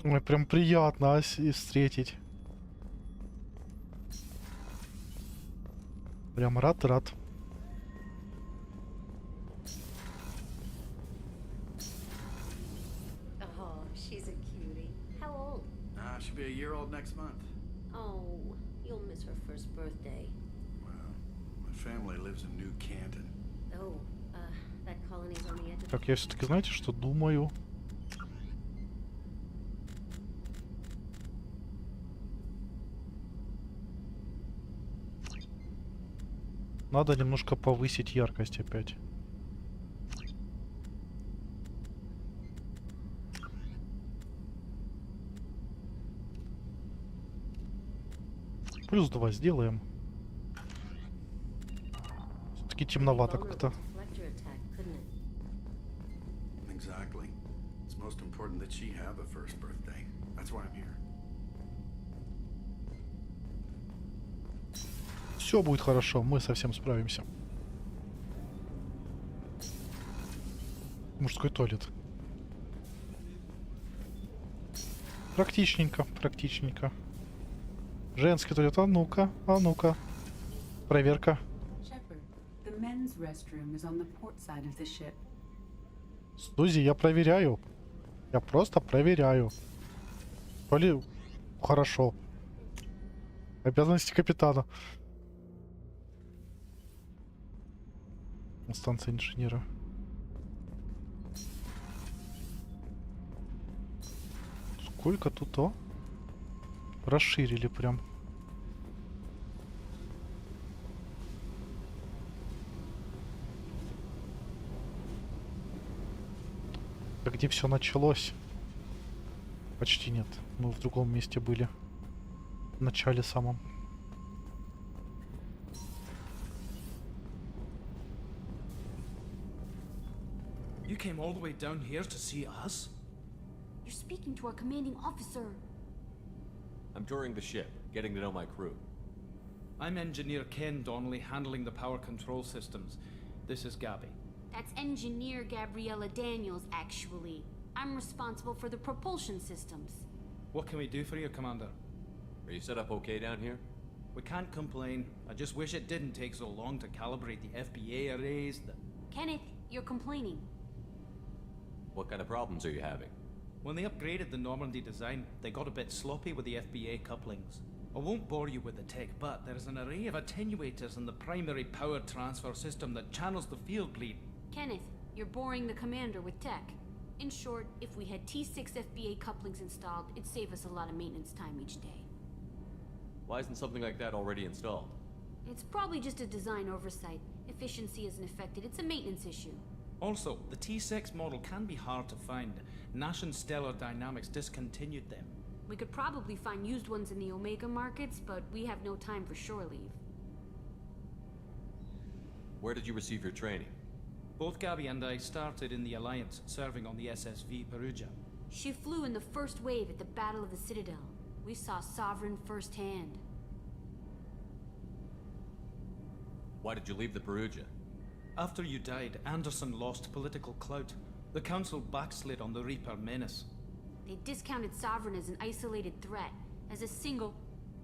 Ой, прям приятно встретить. Прям рад. Oh, she's a cutie. How old? She'll be a year old next month. Oh, you'll miss her first birthday. Well, my family lives in New Canton. Oh, that colony's on the edge of... Так, я все-таки, знаете, что думаю? Надо немножко повысить яркость опять. Плюс 2 сделаем. Все-таки темновато как-то. Exactly. It's most important that she have a first birthday. That's why I'm here. Все будет хорошо, мы совсем справимся. Мужской туалет. Практичненько. Женский туалет, а ну-ка. Проверка. Shepard, the men's restroom is on the port side of the ship. Сузи, я проверяю. Я просто проверяю. То ли хорошо. Обязанности капитана. Станция инженера. Сколько тут, а? Расширили прям. А где все началось? Почти нет. Мы в другом месте были. В начале самом. You came all the way down here to see us? You're speaking to our commanding officer. I'm touring the ship, getting to know my crew. I'm Engineer Ken Donnelly, handling the power control systems. This is Gabby. That's Engineer Gabriella Daniels, actually. I'm responsible for the propulsion systems. What can we do for you, Commander? Are you set up okay down here? We can't complain. I just wish it didn't take so long to calibrate the FBA arrays. Kenneth, you're complaining. What kind of problems are you having? When they upgraded the Normandy design, they got a bit sloppy with the FBA couplings. I won't bore you with the tech, but there is an array of attenuators in the primary power transfer system that channels the field bleed. Kenneth, you're boring the commander with tech. In short, if we had T6 FBA couplings installed, it'd save us a lot of maintenance time each day. Why isn't something like that already installed? It's probably just a design oversight. Efficiency isn't affected, it's a maintenance issue. Also, the T6 model can be hard to find. Nash and Stellar Dynamics discontinued them. We could probably find used ones in the Omega markets, but we have no time for shore leave. Where did you receive your training? Both Gabby and I started in the Alliance, serving on the SSV Perugia. She flew in the first wave at the Battle of the Citadel. We saw Sovereign firsthand. Why did you leave the Perugia? After you died, Anderson lost political clout. The Council backslid on the Reaper menace. They discounted Sovereign as an isolated threat, as a single...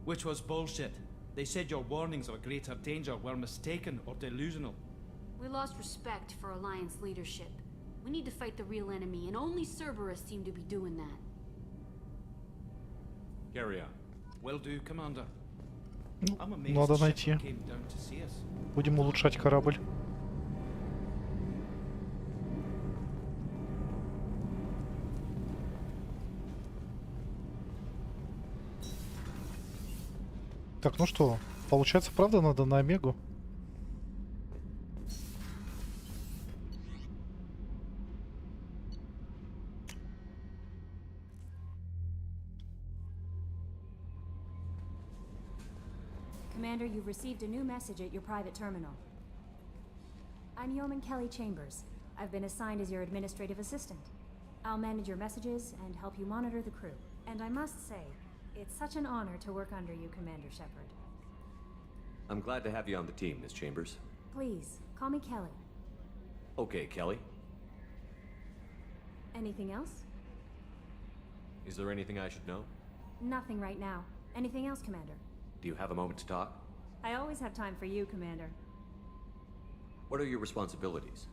Which was bullshit. They said your warnings of a greater danger were mistaken or delusional. We lost respect for Alliance leadership. We need to fight the real enemy, and only Cerberus seem to be doing that. Carry on. Will do, Commander. I'm amazed Надо найти. Shepard came down to see us. Будем улучшать корабль. Так, ну что, получается, правда надо на Омегу? Commander, you've received a new message at your private terminal. I'm Yeoman Kelly Chambers. I've been assigned as your administrative assistant. I'll manage your messages and help you monitor the crew. And I must say, it's such an honor to work under you, Commander Shepard. I'm glad to have you on the team, Miss Chambers. Please, call me Kelly. Okay, Kelly. Anything else? Is there anything I should know? Nothing right now. Anything else, Commander? Do you have a moment to talk? I always have time for you, Commander. What are your responsibilities?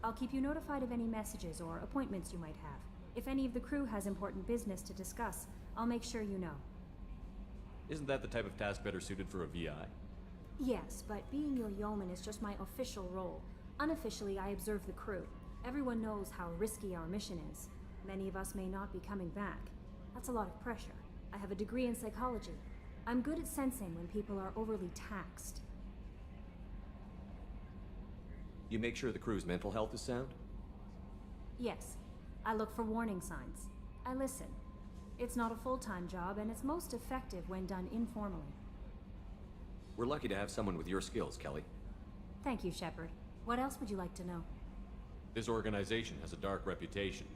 I'll keep you notified of any messages or appointments you might have. If any of the crew has important business to discuss, I'll make sure you know. Isn't that the type of task better suited for a VI? Yes, but being your yeoman is just my official role. Unofficially, I observe the crew. Everyone knows how risky our mission is. Many of us may not be coming back. That's a lot of pressure. I have a degree in psychology. I'm good at sensing when people are overly taxed. You make sure the crew's mental health is sound? Yes. I look for warning signs. I listen. It's not a full-time job, and it's most effective when done informally. We're lucky to have someone with your skills, Kelly. Thank you, Shepard. What else would you like to know? This organization has a dark reputation.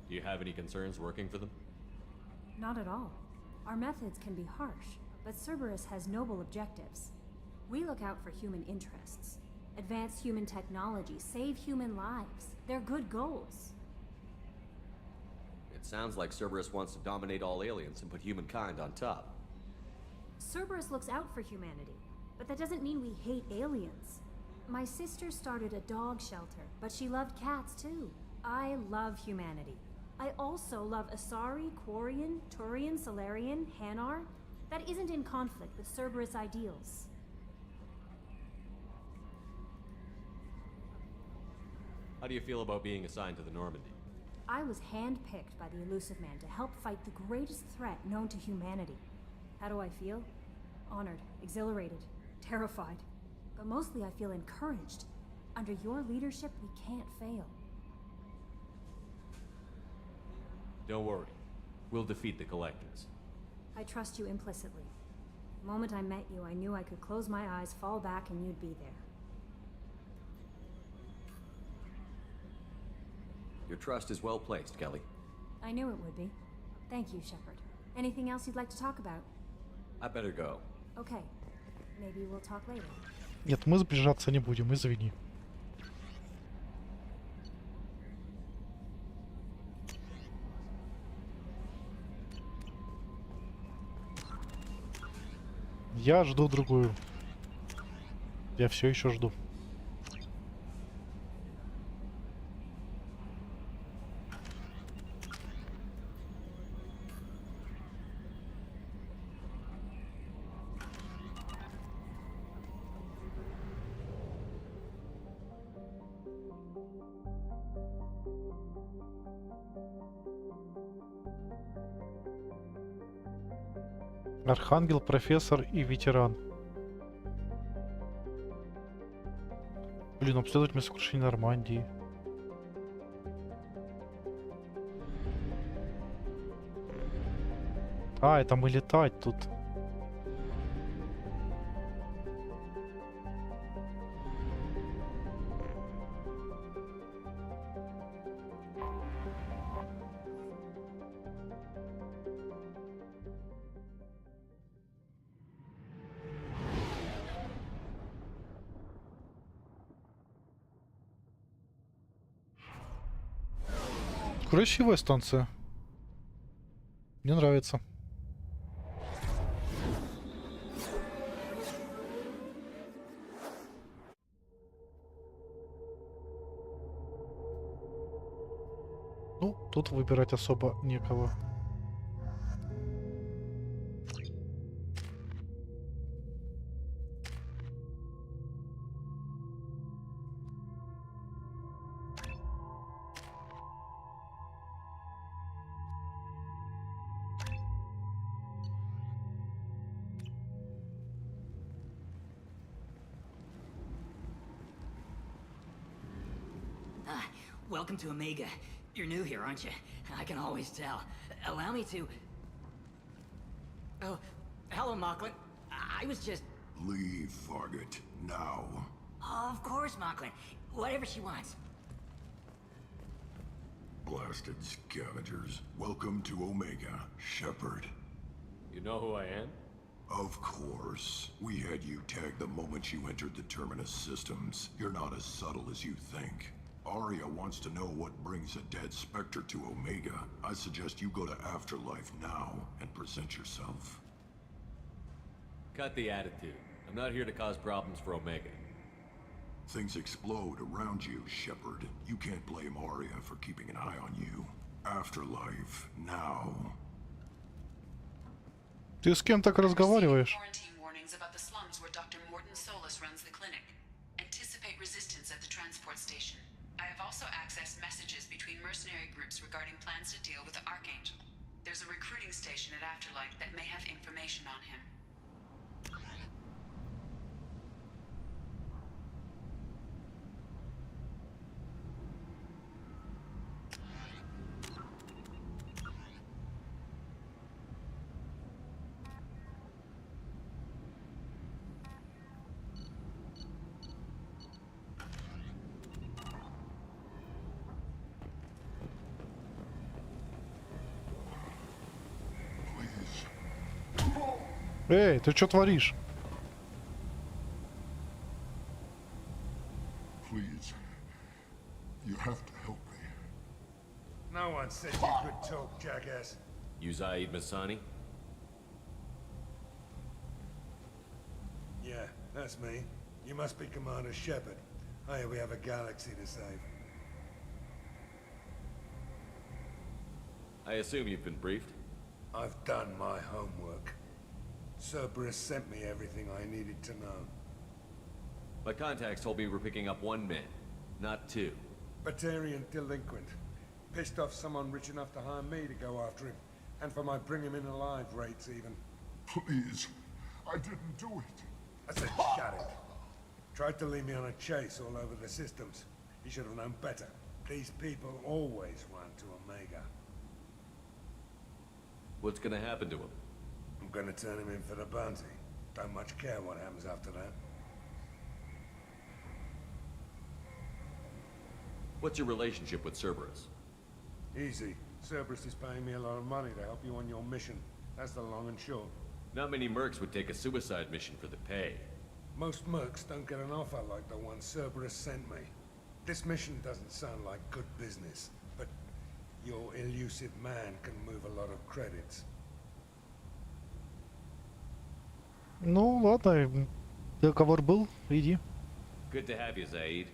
Do you have any concerns working for them? Not at all. Our methods can be harsh, but Cerberus has noble objectives. We look out for human interests. Advance human technology, save human lives. They're good goals. It sounds like Cerberus wants to dominate all aliens and put humankind on top. Cerberus looks out for humanity, but that doesn't mean we hate aliens. My sister started a dog shelter, but she loved cats too. I love humanity. I also love Asari, Quarian, Turian, Solarian, Hanar. That isn't in conflict with Cerberus ideals. How do you feel about being assigned to the Normandy? I was handpicked by the Elusive Man to help fight the greatest threat known to humanity. How do I feel? Honored, exhilarated, terrified. But mostly I feel encouraged. Under your leadership, we can't fail. Don't worry. We'll defeat the Collectors. I trust you implicitly. The moment I met you, I knew I could close my eyes, fall back, and you'd be there. Your trust is well placed, Kelly. I knew it would be. Thank you, Shepard. Anything else you'd like to talk about? I better go. Okay. Maybe we'll talk later. Нет, мы сближаться не будем, извини. Я жду другую. Я все еще жду. Архангел, профессор и ветеран. Блин, обследовать место крушения Нормандии. А, это мы летать тут. Красивая станция. Мне нравится. Ну, тут выбирать особо некого. Welcome to Omega. You're new here, aren't you? I can always tell. Allow me to... Oh, hello, Mocklin. I was just... Leave, Fargate. Now. Of course, Mocklin. Whatever she wants. Blasted scavengers. Welcome to Omega, Shepard. You know who I am? Of course. We had you tagged the moment you entered the Terminus systems. You're not as subtle as you think. Arya wants to know what brings a dead Spectre to Omega. I suggest you go to Afterlife now and present yourself. Cut the attitude. I'm not here to cause problems for Omega. Things explode around you, Shepard. You can't blame Arya for keeping an eye on you. Afterlife now. Ты с кем так разговариваешь? Warnings about the slums where Dr. Morton Solus runs the clinic. Anticipate resistance at the transport station. I have also accessed messages between mercenary groups regarding plans to deal with the Archangel. There's a recruiting station at Afterlife that may have information on him. Эй, ты что творишь? Please. You have to help me. No one said you could talk, jackass. You Zaid Masani? Yeah, that's me. You must be Commander Shepard. Hey, we have a galaxy to save. I assume you've been briefed? I've done my homework. Cerberus sent me everything I needed to know. My contacts told me we're picking up one man, not two. Batarian delinquent. Pissed off someone rich enough to hire me to go after him. And for my bring him in alive rates even. Please. I didn't do it. I said shut it. Tried to lead me on a chase all over the systems. He should have known better. These people always run to Omega. What's gonna happen to him? I'm gonna turn him in for the bounty. Don't much care what happens after that. What's your relationship with Cerberus? Easy. Cerberus is paying me a lot of money to help you on your mission. That's the long and short. Not many mercs would take a suicide mission for the pay. Most mercs don't get an offer like the one Cerberus sent me. This mission doesn't sound like good business, but your elusive man can move a lot of credits. Ну ладно, договор был, иди. Good to have you, Zaid.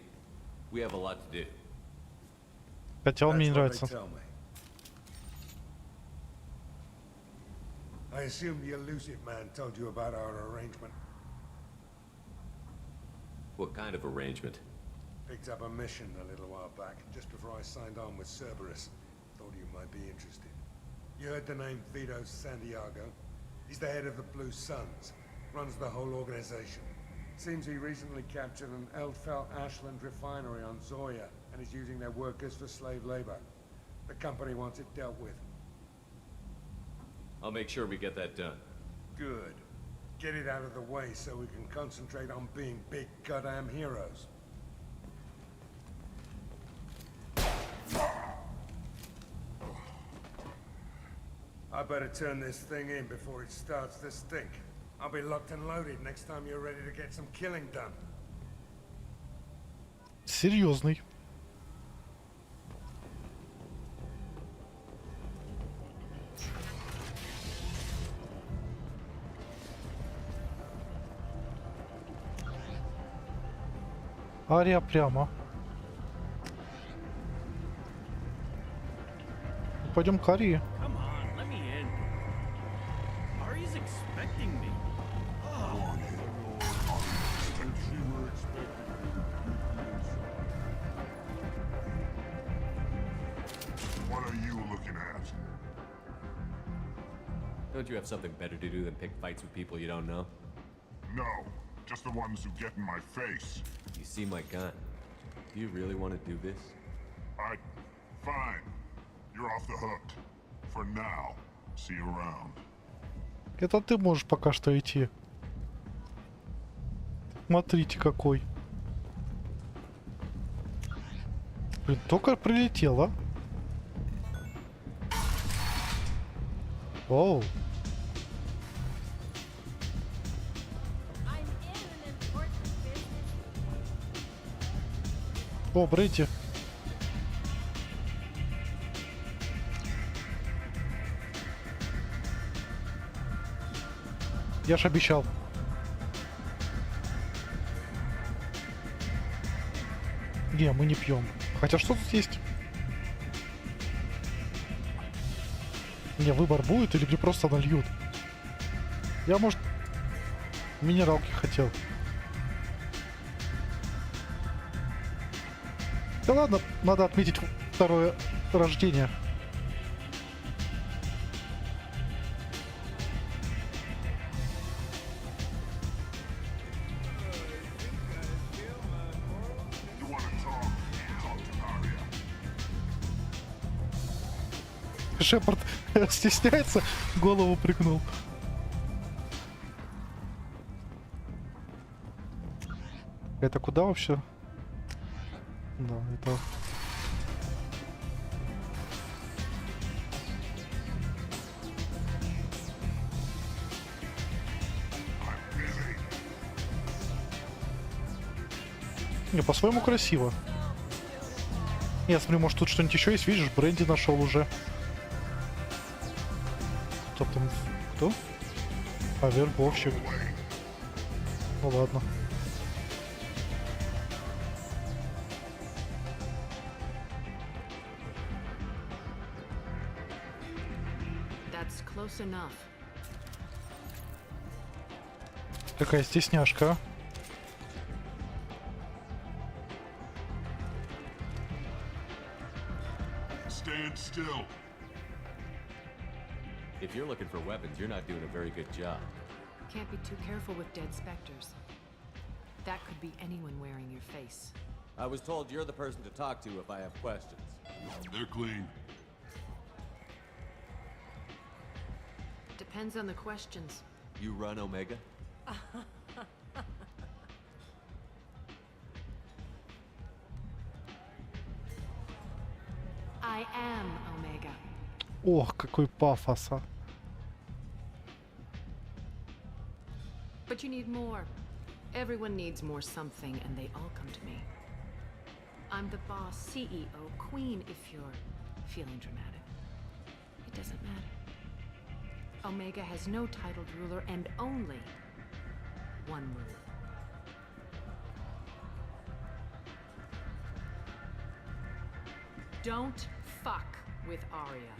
We have a lot to do. Хотя он мне не нравится. I assume the elusive man told you about our arrangement. What kind of arrangement? Picked up a mission a little while back, just before I signed on with Cerberus. Thought you might be interested. You heard the name Vito Santiago? He's the head of the Blue Suns. Runs the whole organization. Seems he recently captured an Eldfell Ashland refinery on Zoya and is using their workers for slave labor. The company wants it dealt with. I'll make sure we get that done. Good. Get it out of the way so we can concentrate on being big goddamn heroes. I better turn this thing in before it starts to stink. I'll be locked and loaded next time you're ready to get some killing done. Серьезный. Ария прямо. Пойдем к Арии. Come on, let me in. Ari's expecting me. What are you looking at? Don't you have something better to do than pick fights with people you don't know? No, just the ones who get in my face. You see my gun. Do you really want to do this? Fine. You're off the hook. For now. See you around. Это ты можешь пока что идти. Смотрите какой. Блин, только прилетело. Оу. О, Брейти. Я ж обещал. Не, мы не пьем. Хотя что тут есть? Не, выбор будет или мне просто нальют? Я, может, минералки хотел. Да ладно, надо отметить второе рождение. Шепард стесняется, голову пригнул. Это куда вообще? Да, это... Не, по-своему красиво. Нет, смотри, может тут что-нибудь еще есть, видишь, бренди нашел уже. Кто там? Кто? А, вербовщик. Ну ладно. That's close enough. Какая стесняшка, а? Stand still. If you're looking for weapons, you're not doing a very good job. Can't be too careful with dead specters. That could be anyone wearing your face. I was told you're the person to talk to if I have questions. They're clean. Depends on the questions. You run Omega? I am Omega. Ох, какой пафос, а. But you need more. Everyone needs more something, and they all come to me. I'm the boss, CEO, queen, if you're feeling dramatic. It doesn't matter. Omega has no titled ruler and only one ruler. Don't fuck with Arya.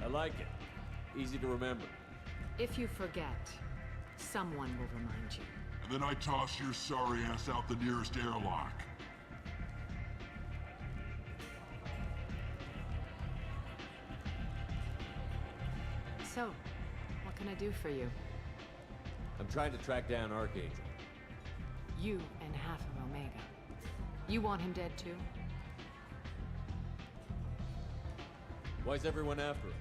I like it. Easy to remember. If you forget, someone will remind you. And then I toss your sorry ass out the nearest airlock. So, what can I do for you? I'm trying to track down Archangel. You and half of Omega. You want him dead too? Why's everyone after him?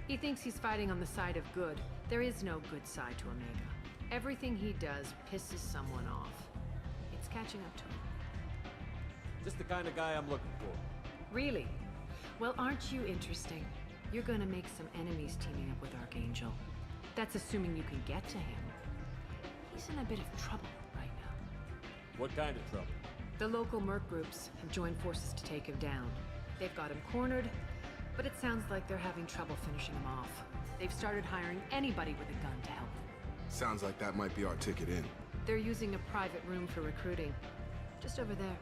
He thinks he's fighting on the side of good. There is no good side to Omega. Everything he does pisses someone off. It's catching up to him. Just the kind of guy I'm looking for. Really? Well, aren't you interesting? You're gonna make some enemies teaming up with Archangel. That's assuming you can get to him. He's in a bit of trouble right now. What kind of trouble? The local merc groups have joined forces to take him down. They've got him cornered, but it sounds like they're having trouble finishing him off. They've started hiring anybody with a gun to help them. Sounds like that might be our ticket in. They're using a private room for recruiting. Just over there.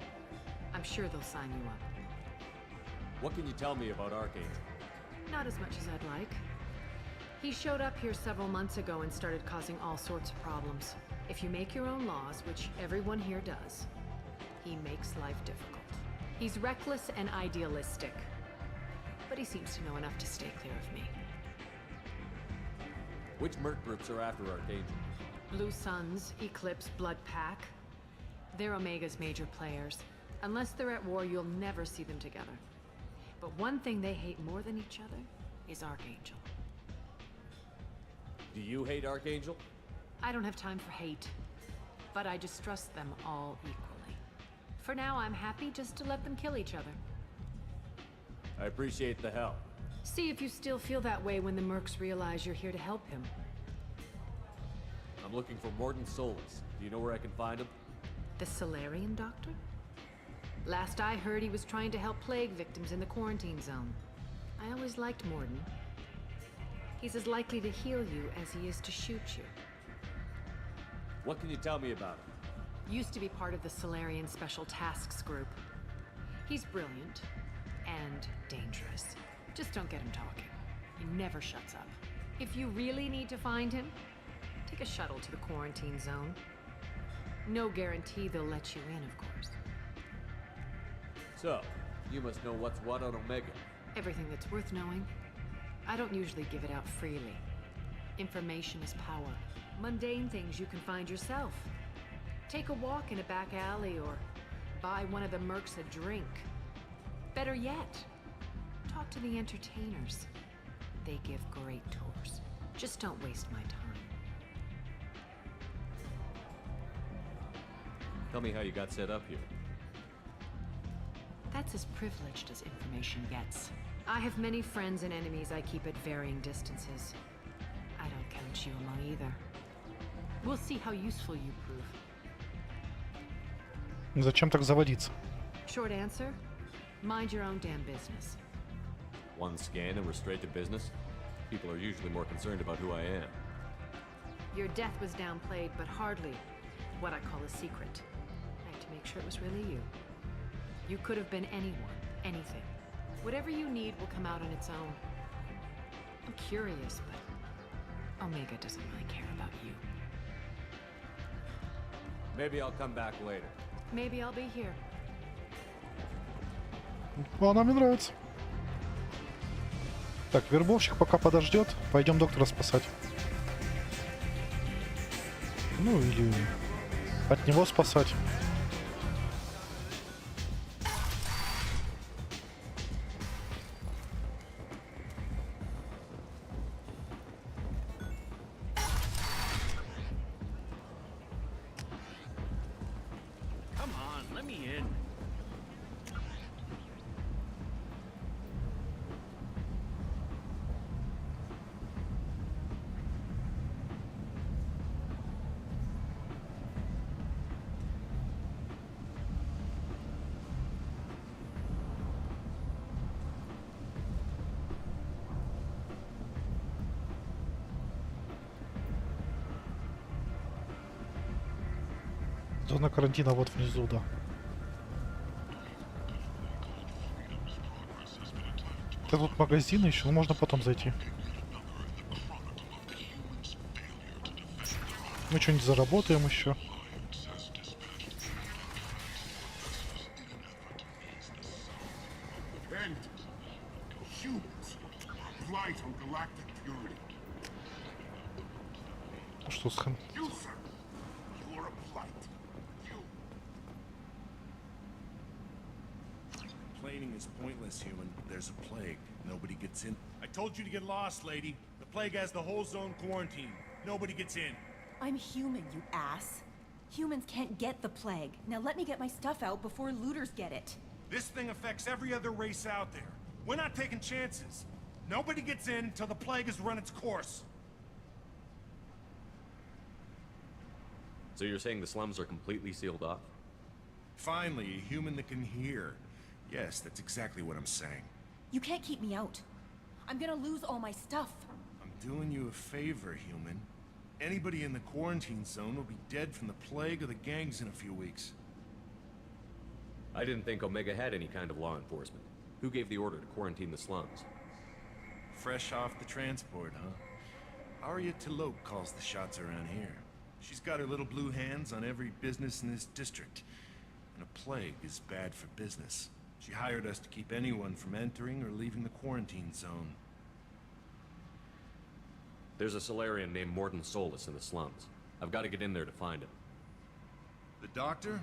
I'm sure they'll sign you up. What can you tell me about Archangel? Not as much as I'd like. He showed up here several months ago and started causing all sorts of problems. If you make your own laws, which everyone here does, he makes life difficult. He's reckless and idealistic. But he seems to know enough to stay clear of me. Which merc groups are after Archangel? Blue Suns, Eclipse, Blood Pack. They're Omega's major players. Unless they're at war, you'll never see them together. But one thing they hate more than each other is Archangel. Do you hate Archangel? I don't have time for hate, but I distrust them all equally. For now, I'm happy just to let them kill each other. I appreciate the help. See if you still feel that way when the mercs realize you're here to help him. I'm looking for Morden Solus. Do you know where I can find him? The Solarian doctor? Last I heard, he was trying to help plague victims in the quarantine zone. I always liked Morden. He's as likely to heal you as he is to shoot you. What can you tell me about him? Used to be part of the Solarian Special Tasks Group. He's brilliant and dangerous. Just don't get him talking. He never shuts up. If you really need to find him, take a shuttle to the quarantine zone. No guarantee they'll let you in, of course. So, you must know what's what on Omega. Everything that's worth knowing. I don't usually give it out freely. Information is power. Mundane things you can find yourself. Take a walk in a back alley or buy one of the mercs a drink. Better yet, talk to the entertainers. They give great tours. Just don't waste my time. Tell me how you got set up here. That's as privileged as information gets. I have many friends and enemies I keep at varying distances. I don't count you among either. We'll see how useful you prove. Зачем так заводиться? Short answer, mind your own damn business. One scan and we're straight to business? People are usually more concerned about who I am. Your death was downplayed, but hardly what I call a secret. I had to make sure it was really you. You could have been anyone, anything. Whatever you need will come out on its own. I'm curious, but Omega doesn't really care about you. Maybe I'll come back later. Maybe I'll be here. Она мне нравится. Так, вербовщик пока подождет. Пойдем доктора спасать. Ну или от него спасать. Come on, let me in. Зона карантина вот внизу, да. Это тут магазины еще, но можно потом зайти. Мы что-нибудь заработаем еще. And humans blight on galactic purity. Что с хан? You, sir, you're a blight. Complaining is pointless, human. There's a plague. Nobody gets in. I told you to get lost, lady. The plague has the whole zone quarantined. Nobody gets in. I'm human, you ass. Humans can't get the plague. Now let me get my stuff out before looters get it. This thing affects every other race out there. We're not taking chances. Nobody gets in until the plague has run its course. So you're saying the slums are completely sealed off? Finally, a human that can hear. Yes, that's exactly what I'm saying. You can't keep me out. I'm gonna lose all my stuff. I'm doing you a favor, human. Anybody in the quarantine zone will be dead from the plague or the gangs in a few weeks. I didn't think Omega had any kind of law enforcement. Who gave the order to quarantine the slums? Fresh off the transport, huh? Arya Tilok calls the shots around here. She's got her little blue hands on every business in this district. And a plague is bad for business. She hired us to keep anyone from entering or leaving the quarantine zone. There's a Solarian named Morden Solus in the slums. I've got to get in there to find him. The doctor?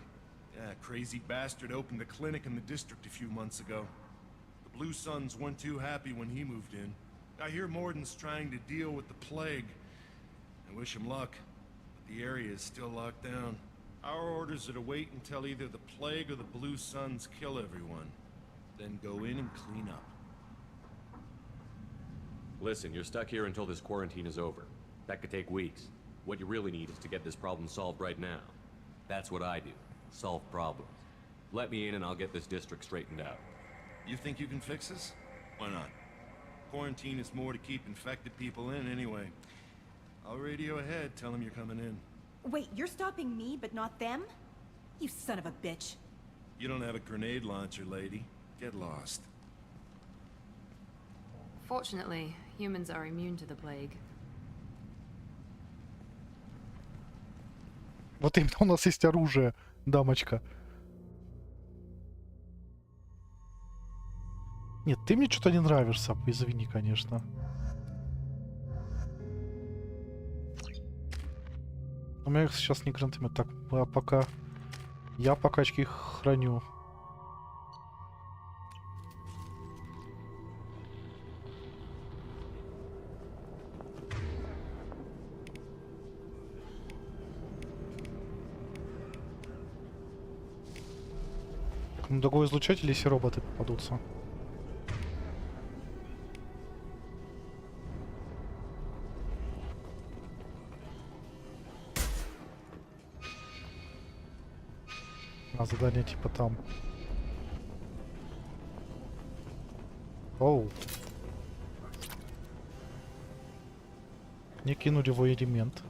Yeah, crazy bastard opened a clinic in the district a few months ago. The Blue Suns weren't too happy when he moved in. I hear Morden's trying to deal with the plague. I wish him luck, but the area is still locked down. Our orders are to wait until either the plague or the Blue Suns kill everyone. Then go in and clean up. Listen, you're stuck here until this quarantine is over. That could take weeks. What you really need is to get this problem solved right now. That's what I do. Solve problems. Let me in and I'll get this district straightened out. You think you can fix this? Why not? Quarantine is more to keep infected people in anyway. I'll radio ahead, tell them you're coming in. Wait, you're stopping me, but not them? You son of a bitch. You don't have a grenade launcher, lady. Get lost. Fortunately, humans are immune to the plague. Вот именно у нас есть оружие, дамочка. Нет, ты мне что-то не нравишься, извини, конечно. У меня сейчас не гранатомет. Так, а пока... Я пока очки храню. На другой излучатель, если роботы попадутся. А задание типа там. Оу. Некий нулевой элемент.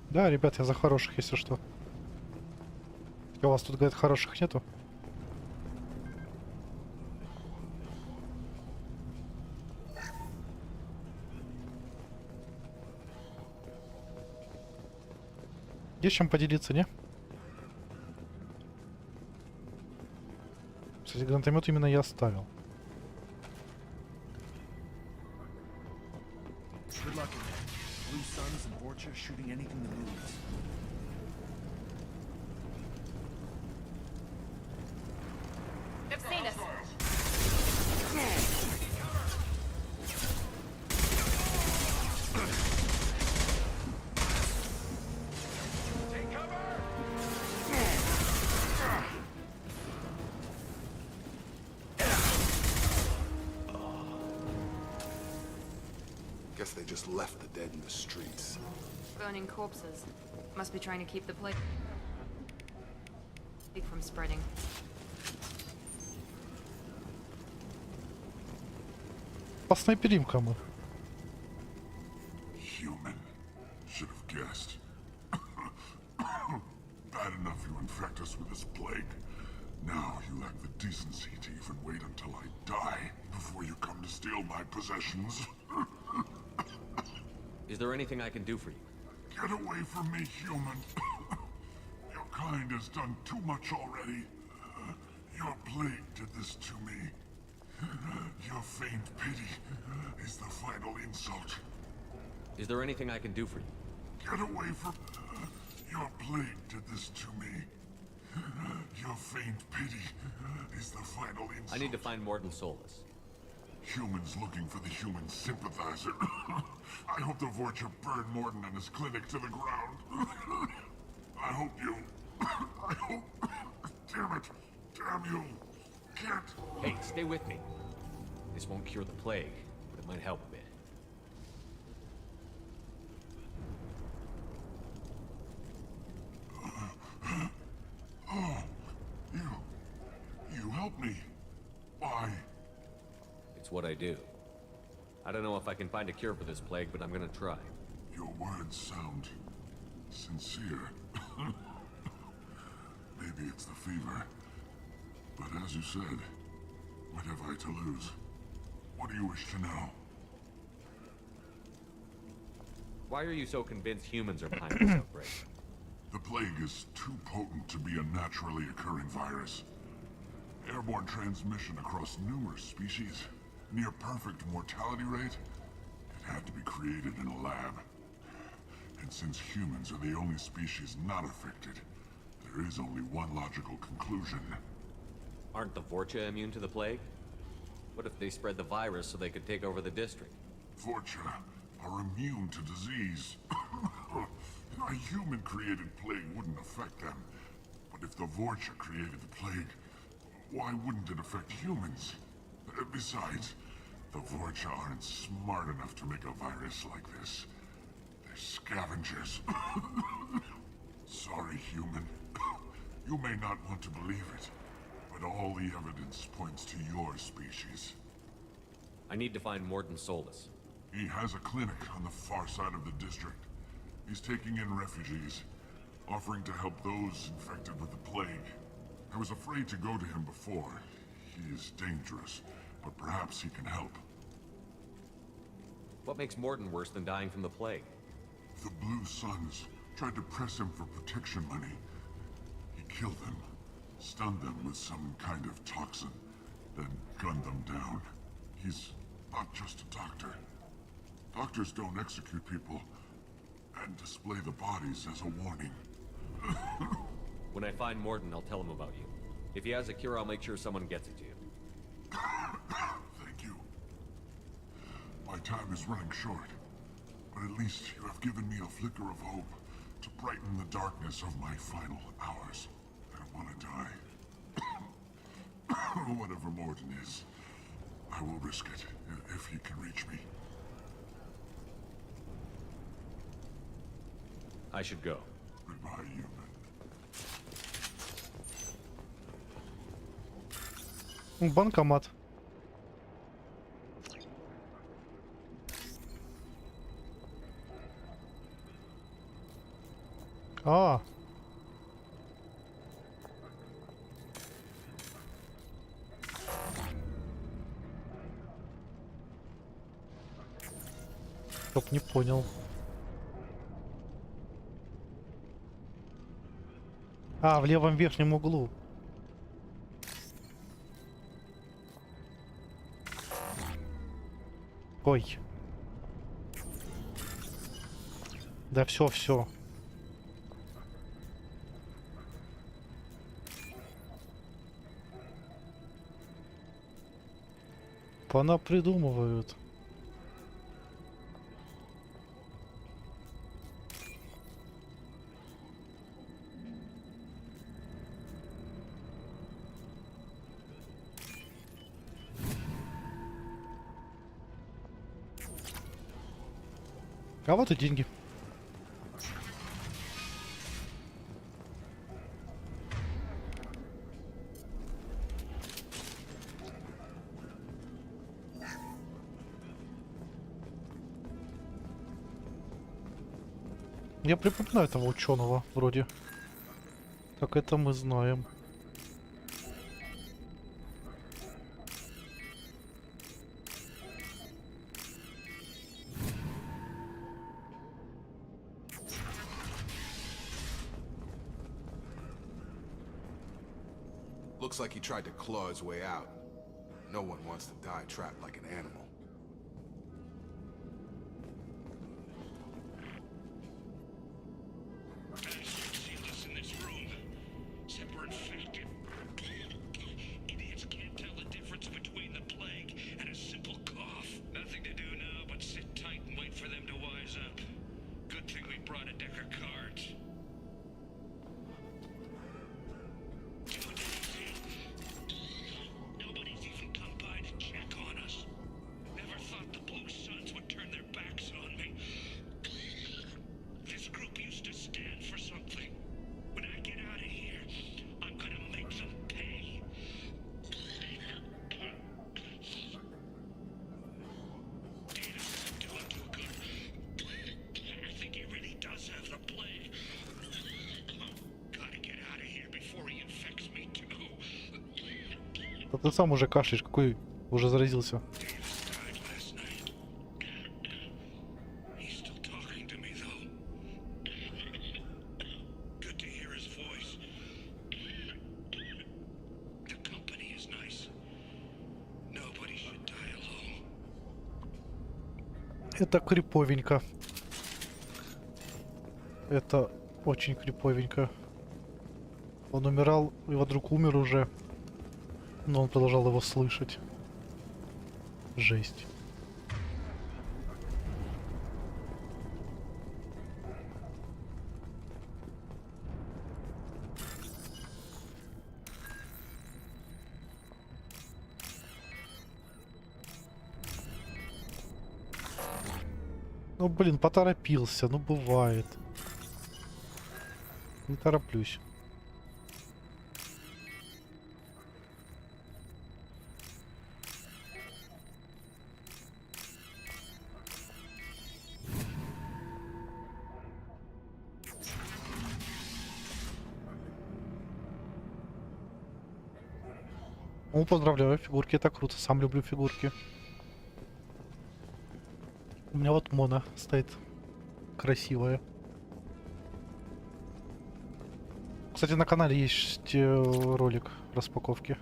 Да, ребят, я за хороших, если что. У вас тут, говорят, хороших нету? Есть чем поделиться, не? Кстати, гранатомет именно я оставил. Blue Suns and Orchard shooting anything that moves. They've seen us. Take cover! Guess they just left the dead in the streets. Burning corpses. Must be trying to keep the plague from spreading. Поснайперим-ка мы. Human. Should have guessed. Bad enough you infect us with this plague. Now you lack the decency to even wait until I die before you come to steal my possessions. Is there anything I can do for you? Get away from me, human. Your kind has done too much already. Your plague did this to me. Your faint pity is the final insult. Is there anything I can do for you? Get away from... Your plague did this to me. Your faint pity is the final insult. I need to find Morden Solus. Humans looking for the human sympathizer. I hope the Vorcha burned Morden and his clinic to the ground. I hope you... I hope... Damn it! Damn you! Can't... Hey, Stay with me. This won't cure the plague, but it might help a bit. Oh, you helped me. Why? It's what I do. I don't know if I can find a cure for this plague, but I'm gonna try. Your words sound sincere. Maybe it's the fever. But as you said, what have I to lose? What do you wish to know? Why are you so convinced humans are behind this outbreak? The plague is too potent to be a naturally occurring virus. Airborne transmission across numerous species, near perfect mortality rate. It had to be created in a lab. And since humans are the only species not affected, there is only one logical conclusion. Aren't the Vorcha immune to the plague? What if they spread the virus so they could take over the district? Vorcha are immune to disease. A human-created plague wouldn't affect them. But if the Vorcha created the plague, why wouldn't it affect humans? Besides, the Vorcha aren't smart enough to make a virus like this. They're scavengers. Sorry, human. You may not want to believe it, but all the evidence points to your species. I need to find Morton Solus. He has a clinic on the far side of the district. He's taking in refugees, offering to help those infected with the plague. I was afraid to go to him before. He is dangerous, but perhaps he can help. What makes Morton worse than dying from the plague? The Blue Suns tried to press him for protection money. He killed them, stunned them with some kind of toxin, then gunned them down. He's not just a doctor. Doctors don't execute people and display the bodies as a warning. When I find Morton, I'll tell him about you. If he has a cure, I'll make sure someone gets it to you. Thank you. My time is running short, but at least you have given me a flicker of hope to brighten the darkness of my final hours. I don't want to die. Whatever Morton is, I will risk it if he can reach me. I should go. Goodbye, human. Банкомат. А. Чтоб не понял. А, в левом верхнем углу. Ой. Да все. Понапридумывают. А вот и деньги. Я припоминаю этого ученого вроде. Как это мы знаем. Looks like he tried to claw his way out. No one wants to die trapped like an animal. Idiots can't tell the difference between the plague and a simple cough. Nothing to do now but sit tight and wait for them to wise up. Good thing we brought a deck of cards. Nobody's even come Да ты сам уже кашляешь, какой уже заразился. Это криповенько. Это очень криповенько. Он умирал, его друг умер уже, но он продолжал его слышать. Жесть. Ну блин, поторопился, ну бывает. Не тороплюсь. Ну, поздравляю, фигурки это круто, сам люблю фигурки. У меня вот Мона стоит красивая. Кстати, на канале есть ролик распаковки.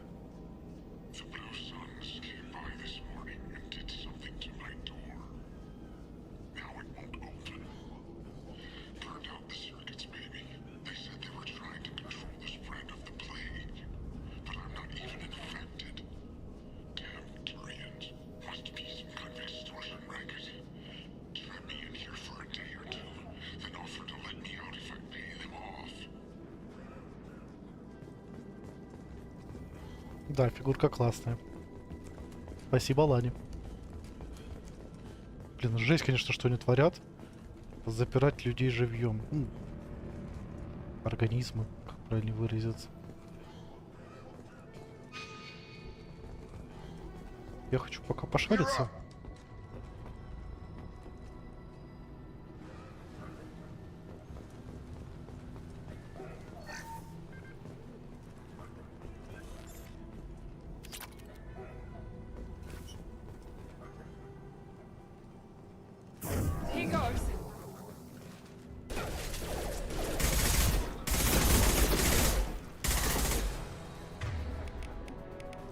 Да, фигурка классная. Спасибо, Лане. Блин, жесть, конечно, что они творят. Запирать людей живьем. Организмы, как правильно выразиться. Я хочу пока пошариться.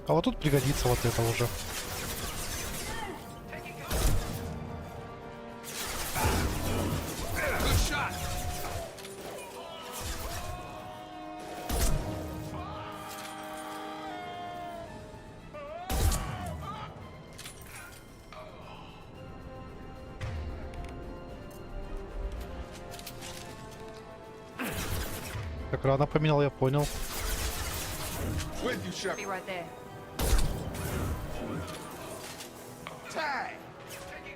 А вот тут пригодится вот это уже. Как рано поменял, я понял. Be right there.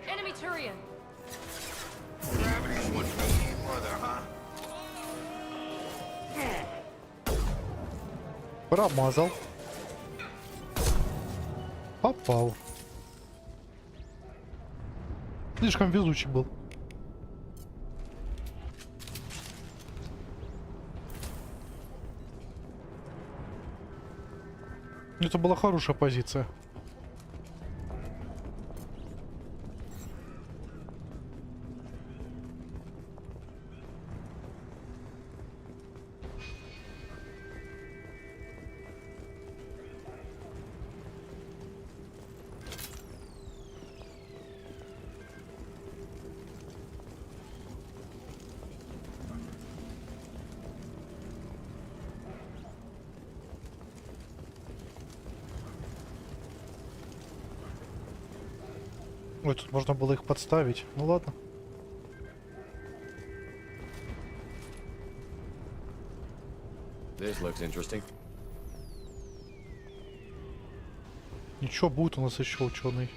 Enemy Turian. Gravity's what we need, mother, huh? Промазал. Попал. Слишком везучий был. Это была хорошая позиция. Ой, тут можно было их подставить. Ну ладно. This looks interesting. Ничего, будет у нас еще ученый.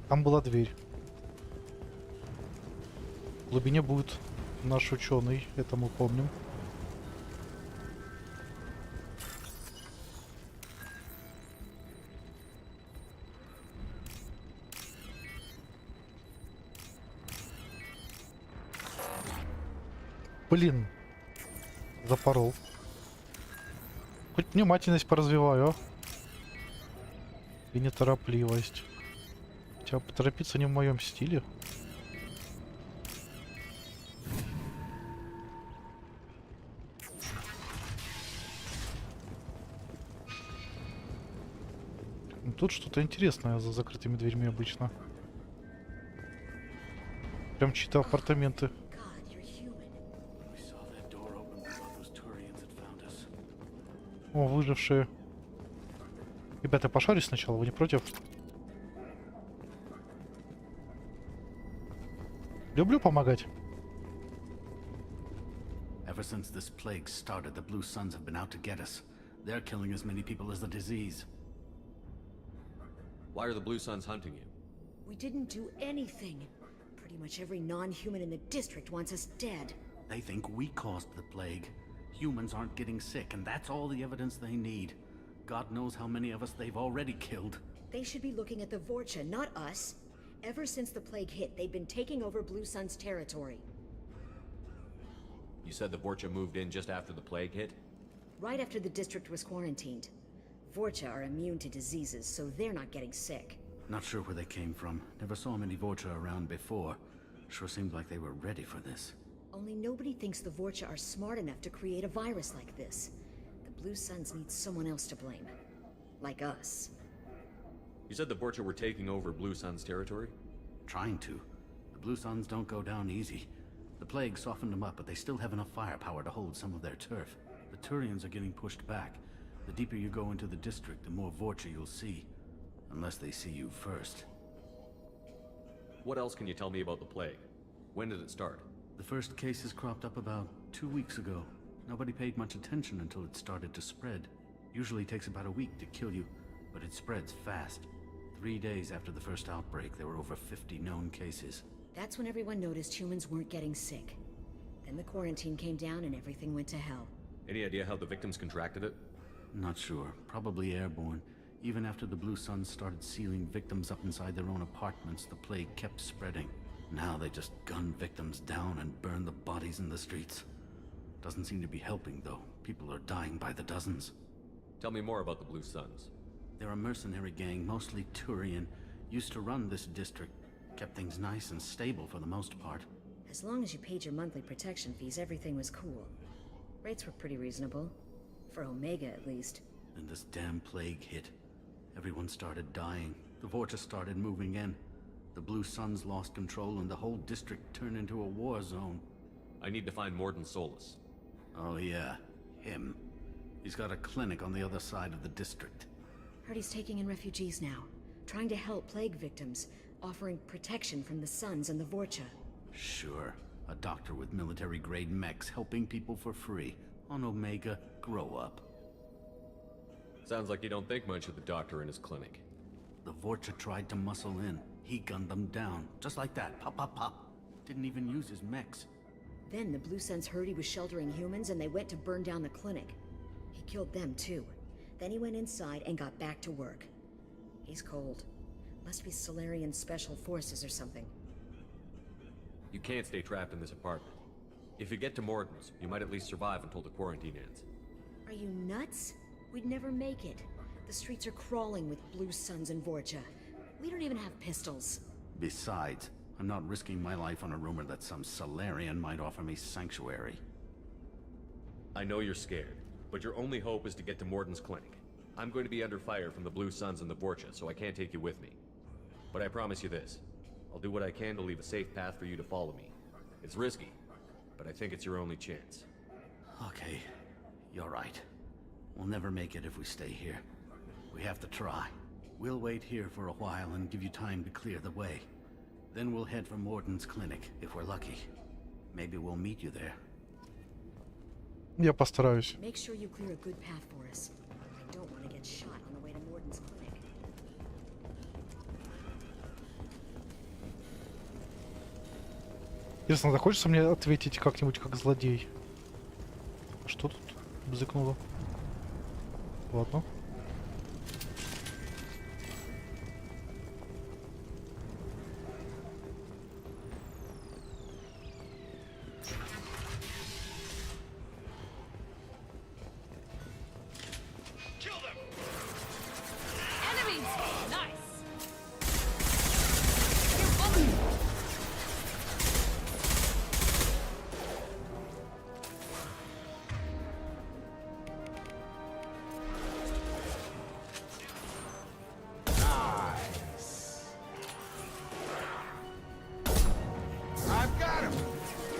Там была дверь. В глубине будет наш ученый, это мы помним. Блин, запорол. Хоть внимательность поразвиваю, а? И неторопливость. Хотя поторопиться не в моем стиле. Тут что-то интересное за закрытыми дверьми обычно. Прям чьи-то апартаменты. О, выжившие. Ребята, пошарюсь сначала, вы не против? Люблю помогать. Ever since this plague started, the Blue Suns have been out to get us. They're killing as many people as the disease. Why are the Blue Suns hunting you? We didn't do anything. Pretty much every non-human in the district wants us dead. They think we caused the plague. Humans aren't getting sick, and that's all the evidence they need. God knows how many of us they've already killed. They should be looking at the Vorcha, not us. Ever since the plague hit, they've been taking over Blue Sun's territory. You said the Vorcha moved in just after the plague hit? Right after the district was quarantined. Vorcha are immune to diseases, so they're not getting sick. Not sure where they came from. Never saw many Vorcha around before. Sure seemed like they were ready for this. Only nobody thinks the Vorcha are smart enough to create a virus like this. The Blue Suns need someone else to blame. Like us. You said the Vorcha were taking over Blue Sun's territory? Trying to. The Blue Suns don't go down easy. The plague softened them up, but they still have enough firepower to hold some of their turf. The Turians are getting pushed back. The deeper you go into the district, the more Vorcha you'll see. Unless they see you first. What else can you tell me about the plague? When did it start? The first cases cropped up about 2 weeks ago. Nobody paid much attention until it started to spread. Usually takes about a week to kill you, but it spreads fast. 3 days after the first outbreak, there were over 50 known cases. That's when everyone noticed humans weren't getting sick. Then the quarantine came down and everything went to hell. Any idea how the victims contracted it? Not sure. Probably airborne. Even after the Blue Suns started sealing victims up inside their own apartments, the plague kept spreading. Now they just gun victims down and burn the bodies in the streets. Doesn't seem to be helping, though. People are dying by the dozens. Tell me more about the Blue Suns. They're a mercenary gang, mostly Turian. Used to run this district. Kept things nice and stable for the most part. As long as you paid your monthly protection fees, everything was cool. Rates were pretty reasonable. For Omega, at least. Then this damn plague hit. Everyone started dying. The Vorcha started moving in. The Blue Suns lost control and the whole district turned into a war zone. I need to find Morden Solus. Oh yeah, him. He's got a clinic on the other side of the district. Heard he's taking in refugees now. Trying to help plague victims. Offering protection from the Suns and the Vorcha. Sure. A doctor with military-grade mechs helping people for free. On Omega, grow up. Sounds like you don't think much of the doctor in his clinic. The Vorcha tried to muscle in. He gunned them down. Just like that. Pop, pop, pop. Didn't even use his mechs. Then the Blue Suns heard he was sheltering humans and they went to burn down the clinic. He killed them too. Then he went inside and got back to work. He's cold. Must be Solarian Special Forces or something. You can't stay trapped in this apartment. If you get to Morden's, you might at least survive until the quarantine ends. Are you nuts? We'd never make it. The streets are crawling with Blue Suns and Vorcha. We don't even have pistols. Besides, I'm not risking my life on a rumor that some Solarian might offer me sanctuary. I know you're scared, but your only hope is to get to Morden's clinic. I'm going to be under fire from the Blue Suns and the Vorcha, so I can't take you with me. But I promise you this. I'll do what I can to leave a safe path for you to follow me. It's risky, but I think it's your only chance. Okay, you're right. We'll never make it if we stay here. We have to try. We'll wait here for a while and give you time to clear the way. Then we'll head for Morden's clinic, if we're lucky. Maybe we'll meet you there. Я постараюсь. Make sure you clear a good path for us. I don't want to get shot on the way to Morden's clinic. Интересно, захочется мне ответить как-нибудь как злодей? Что тут бзыкнуло? Ладно.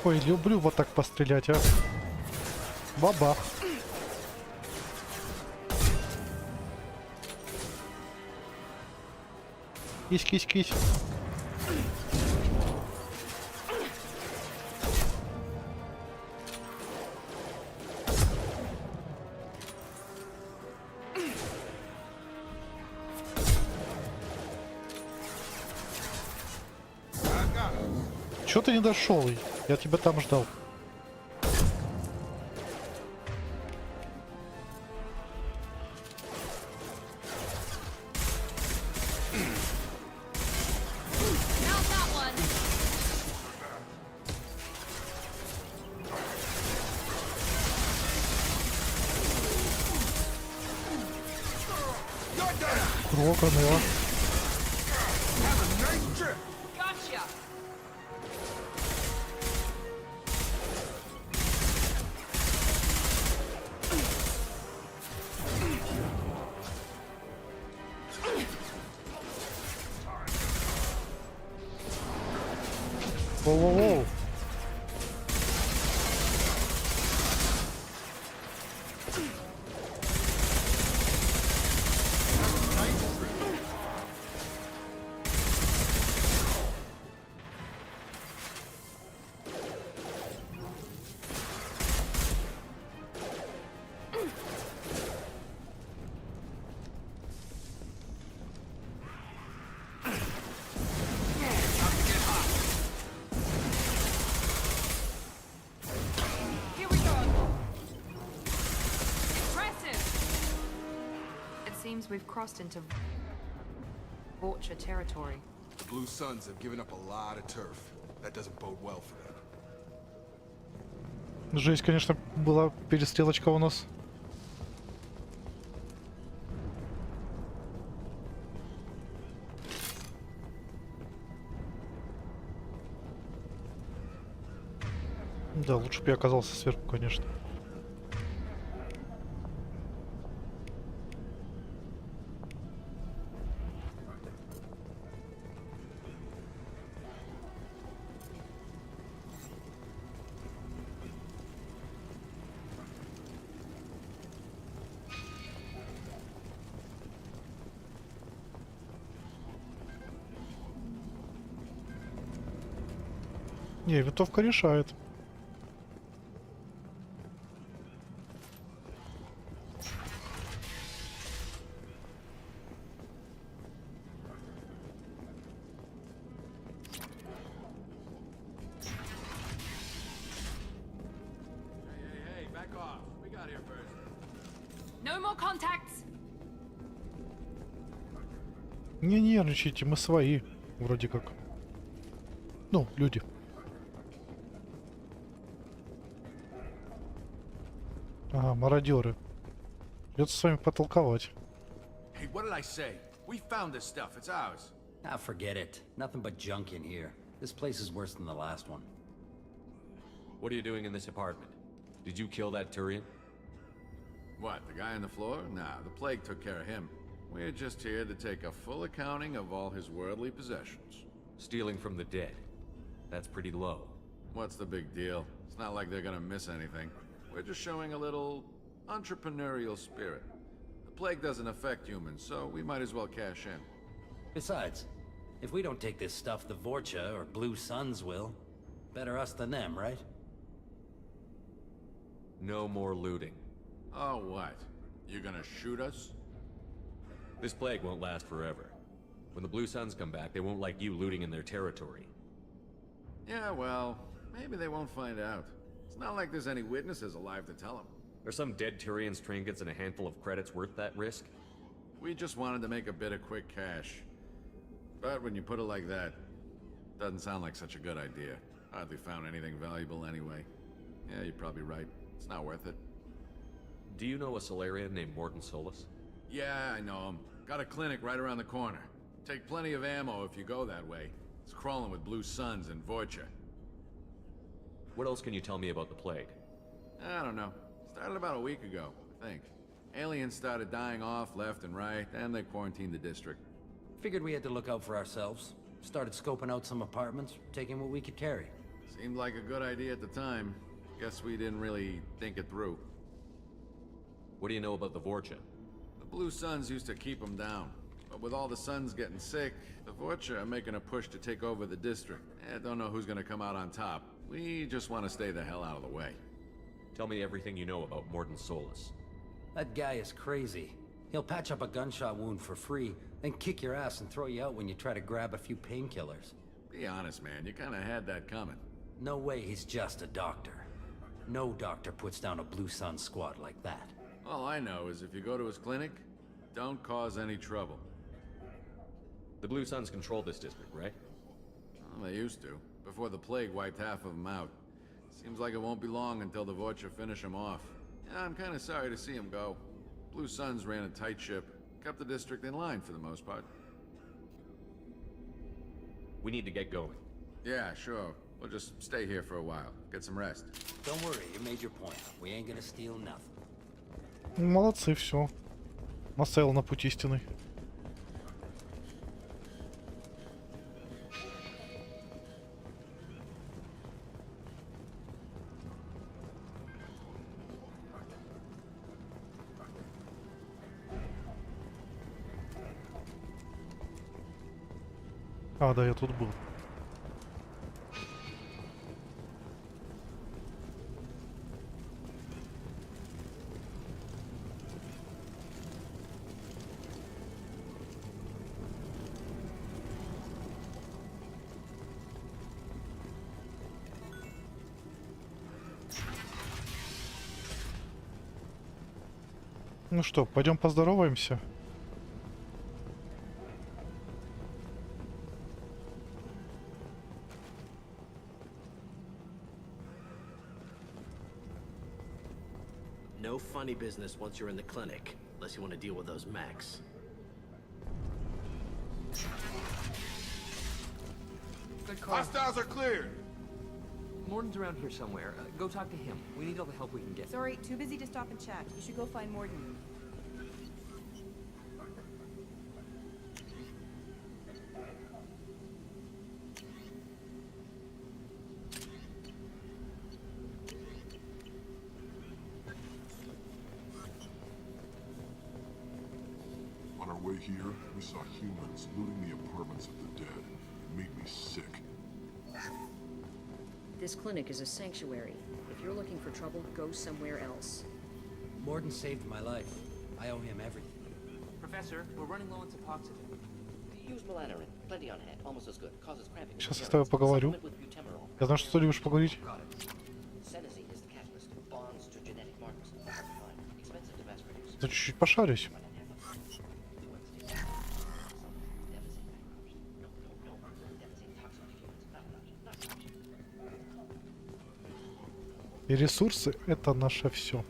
Ой, люблю вот так пострелять, а. Бабах. Кись, кись, кись. Чё ты не дошел? Я тебя там ждал. Кроканы, а. Воу-воу-воу. We've crossed into Vorcha territory. The Blue Suns have given up a lot of turf. That doesn't bode well for them. Жесть, конечно, была перестрелочка у нас. Да, лучше бы я оказался сверху, конечно. Не, винтовка решает. Hey, back off. We got here first. No more contacts. Не нервничайте, мы свои, вроде как. Ну, люди. Ага, мародеры. Придется с вами потолковать. Hey, what did I say? We found this stuff. It's ours. Ah, forget it. Nothing but junk in here. This place is worse than the last one. What are you doing in this apartment? Did you kill that Turian? What, the guy on the floor? Nah, the plague took care of him. We're just here to take a full accounting of all his worldly possessions. Stealing from the dead. That's pretty low. What's the big deal? It's not like they're gonna miss anything. We're just showing a little entrepreneurial spirit. The plague doesn't affect humans, so we might as well cash in. Besides, if we don't take this stuff, the Vorcha or Blue Suns will. Better us than them, right? No more looting. Oh, what? You gonna shoot us? This plague won't last forever. When the Blue Suns come back, they won't like you looting in their territory. Yeah, well, maybe they won't find out. It's not like there's any witnesses alive to tell them. Are some dead Tyrians' trinkets and a handful of credits worth that risk? We just wanted to make a bit of quick cash. But when you put it like that, doesn't sound like such a good idea. Hardly found anything valuable anyway. Yeah, you're probably right. It's not worth it. Do you know a Solarian named Morden Solus? Yeah, I know him. Got a clinic right around the corner. Take plenty of ammo if you go that way. It's crawling with Blue Suns and Vorcha. What else can you tell me about the plague? I don't know. Started about a week ago, I think. Aliens started dying off left and right, and they quarantined the district. Figured we had to look out for ourselves. Started scoping out some apartments, taking what we could carry. Seemed like a good idea at the time. Guess we didn't really think it through. What do you know about the Vorcha? The Blue Suns used to keep them down. But with all the Suns getting sick, the Vorcha are making a push to take over the district. Don't know who's gonna come out on top. We just want to stay the hell out of the way. Tell me everything you know about Morden Solus. That guy is crazy. He'll patch up a gunshot wound for free, then kick your ass and throw you out when you try to grab a few painkillers. Be honest, man. You kind of had that coming. No way he's just a doctor. No doctor puts down a Blue Sun squad like that. All I know is if you go to his clinic, don't cause any trouble. The Blue Suns control this district, right? Well, they used to, before the plague wiped half of them out. Seems like it won't be long until the Vorcha finish them off. Yeah, I'm kind of sorry to see him go. Blue Suns ran a tight ship, kept the district in line for the most part. We need to get going. Yeah, sure. We'll just stay here for a while. Get some rest. Don't worry, you made your point. We ain't gonna steal nothing. Молодцы, все. Наставил на путь истинный. А, да, я тут был. Ну что, пойдем поздороваемся. No funny business once you're in the clinic, unless you want to deal with those mechs. Good call. Hostiles are cleared! Morden's around here somewhere. Go talk to him. We need all the help we can get. Sorry, too busy to stop and chat. You should go find Morden. On our way here, we saw humans looting the apartments of the dead. It made me sick. This clinic is a sanctuary. If you're looking for trouble, go somewhere else. Morden saved my life. I owe him everything. Professor, we're running low on some oxygen. Use Malanarin. Plenty on hand. Almost as good. Causes cramping. Сейчас я с тобой поговорю. Я знаю, что ты любишь поговорить. Я чуть-чуть пошарюсь. И ресурсы — это наше все.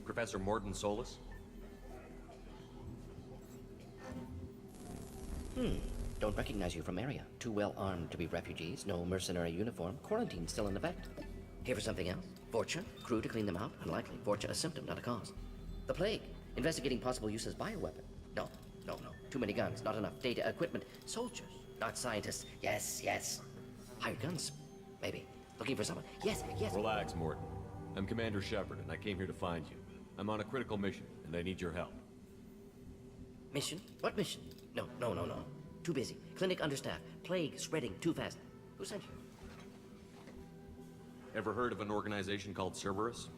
Professor Morden Solus? Don't recognize you from area. Too well armed to be refugees, no mercenary uniform, quarantine still in effect. Here for something else? Vorcha? Crew to clean them out? Unlikely. Vorcha a symptom, not a cause. The plague? Investigating possible use as bioweapon? No. Too many guns, not enough data, equipment. Soldiers, not scientists. Yes. Hired guns? Maybe. Looking for someone. Yes. Relax, Morden. I'm Commander Shepard, and I came here to find you. I'm on a critical mission, and I need your help. Mission? What mission? No. Too busy. Clinic understaffed. Plague spreading too fast. Who sent you? Ever heard of an organization called Cerberus?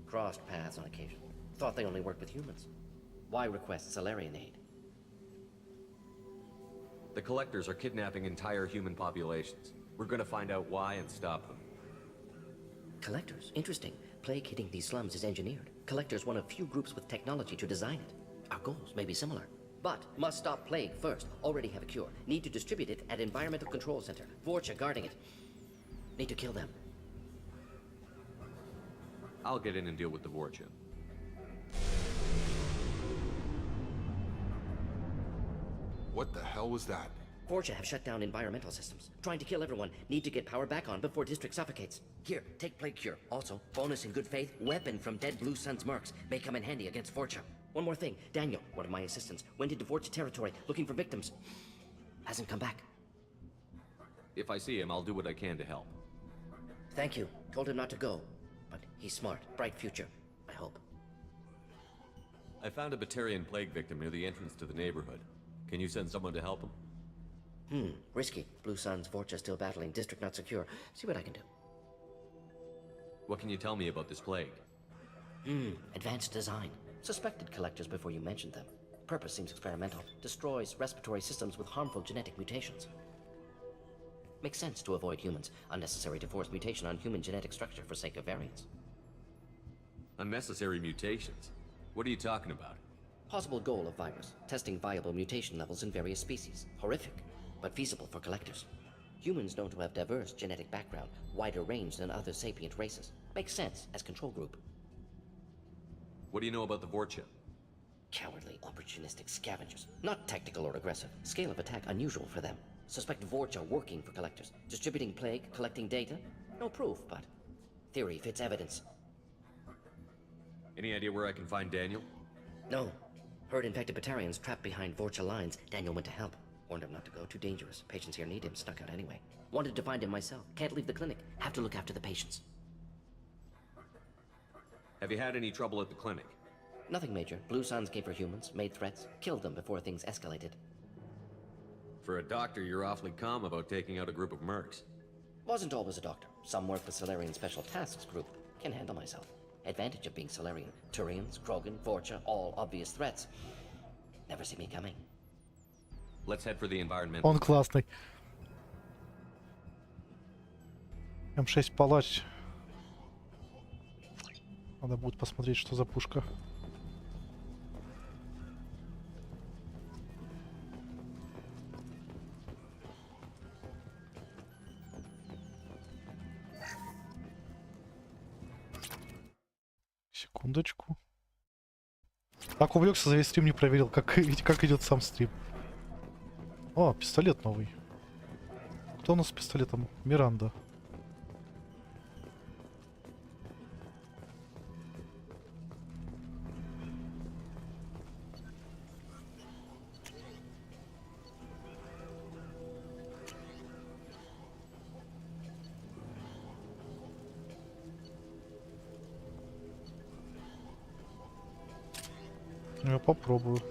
Crossed paths on occasion. Thought they only worked with humans. Why request Salarian aid? The Collectors are kidnapping entire human populations. We're gonna find out why and stop them. Collectors? Interesting. Plague hitting these slums is engineered. Collectors one of few groups with technology to design it. Our goals may be similar. But must stop plague first. Already have a cure. Need to distribute it at Environmental Control Center. Vorcha guarding it. Need to kill them. I'll get in and deal with the Vorcha. What the hell was that? Forja have shut down environmental systems. Trying to kill everyone. Need to get power back on before district suffocates. Here, take plague cure. Also, bonus in good faith, weapon from dead Blue Sun's mercs. May come in handy against Forja. One more thing. Daniel, one of my assistants, went into Forja territory looking for victims. Hasn't come back. If I see him, I'll do what I can to help. Thank you. Told him not to go. But he's smart. Bright future. I hope. I found a Batarian plague victim near the entrance to the neighborhood. Can you send someone to help him? Risky. Blue Sun's Forja still battling. District not secure. See what I can do. What can you tell me about this plague? Advanced design. Suspected collectors before you mentioned them. Purpose seems experimental. Destroys respiratory systems with harmful genetic mutations. Makes sense to avoid humans. Unnecessary to force mutation on human genetic structure for sake of variance. Unnecessary mutations? What are you talking about? Possible goal of virus. Testing viable mutation levels in various species. Horrific, but feasible for collectors. Humans known to have diverse genetic background, wider range than other sapient races. Makes sense as control group. What do you know about the Vorcha? Cowardly, opportunistic scavengers. Not tactical or aggressive. Scale of attack unusual for them. Suspect Vorcha working for collectors. Distributing plague, collecting data. No proof, but theory fits evidence. Any idea where I can find Daniel? No. Heard infected Batarians trapped behind Vorcha lines. Daniel went to help. Warned him not to go, too dangerous. Patients here need him, snuck out anyway. Wanted to find him myself. Can't leave the clinic. Have to look after the patients. Have you had any trouble at the clinic? Nothing major. Blue Suns came for humans, made threats, killed them before things escalated. For a doctor, you're awfully calm about taking out a group of mercs. Wasn't always a doctor. Some work the Solarian Special Tasks Group. Can handle myself. Advantage of being Solarian. Turians, Krogan, Vorcha, all obvious threats. Never see me coming. Let's head for the environment. Он классный. М6 палач. Надо будет посмотреть, что за пушка. Секундочку. Так увлекся, за весь стрим не проверил, как идет сам стрим. О, пистолет новый. Кто у нас с пистолетом? Миранда. Я попробую.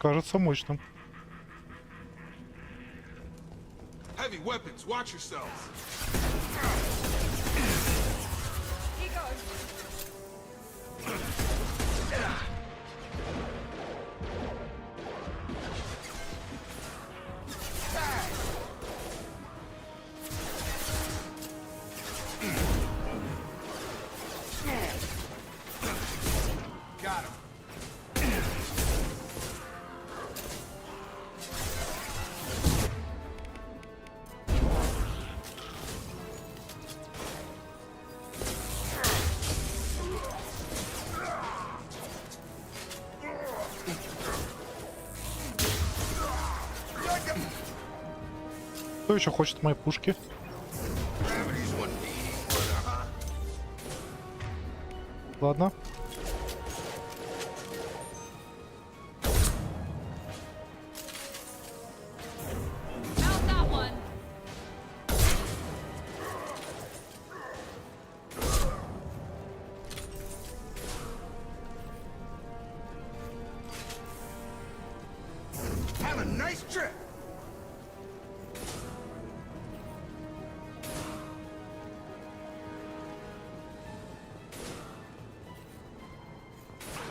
Кажется мощным. Heavy weapons, watch yourselves. He goes. Got him. Кто еще хочет мои пушки? Ладно. Have a nice trip.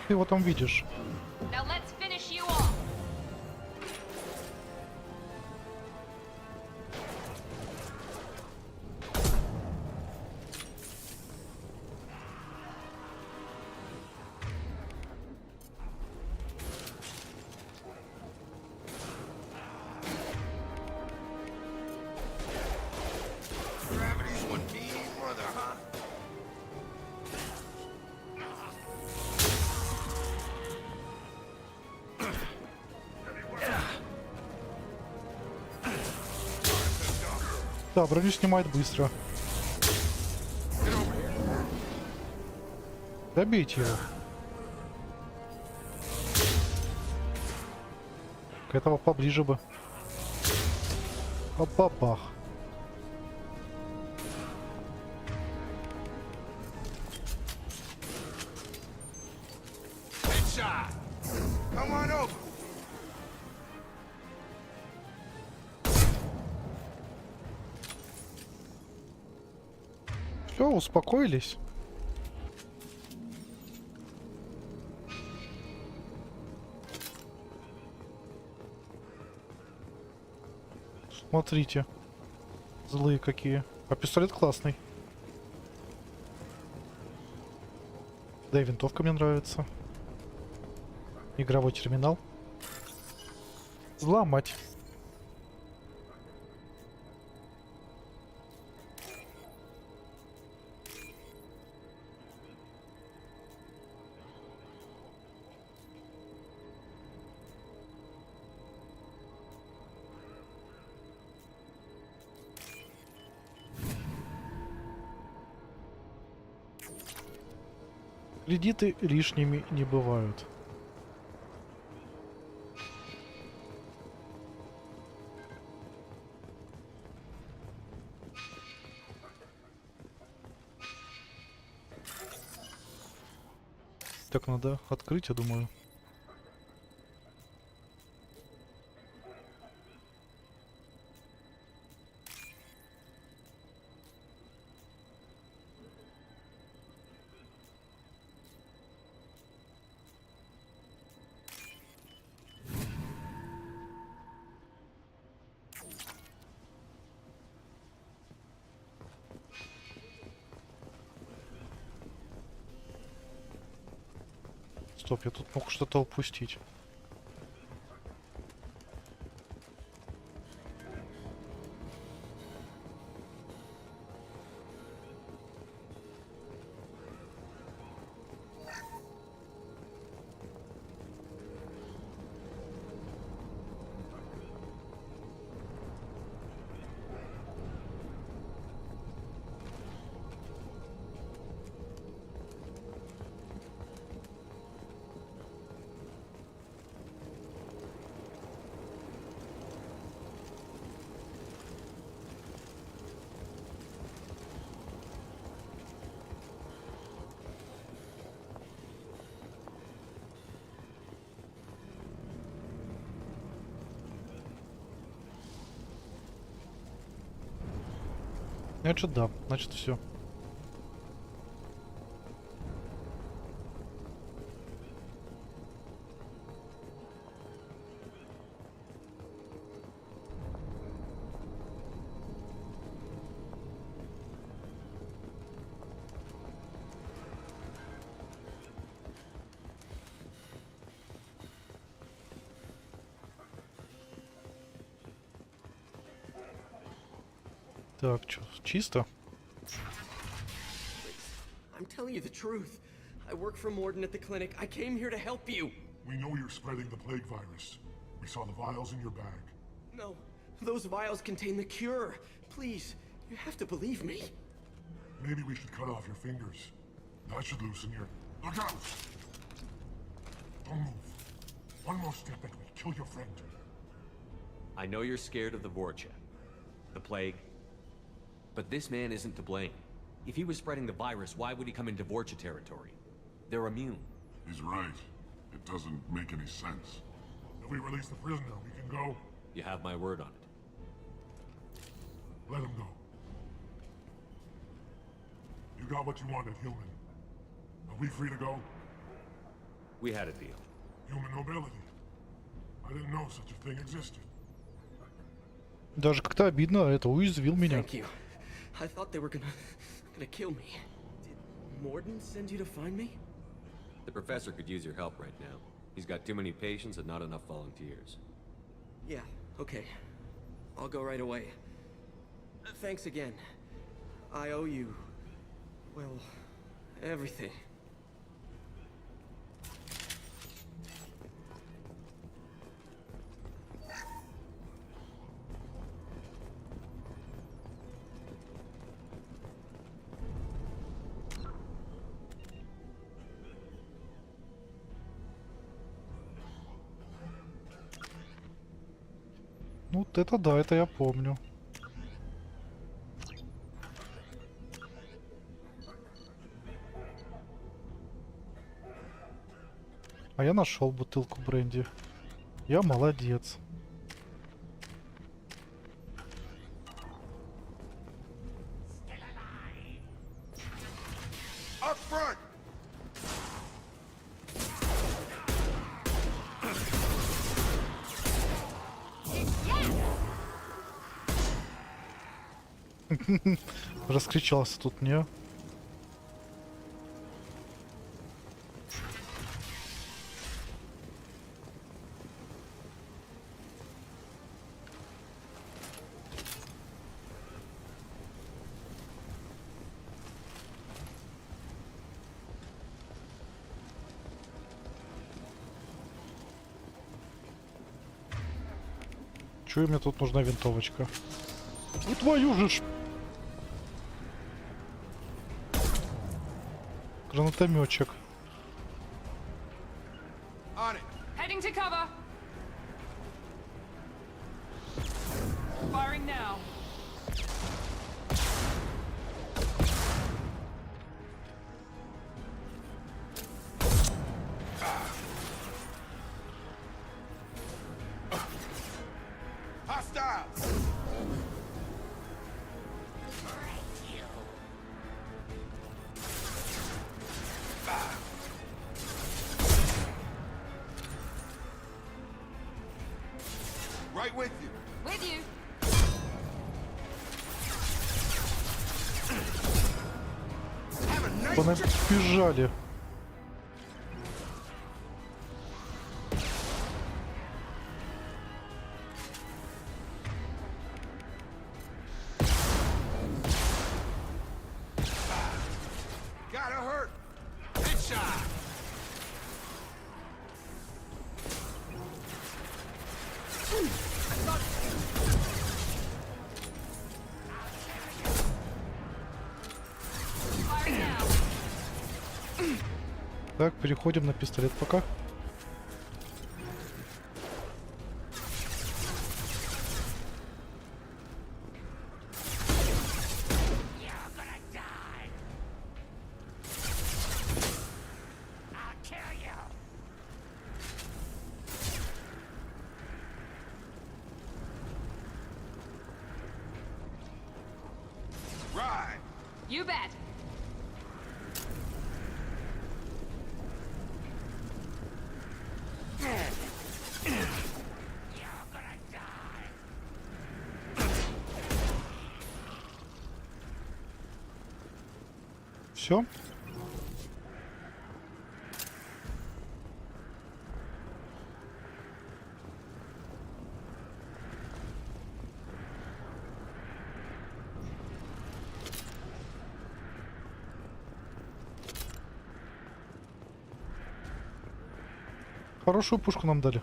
Ты его там видишь? Now let's finish you off. Gravity's one mean mother, huh? Да, броню снимает быстро. Добейте его. К этого поближе бы. Бабах. Headshot. Come on over. Все, успокоились. Смотрите. Злые какие. А пистолет классный. Да и винтовка мне нравится. Игровой терминал. Взломать. Кредиты лишними не бывают. Так, надо открыть, я думаю. Стоп, я тут мог что-то упустить. Значит, да, значит, все. Так, что, чисто? I'm telling you the truth. I work for Morden at the clinic. I came here to help you. We know you're spreading the plague virus. We saw the vials in your bag. No, those vials contain the cure. Please, you have to believe me. Maybe we should cut off your fingers. That should loosen your... Look out! Don't move. One more step and we kill your friend. I know you're scared of the Vorcha, the plague, but this man isn't to blame. If he was spreading the virus, why would he come into Vorcha territory? They're immune. He's right. It doesn't make any sense. If we release the prisoner, we can go... You have my word on it. Let him go. You got what you wanted, human. Are we free to go? We had a deal. Human nobility. I didn't know such a thing existed. Даже как-то обидно, это уязвил меня. Thank you. I thought they were gonna kill me. Did Morden send you to find me? The professor could use your help right now. He's got too many patients and not enough volunteers. Yeah, okay. I'll go right away. Thanks again. I owe you, well, everything. Ну, вот это да, это я помню. А я нашел бутылку бренди. Я молодец. Up front! Раскричался тут, не? Чё мне тут нужна винтовочка? Ну твою же ж... Гранатометчик. Heading to cover. Firing now. Hostiles! Right with you. With you. Понабежали. Gotta hurt. Headshot. Так, переходим на пистолет пока. Right. You bet. Все. Хорошую пушку нам дали.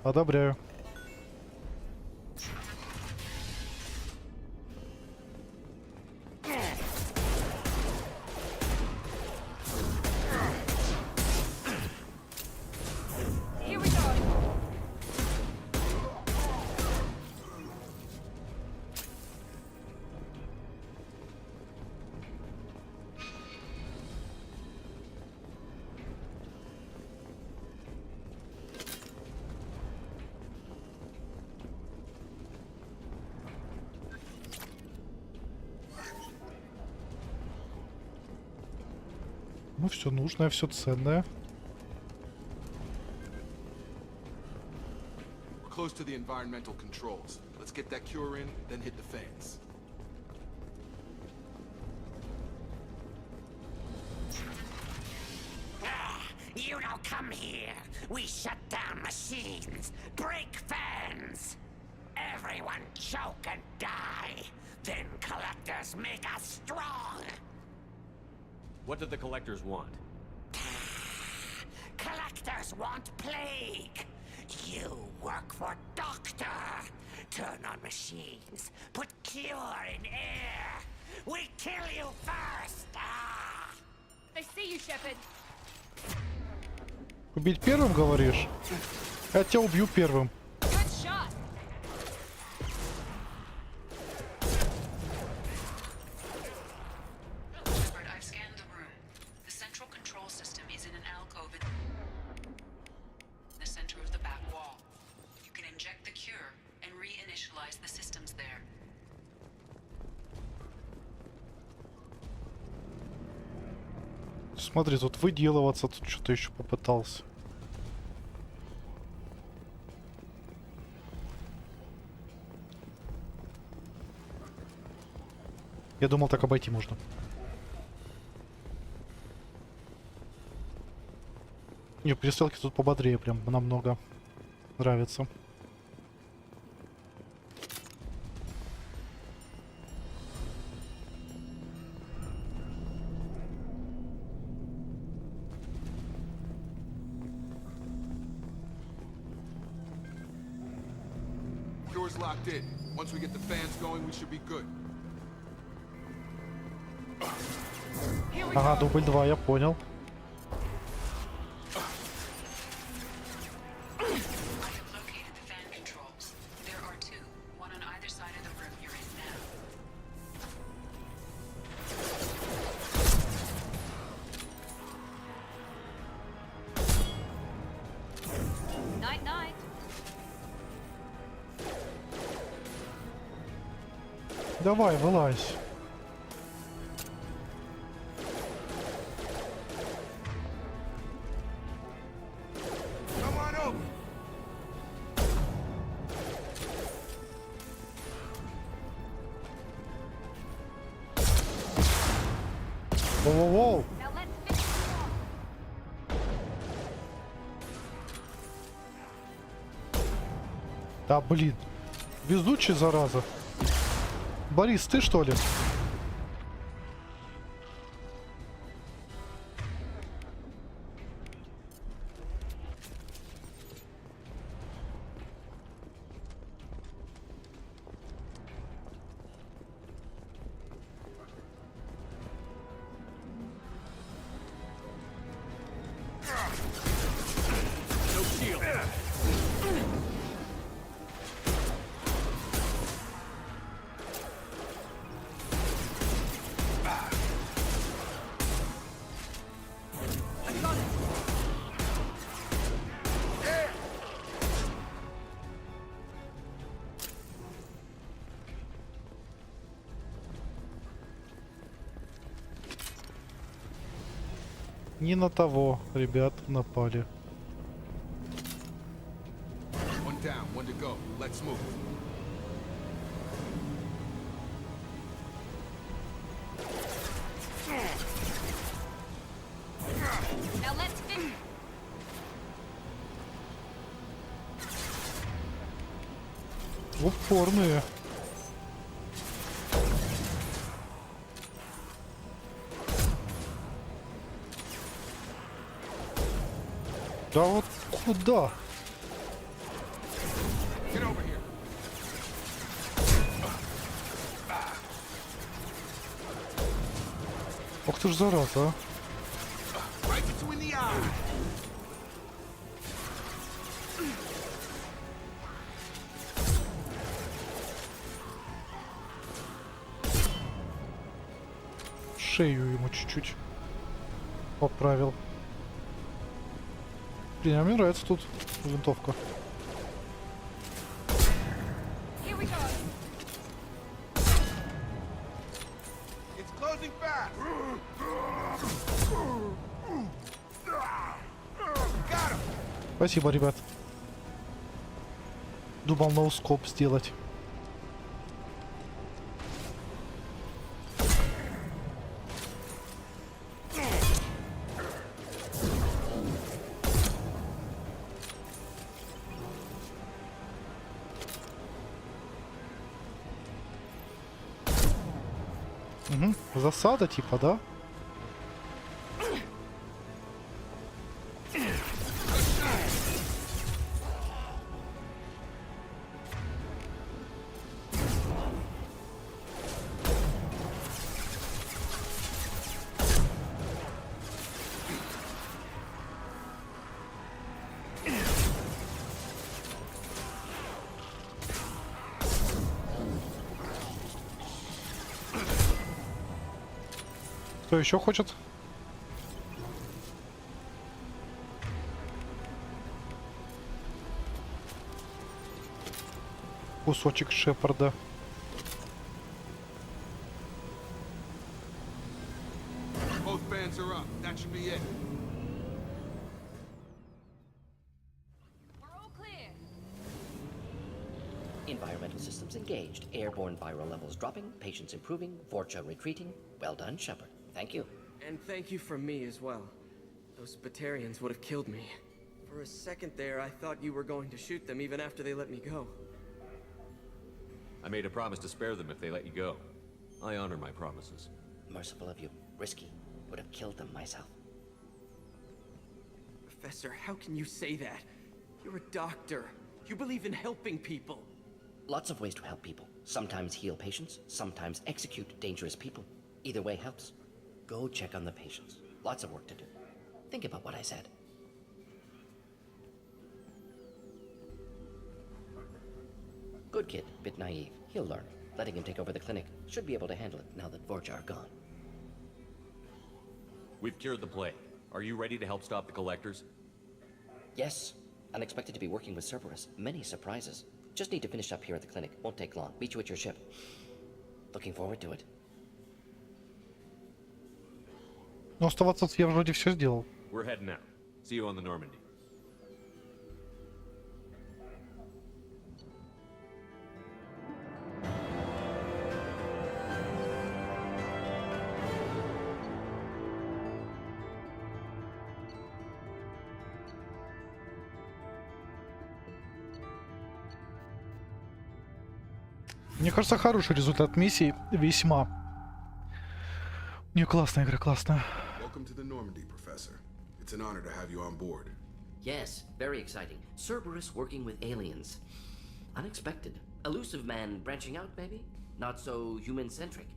Одобряю. Here we go. Ну все нужное, все ценное. close to the environmental controls. Let's get that cure in, then hit the fans. You don't come here. We shut down machines, break fans. Everyone choke and die. Then collectors make us strong. What did the collectors want? Collectors want plague. You work for Doctor. Turn on machines. Put cure in air. We kill you first. Ah. I see you, Shepard. Убить первым, говоришь? Я тебя убью первым. Good shot. Shepard, I've scanned the room. The central control system is in an alcove in the center of the back wall. You can inject the cure and reinitialize the systems there. Смотри, тут выделываться, тут что-то еще попытался. Я думал, так обойти можно. Не, перестрелки тут пободрее, прям намного нравится. Door's locked in. Once we get the fans going, we should be good. Ага, дубль 2, я понял. Night-night. Давай, вылазь. Воу-воу-воу. Да блин. Везучий, зараза. Борис, ты что ли? Не на того, ребят, напали. One down, one to go. Let's move. Now let's finish. Упорные. Да вот куда? Ох ты ж зараза, а. Шею ему чуть-чуть поправил. Блин, а мне нравится тут винтовка. Спасибо, ребят. Думал ноускоп сделать. Угу. Засада типа, да? Кто еще хочет? Кусочек Шепарда. Both fans are up. That should be it. Environmental systems engaged. Airborne viral levels dropping. Patients improving. Vorcha retreating. Well done, Shepard. Thank you. And thank you from me as well. Those Batarians would have killed me. For a second there, I thought you were going to shoot them even after they let me go. I made a promise to spare them if they let you go. I honor my promises. Merciful of you. Risky. Would have killed them myself. Professor, how can you say that? You're a doctor. You believe in helping people. Lots of ways to help people. Sometimes heal patients, sometimes execute dangerous people. Either way helps. Go check on the patients. Lots of work to do. Think about what I said. Good kid, bit naive. He'll learn. Letting him take over the clinic. Should be able to handle it now that Vorcha are gone. We've cured the plague. Are you ready to help stop the collectors? Yes. Unexpected to be working with Cerberus. Many surprises. Just need to finish up here at the clinic. Won't take long. Meet you at your ship. Looking forward to it. Но оставаться я вроде все сделал. We're heading out. See you on the Normandy. Мне кажется, хороший результат миссии. Весьма. Не, классная игра, классная. Welcome to the Normandy, Professor. It's an honor to have you on board. Yes, very exciting. Cerberus working with aliens. Unexpected. Elusive man branching out, maybe? Not so human-centric.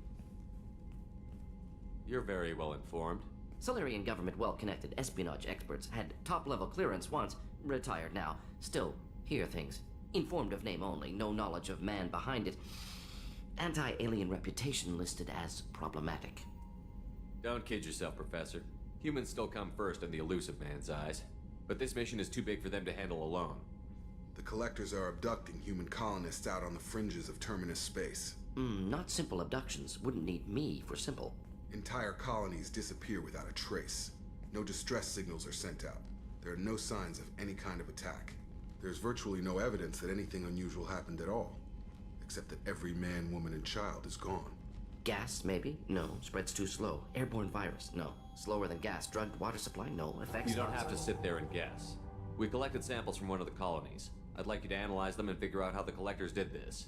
You're very well informed. Solarian government well-connected espionage experts had top-level clearance once, retired now. Still, hear things. Informed of name only, no knowledge of man behind it. Anti-alien reputation listed as problematic. Don't kid yourself, Professor. Humans still come first in the elusive man's eyes. But this mission is too big for them to handle alone. The collectors are abducting human colonists out on the fringes of Terminus space. Not simple abductions. Wouldn't need me for simple. Entire colonies disappear without a trace. No distress signals are sent out. There are no signs of any kind of attack. There's virtually no evidence that anything unusual happened at all. Except that every man, woman, and child is gone. Gas, maybe? No. Spreads too slow. Airborne virus? No. Slower than gas. Drugged water supply? No. Effects? You don't have to sit there and guess. We collected samples from one of the colonies. I'd like you to analyze them and figure out how the collectors did this.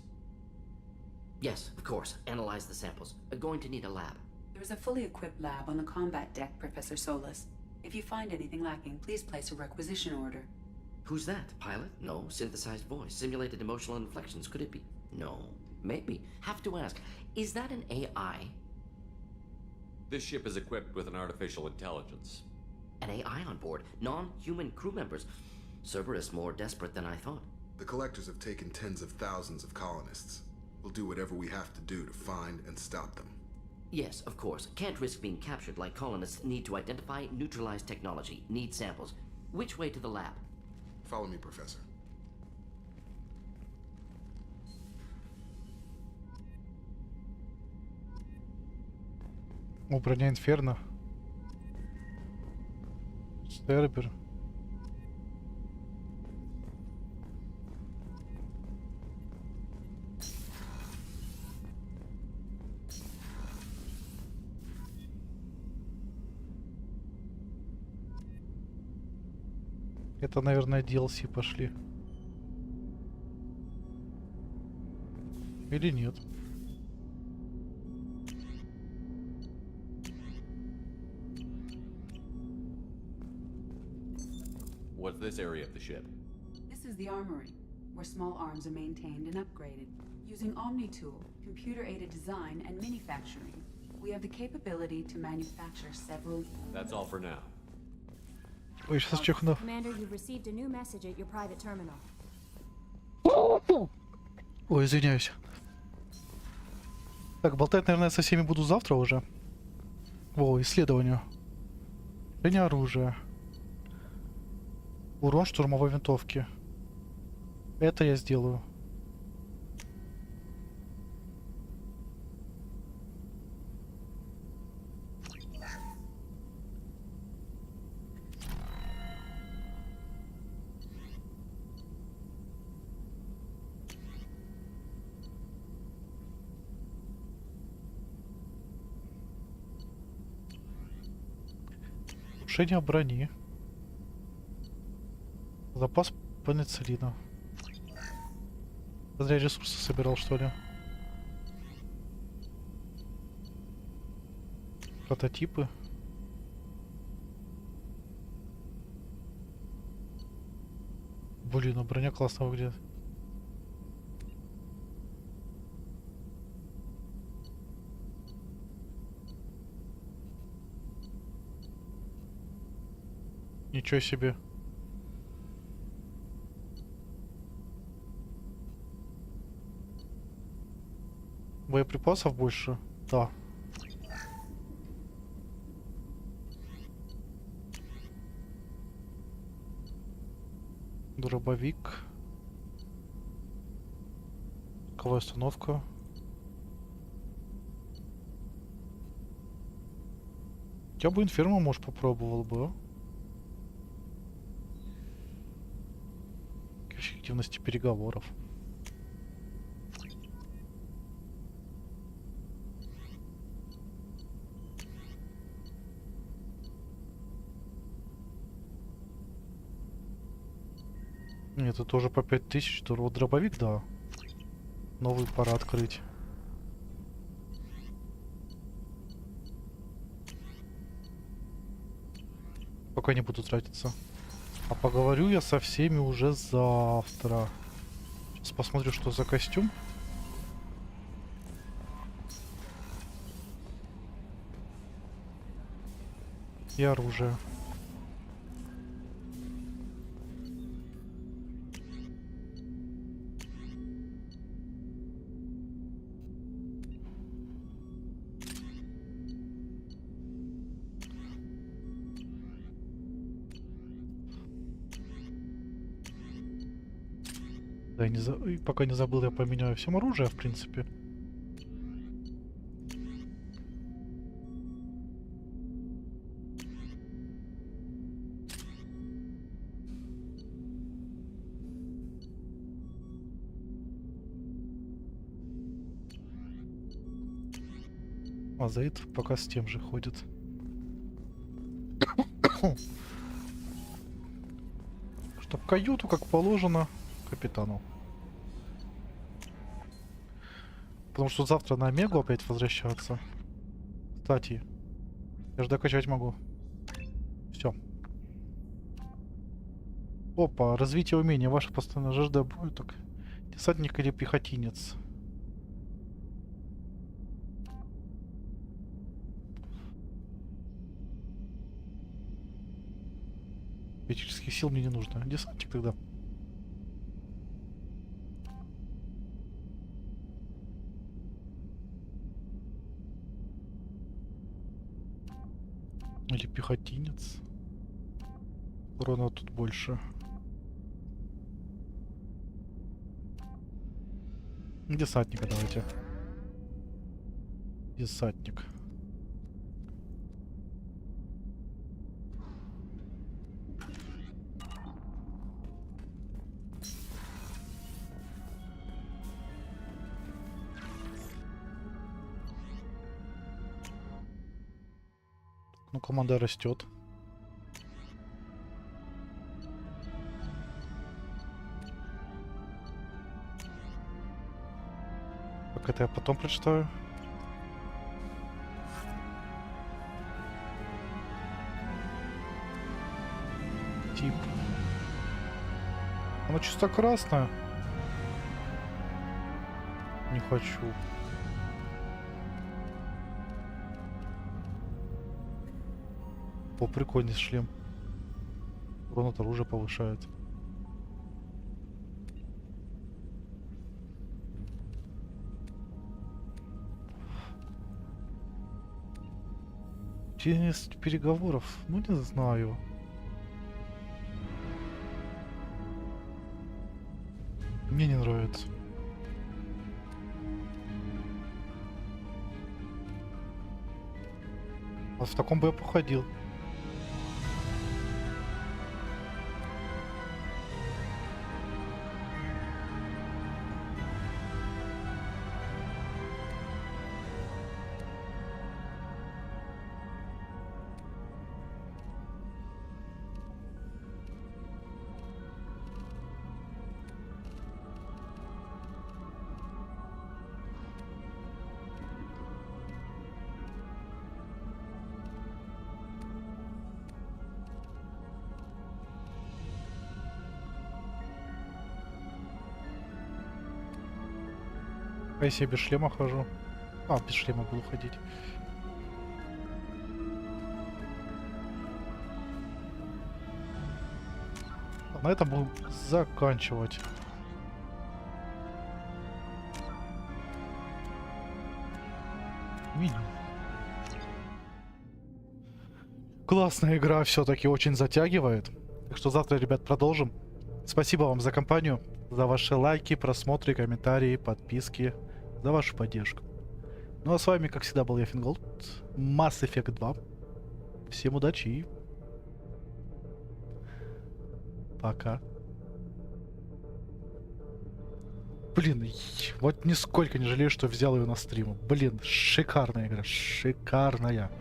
Yes, of course. Analyze the samples. Going to need a lab. There's a fully equipped lab on the combat deck, Professor Solus. If you find anything lacking, please place a requisition order. Who's that? Pilot? No. Synthesized voice. Simulated emotional inflections. Could it be? No. Maybe. Have to ask. Is that an AI? This ship is equipped with an artificial intelligence. An AI on board? Non-human crew members? Cerberus more desperate than I thought. The collectors have taken tens of thousands of colonists. We'll do whatever we have to do to find and stop them. Yes, of course. Can't risk being captured like colonists need to identify, neutralize technology, need samples. Which way to the lab? Follow me, Professor. О, броня Инферно. Стербер. Это, наверное, DLC пошли. Или нет? What's this area of the ship? This is the armory, where small arms are maintained and upgraded. Using Omni-Tool, computer-aided design and manufacturing, we have the capability to manufacture several... That's all for now. Ой, сейчас чихну. Commander, you've received a new message at your private terminal. Ой, извиняюсь. Так, болтать, наверное, со всеми буду завтра уже. Во, исследованию. Линия оружия. Урон штурмовой винтовки. Это я сделаю. Улучшение брони. Запас пенициллина. Зря ресурсы собирал, что ли? Прототипы. Блин, а броня классно выглядит. Ничего себе. Боеприпасов больше? Да. Дробовик. Ковая установка. Я бы инфермо, может, попробовал бы. Эффективности переговоров. Нет, это тоже по 5000. Вот дробовик, да. Новый пора открыть. Пока не буду тратиться. А поговорю я со всеми уже завтра. Сейчас посмотрю, что за костюм. И оружие. Да, и пока не забыл, я поменяю всем оружие, в принципе. А Зейд пока с тем же ходит. Чтоб каюту, как положено, капитану. Потому что завтра на Омегу опять возвращаться. Кстати, я же докачать могу. Все. Опа, развитие умения. Ваша постоянная жажда будет так. Десантник или пехотинец. Физических сил мне не нужно. Десантник тогда. Или пехотинец. Урона тут больше. Десантника давайте. Десантник. Ну, команда растет. Так, это я потом прочитаю. Тип. Она чисто красная. Не хочу. О, прикольный шлем. Урон от оружия повышает. Длительность переговоров? Ну, не знаю. Мне не нравится. А в таком бы я походил. А если я без шлема хожу? А, без шлема буду ходить. На этом будем заканчивать. Меню. Классная игра, все-таки очень затягивает. Так что завтра, ребят, продолжим. Спасибо вам за компанию, за ваши лайки, просмотры, комментарии, подписки, за вашу поддержку. Ну а с вами, как всегда, был я, Fingolt. Mass Effect 2. Всем удачи и пока. Блин, вот нисколько не жалею, что взял ее на стрим. Блин, шикарная игра, шикарная.